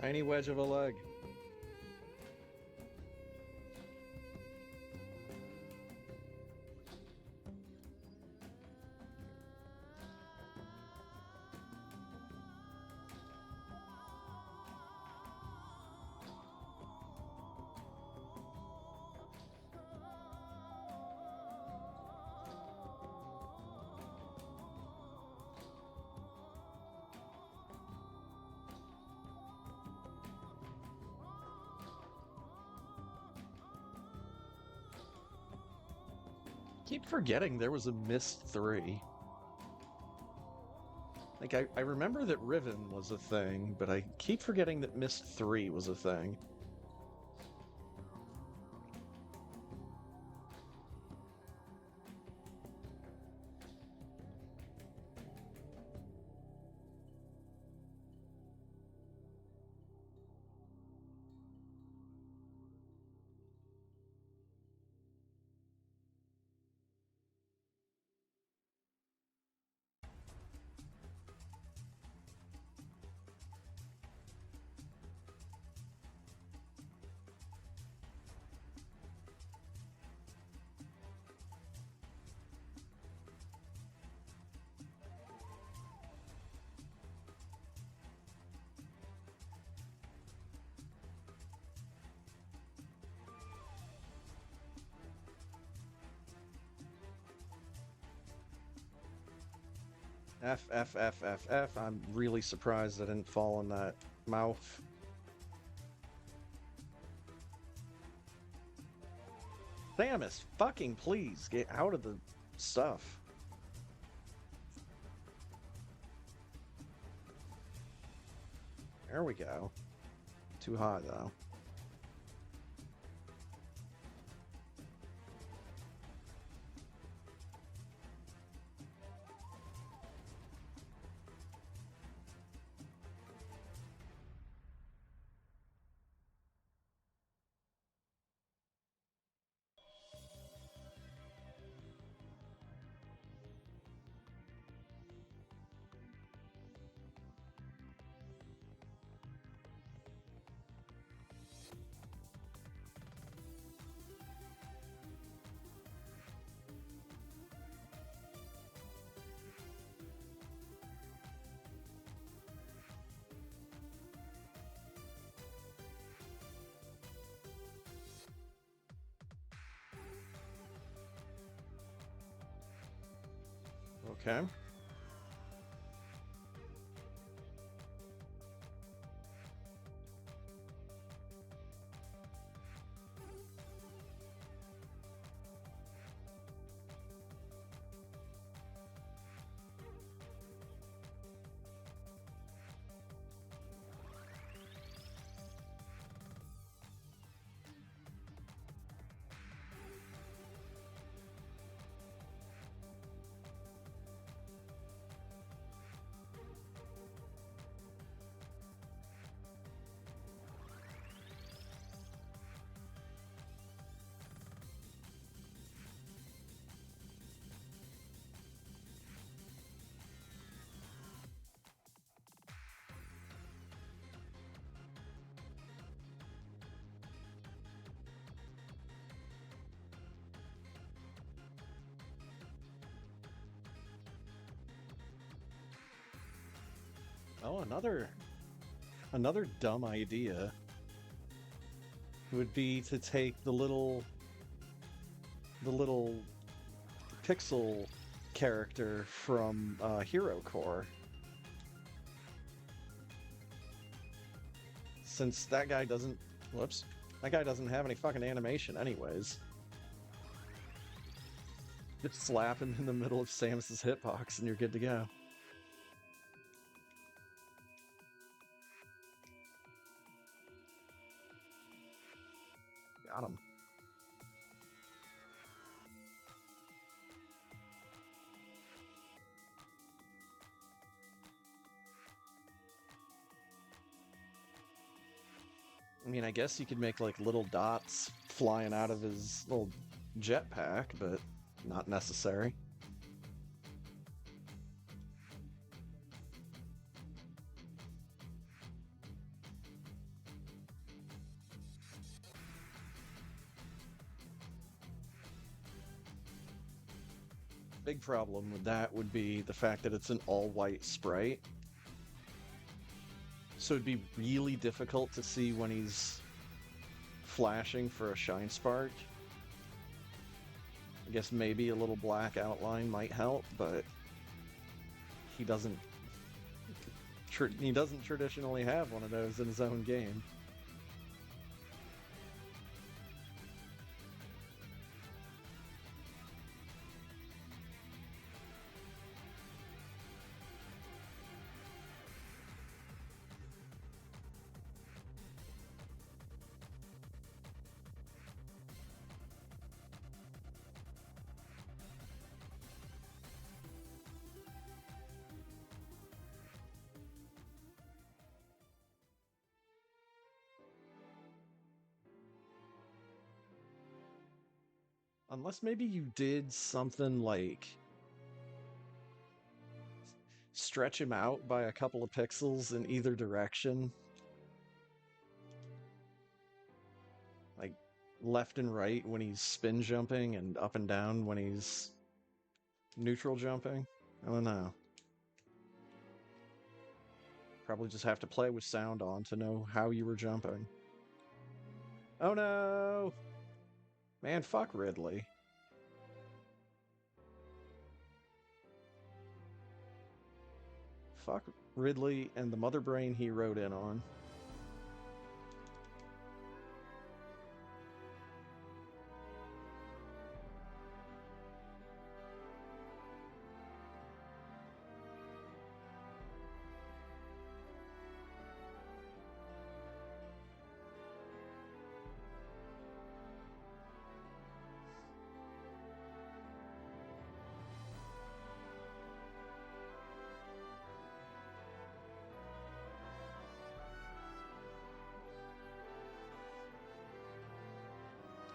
Tiny wedge of a leg. Keep forgetting there was a Myst 3. Like, I remember that Riven was a thing, but I keep forgetting that Myst 3 was a thing. F, F, F, F, F. I'm really surprised I didn't fall in that mouth. Samus, fucking please, get out of the stuff. There we go. Too high, though. Okay. Oh, another dumb idea would be to take the little pixel character from Hero Core. Since that guy doesn't have any fucking animation anyways. Just slap him in the middle of Samus's hitbox and you're good to go. Got him. I mean, I guess you could make like little dots flying out of his little jetpack, but not necessary. Big problem with that would be the fact that it's an all-white sprite. So it'd be really difficult to see when he's flashing for a shine spark. I guess maybe a little black outline might help, but he doesn't traditionally have one of those in his own game. Unless maybe you did something like stretch him out by a couple of pixels in either direction. Like left and right when he's spin jumping and up and down when he's neutral jumping. I don't know. Probably just have to play with sound on to know how you were jumping. Oh no! Man, fuck Ridley. Fuck Ridley and the mother brain he rode in on.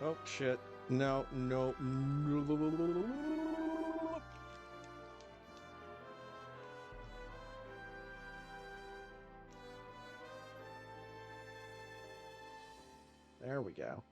Oh shit. No, no. There we go.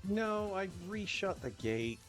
No, I reshut the gate.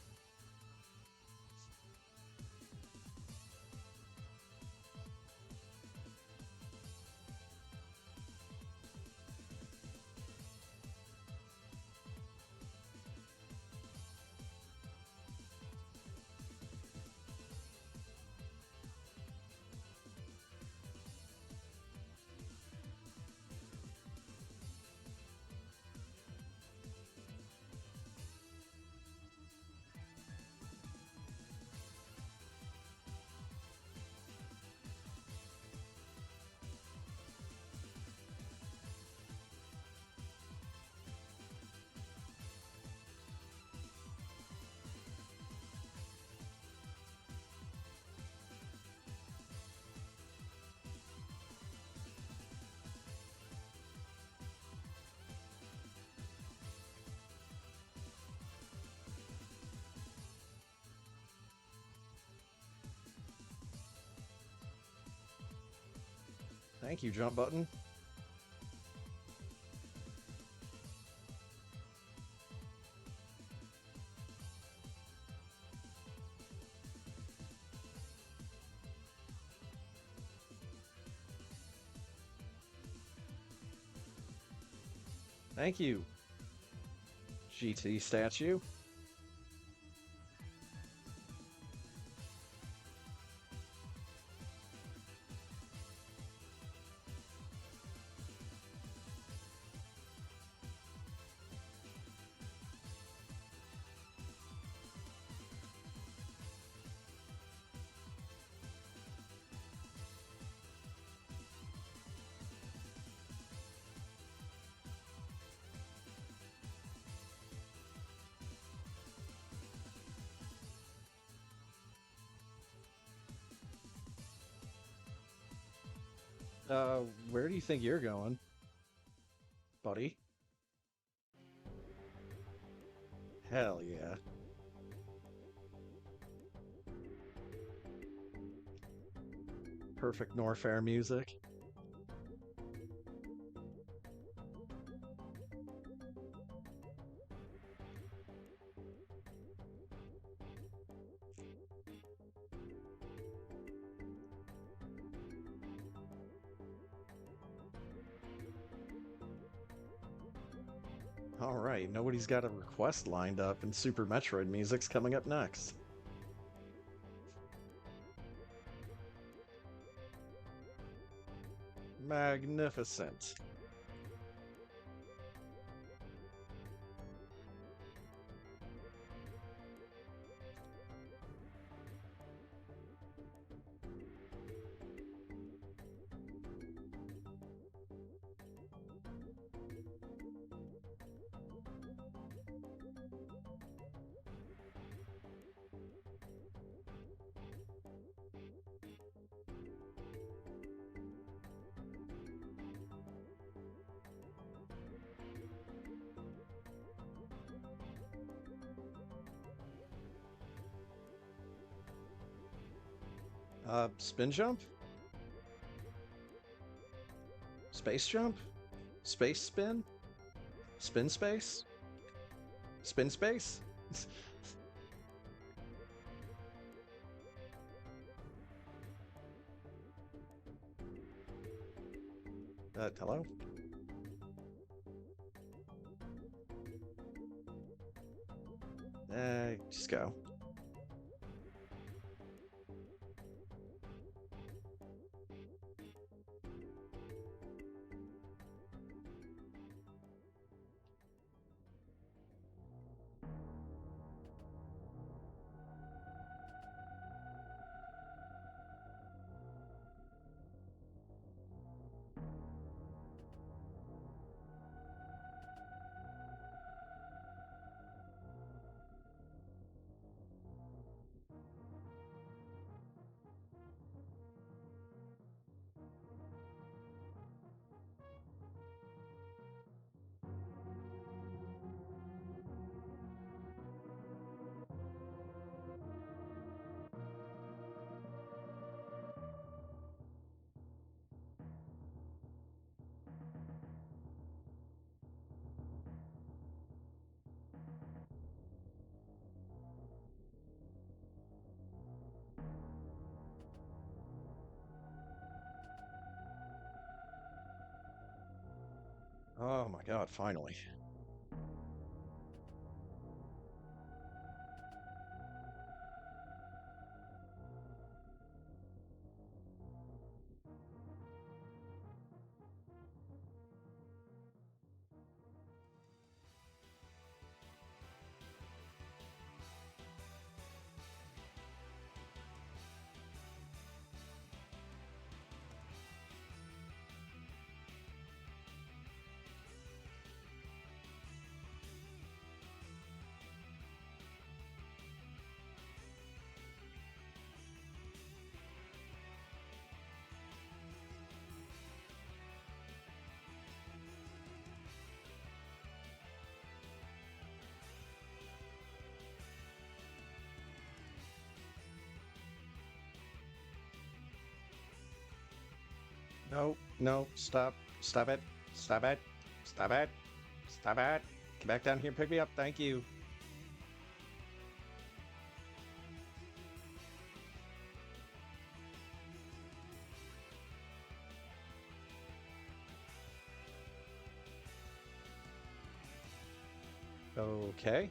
Thank you, jump button. Thank you, GT statue. Where do you think you're going, buddy? Hell yeah. Perfect Norfair music. All right, nobody's got a request lined up, and Super Metroid music's coming up next. Magnificent. Spin jump? Space jump? Space spin? Spin space? Spin space? Hello? Just go. Oh my god, finally. No, no, stop. Stop it. Stop it. Stop it. Stop it. Get back down here, pick me up. Thank you. Okay.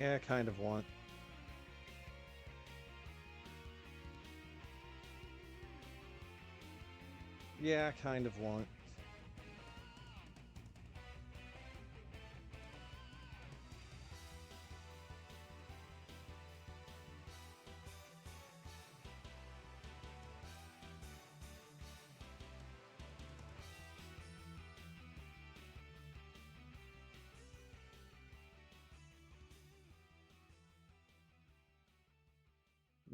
Yeah, kind of want. Yeah, kind of want.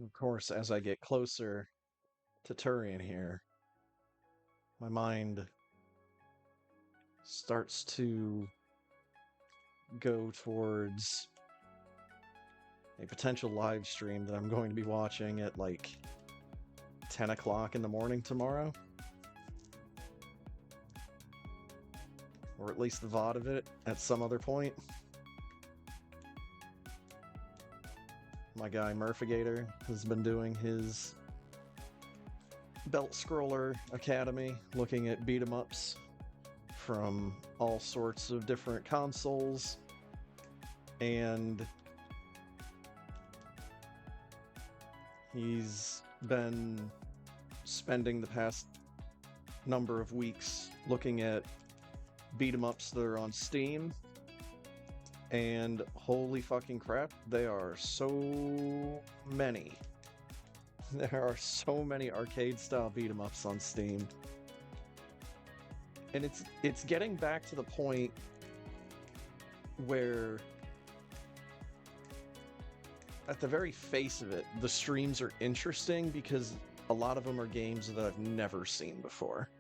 Of course, as I get closer to Turian here, my mind starts to go towards a potential live stream that I'm going to be watching at like 10 o'clock in the morning tomorrow. Or at least the VOD of it at some other point. My guy Murphigator has been doing his Belt Scroller Academy, looking at beat 'em ups from all sorts of different consoles, and he's been spending the past number of weeks looking at beat 'em ups that are on Steam, and holy fucking crap, they are so many. There are so many arcade style beat 'em ups on Steam. And it's getting back to the point where at the very face of it, the streams are interesting because a lot of them are games that I've never seen before.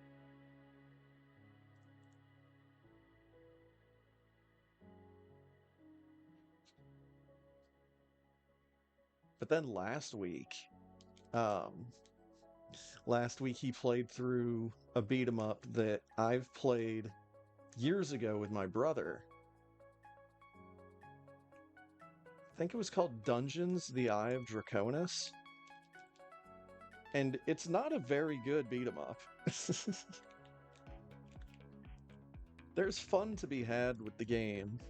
But then um, last week he played through a beat 'em up that I've played years ago with my brother. I think it was called Dungeons: The Eye of Draconis. And it's not a very good beat 'em up. There's fun to be had with the game.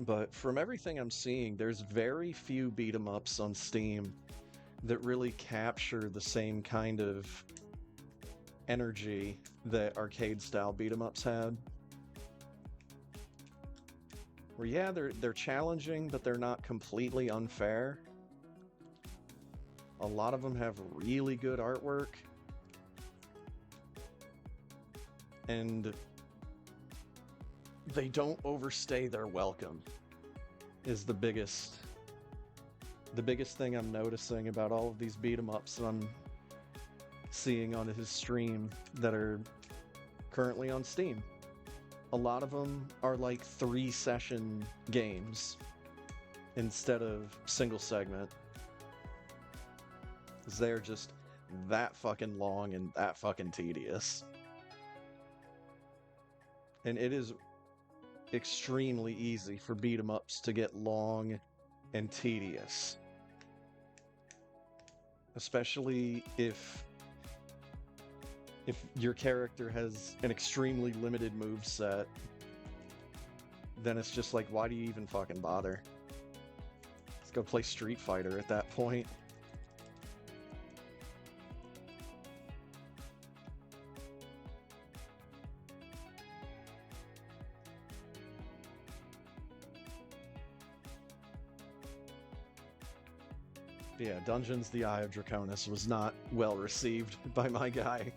But from everything I'm seeing, there's very few beat 'em ups on Steam that really capture the same kind of energy that arcade-style beat 'em ups had. Where, yeah, they're challenging, but they're not completely unfair. A lot of them have really good artwork. And they don't overstay their welcome, is the biggest thing I'm noticing about all of these beat 'em ups I'm seeing on his stream that are currently on Steam. A lot of them are like 3-session games instead of single segment. They're just that fucking long and that fucking tedious. And it is extremely easy for beat 'em ups to get long and tedious. Especially if your character has an extremely limited moveset, then it's just like, why do you even fucking bother? Let's go play Street Fighter at that point. Yeah, Dungeons: The Eye of Draconis was not well received by my guy.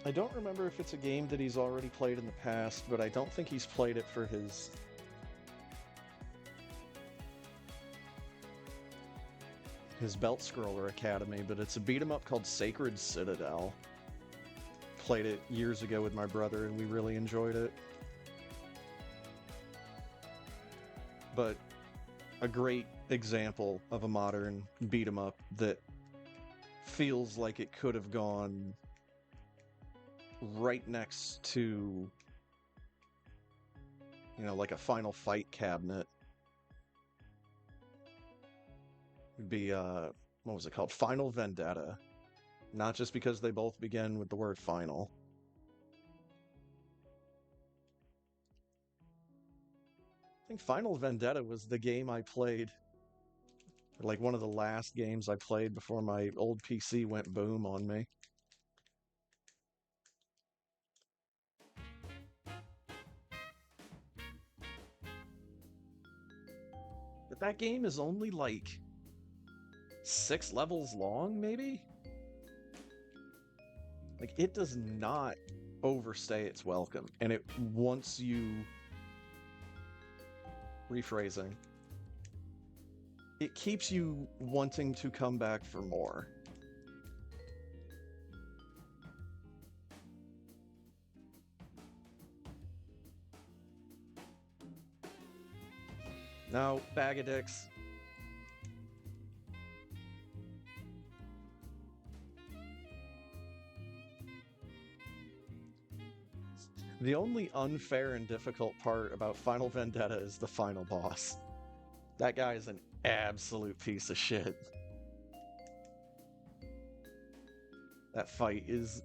I don't remember if it's a game that he's already played in the past, but I don't think he's played it for his Belt Scroller Academy, but it's a beat 'em up called Sacred Citadel. Played it years ago with my brother and we really enjoyed it. But a great example of a modern beat 'em up that feels like it could have gone right next to, you know, like a Final Fight cabinet. Would be, what was it called? Final Vendetta. Not just because they both begin with the word final. I think Final Vendetta was the game I played, like one of the last games I played before my old PC went boom on me. But that game is only like 6 levels long, maybe? Like, it does not overstay its welcome, and it wants you... Rephrasing. It keeps you wanting to come back for more. No, bag of dicks. The only unfair and difficult part about Final Vendetta is the final boss. That guy is an absolute piece of shit. That fight is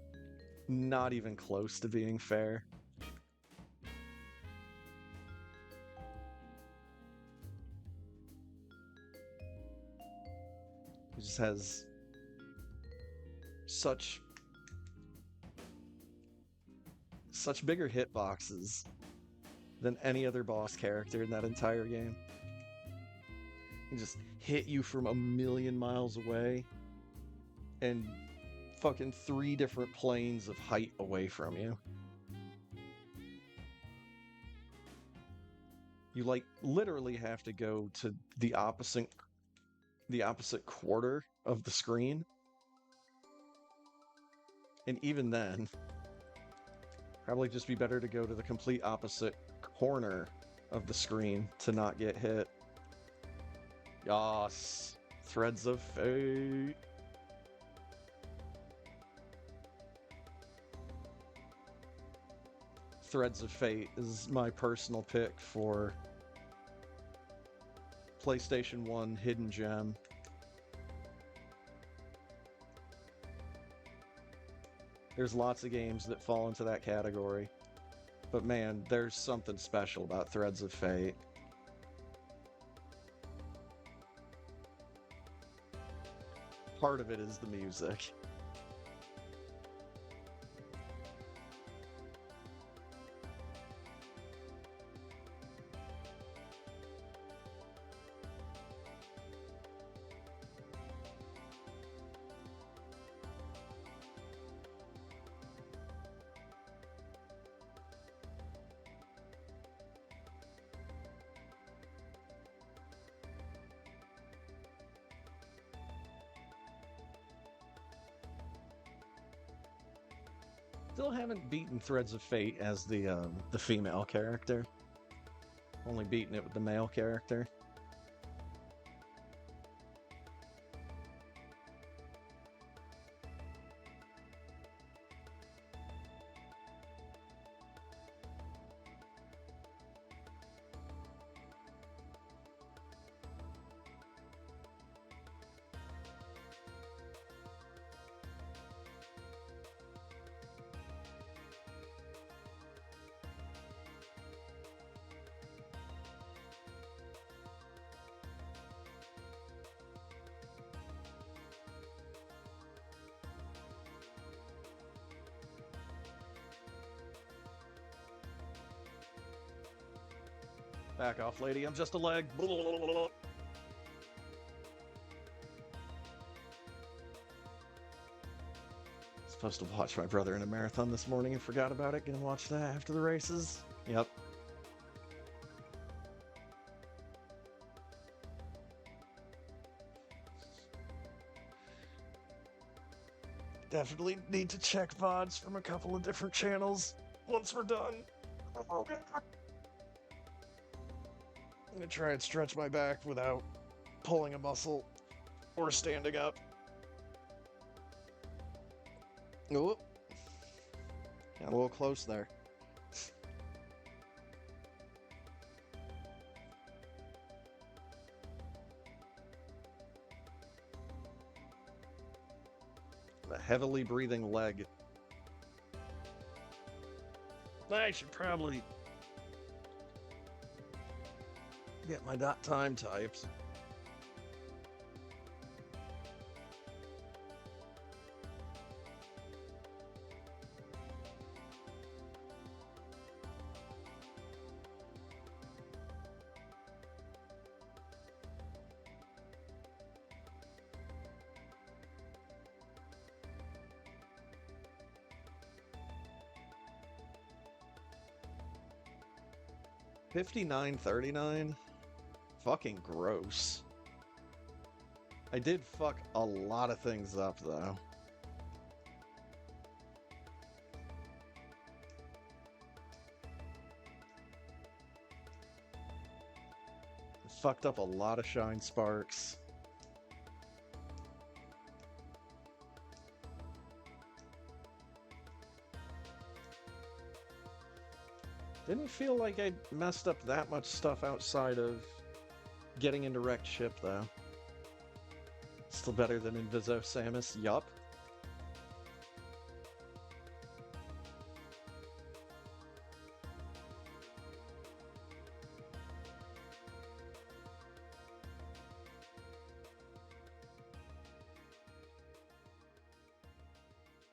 not even close to being fair. He just has such bigger hitboxes than any other boss character in that entire game. He just hit you from a million miles away and fucking 3 different planes of height away from you. You like literally have to go to the opposite quarter of the screen. And even then, probably just be better to go to the complete opposite corner of the screen to not get hit. Yas, Threads of Fate. Threads of Fate is my personal pick for PlayStation 1 hidden gem. There's lots of games that fall into that category. But man, there's something special about Threads of Fate. Part of it is the music. Still haven't beaten Threads of Fate as the female character. Only beaten it with the male character. Back off, lady. I'm just a leg. Supposed to watch my brother in a marathon this morning and forgot about it. Gonna watch that after the races. Yep. Definitely need to check VODs from a couple of different channels once we're done. I'm gonna try and stretch my back without pulling a muscle or standing up. Oh, got a little close there. A heavily breathing leg. I should probably get my .time types. $59.39? Fucking gross. I did fuck a lot of things up, though. Fucked up a lot of shine sparks. Didn't feel like I messed up that much stuff outside of getting into wrecked ship, though. Still better than Inviso Samus, yup.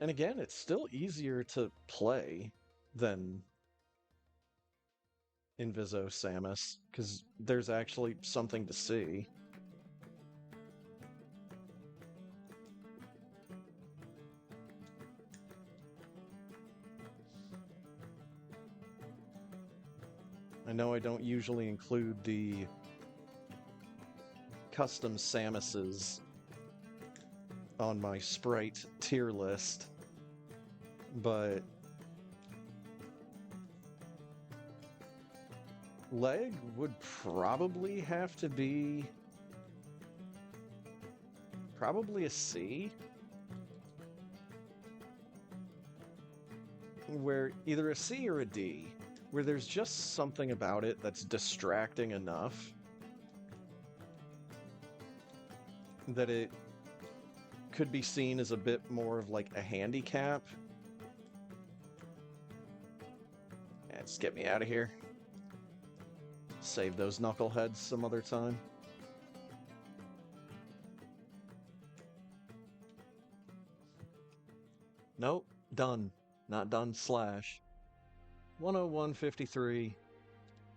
And again, it's still easier to play than Inviso Samus, because there's actually something to see. I know I don't usually include the custom Samuses on my Sprite tier list, but Leg would probably have to be probably a C, where either a C or a D, where there's just something about it that's distracting enough that it could be seen as a bit more of like a handicap Let's get me out of here. Save those knuckleheads some other time. Nope, done. Not done slash. 101.53.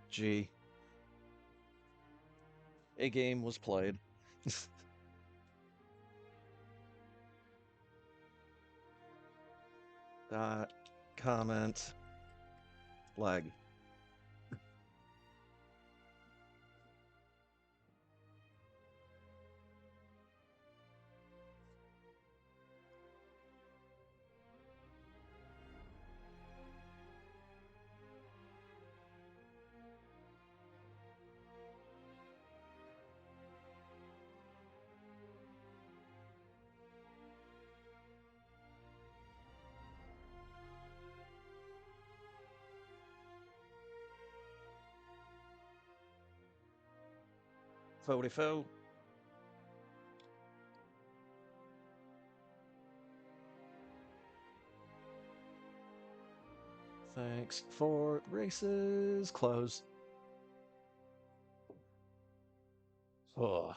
G. A game was played. Comment. Leg. Fo. Thanks for races. Close. Ugh.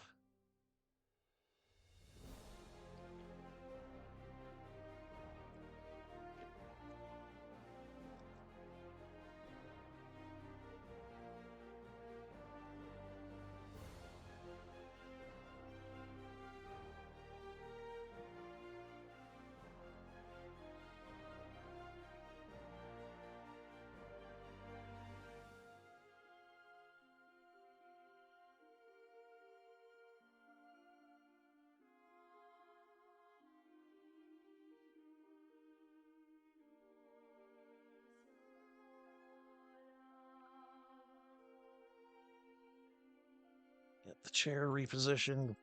Get the chair repositioned.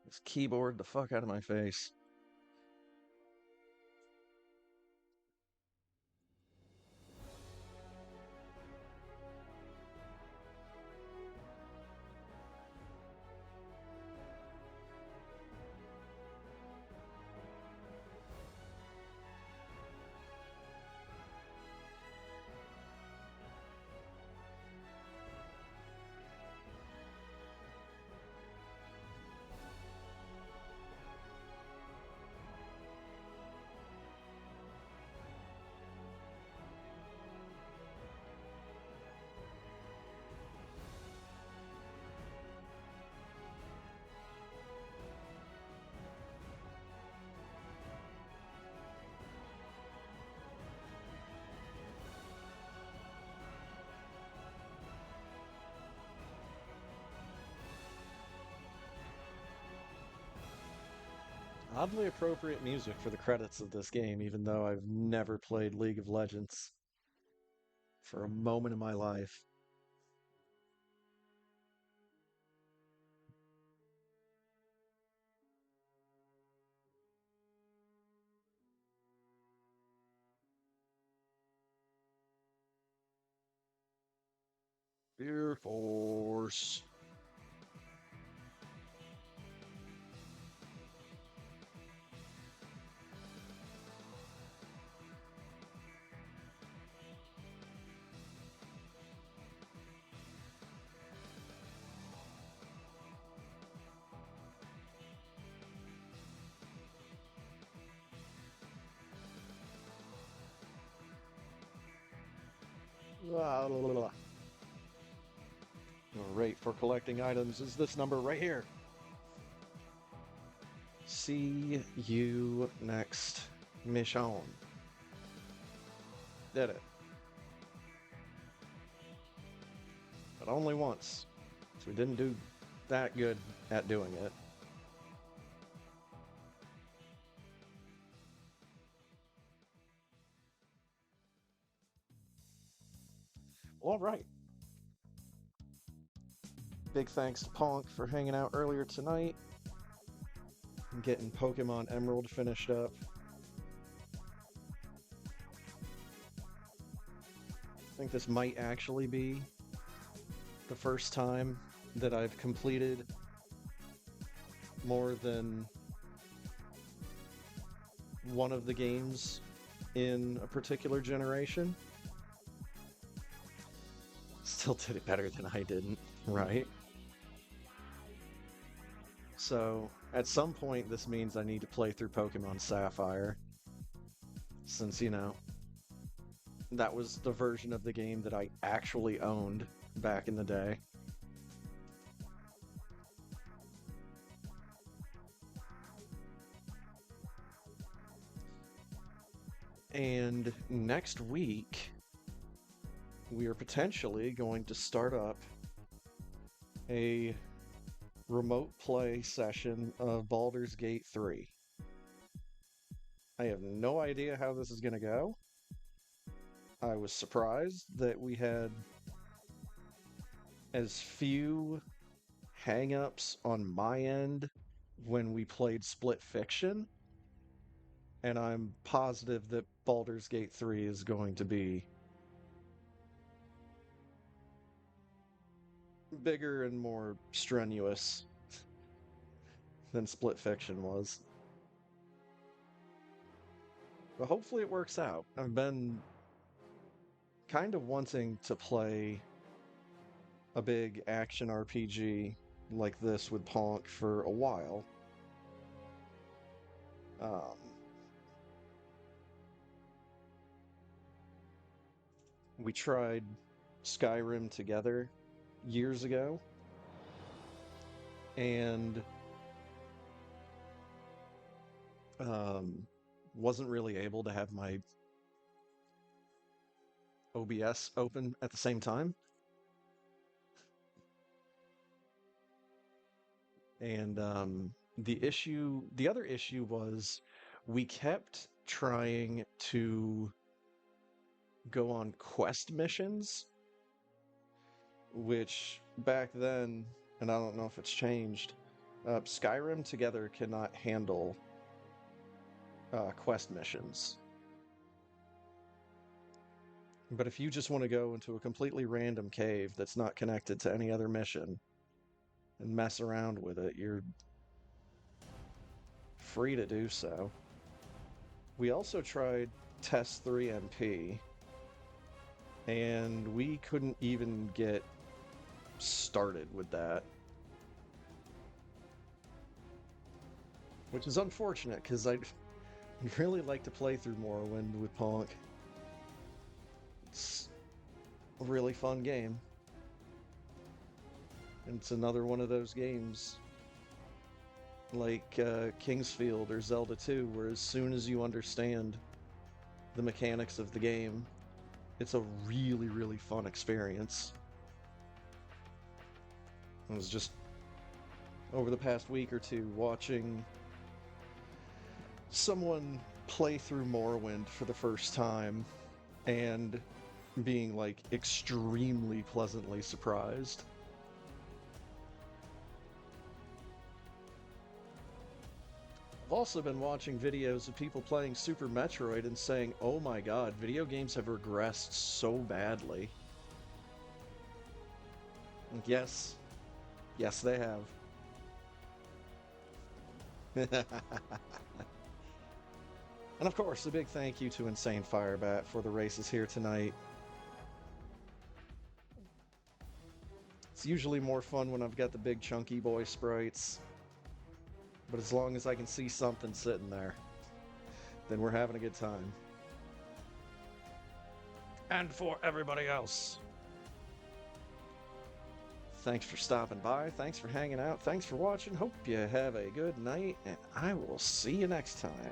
This keyboard the fuck out of my face. Oddly appropriate music for the credits of this game, even though I've never played League of Legends for a moment in my life. Fear Force. The rate for collecting items is this number right here. See you next mission. Did it. But only once. So we didn't do that good at doing it. All right. Big thanks to Ponk for hanging out earlier tonight and getting Pokemon Emerald finished up. I think this might actually be the first time that I've completed more than one of the games in a particular generation. Still did it better than I didn't, right? So, at some point, this means I need to play through Pokemon Sapphire. Since, that was the version of the game that I actually owned back in the day. And next week, we are potentially going to start up a remote play session of Baldur's Gate 3. I have no idea how this is going to go. I was surprised that we had as few hang-ups on my end when we played Split Fiction, and I'm positive that Baldur's Gate 3 is going to be bigger and more strenuous than Split Fiction was. But hopefully it works out. I've been kind of wanting to play a big action RPG like this with Ponk for a while. We tried Skyrim together years ago, and wasn't really able to have my OBS open at the same time. And the other issue was we kept trying to go on quest missions, which back then, and I don't know if it's changed, Skyrim together cannot handle quest missions. But if you just want to go into a completely random cave that's not connected to any other mission and mess around with it, you're free to do so. We also tried Test 3 MP, and we couldn't even get started with that. Which is unfortunate, because I'd really like to play through Morrowind with Ponk. It's a really fun game. And it's another one of those games like Kingsfield or Zelda 2, where as soon as you understand the mechanics of the game, it's a really, really fun experience. I was just, over the past week or two, watching someone play through Morrowind for the first time and being, like, extremely pleasantly surprised. I've also been watching videos of people playing Super Metroid and saying, oh my god, video games have regressed so badly. And yes, they have. And of course, a big thank you to Insane Firebat for the races here tonight. It's usually more fun when I've got the big chunky boy sprites. But as long as I can see something sitting there, then we're having a good time. And for everybody else, thanks for stopping by, thanks for hanging out, thanks for watching, hope you have a good night, and I will see you next time.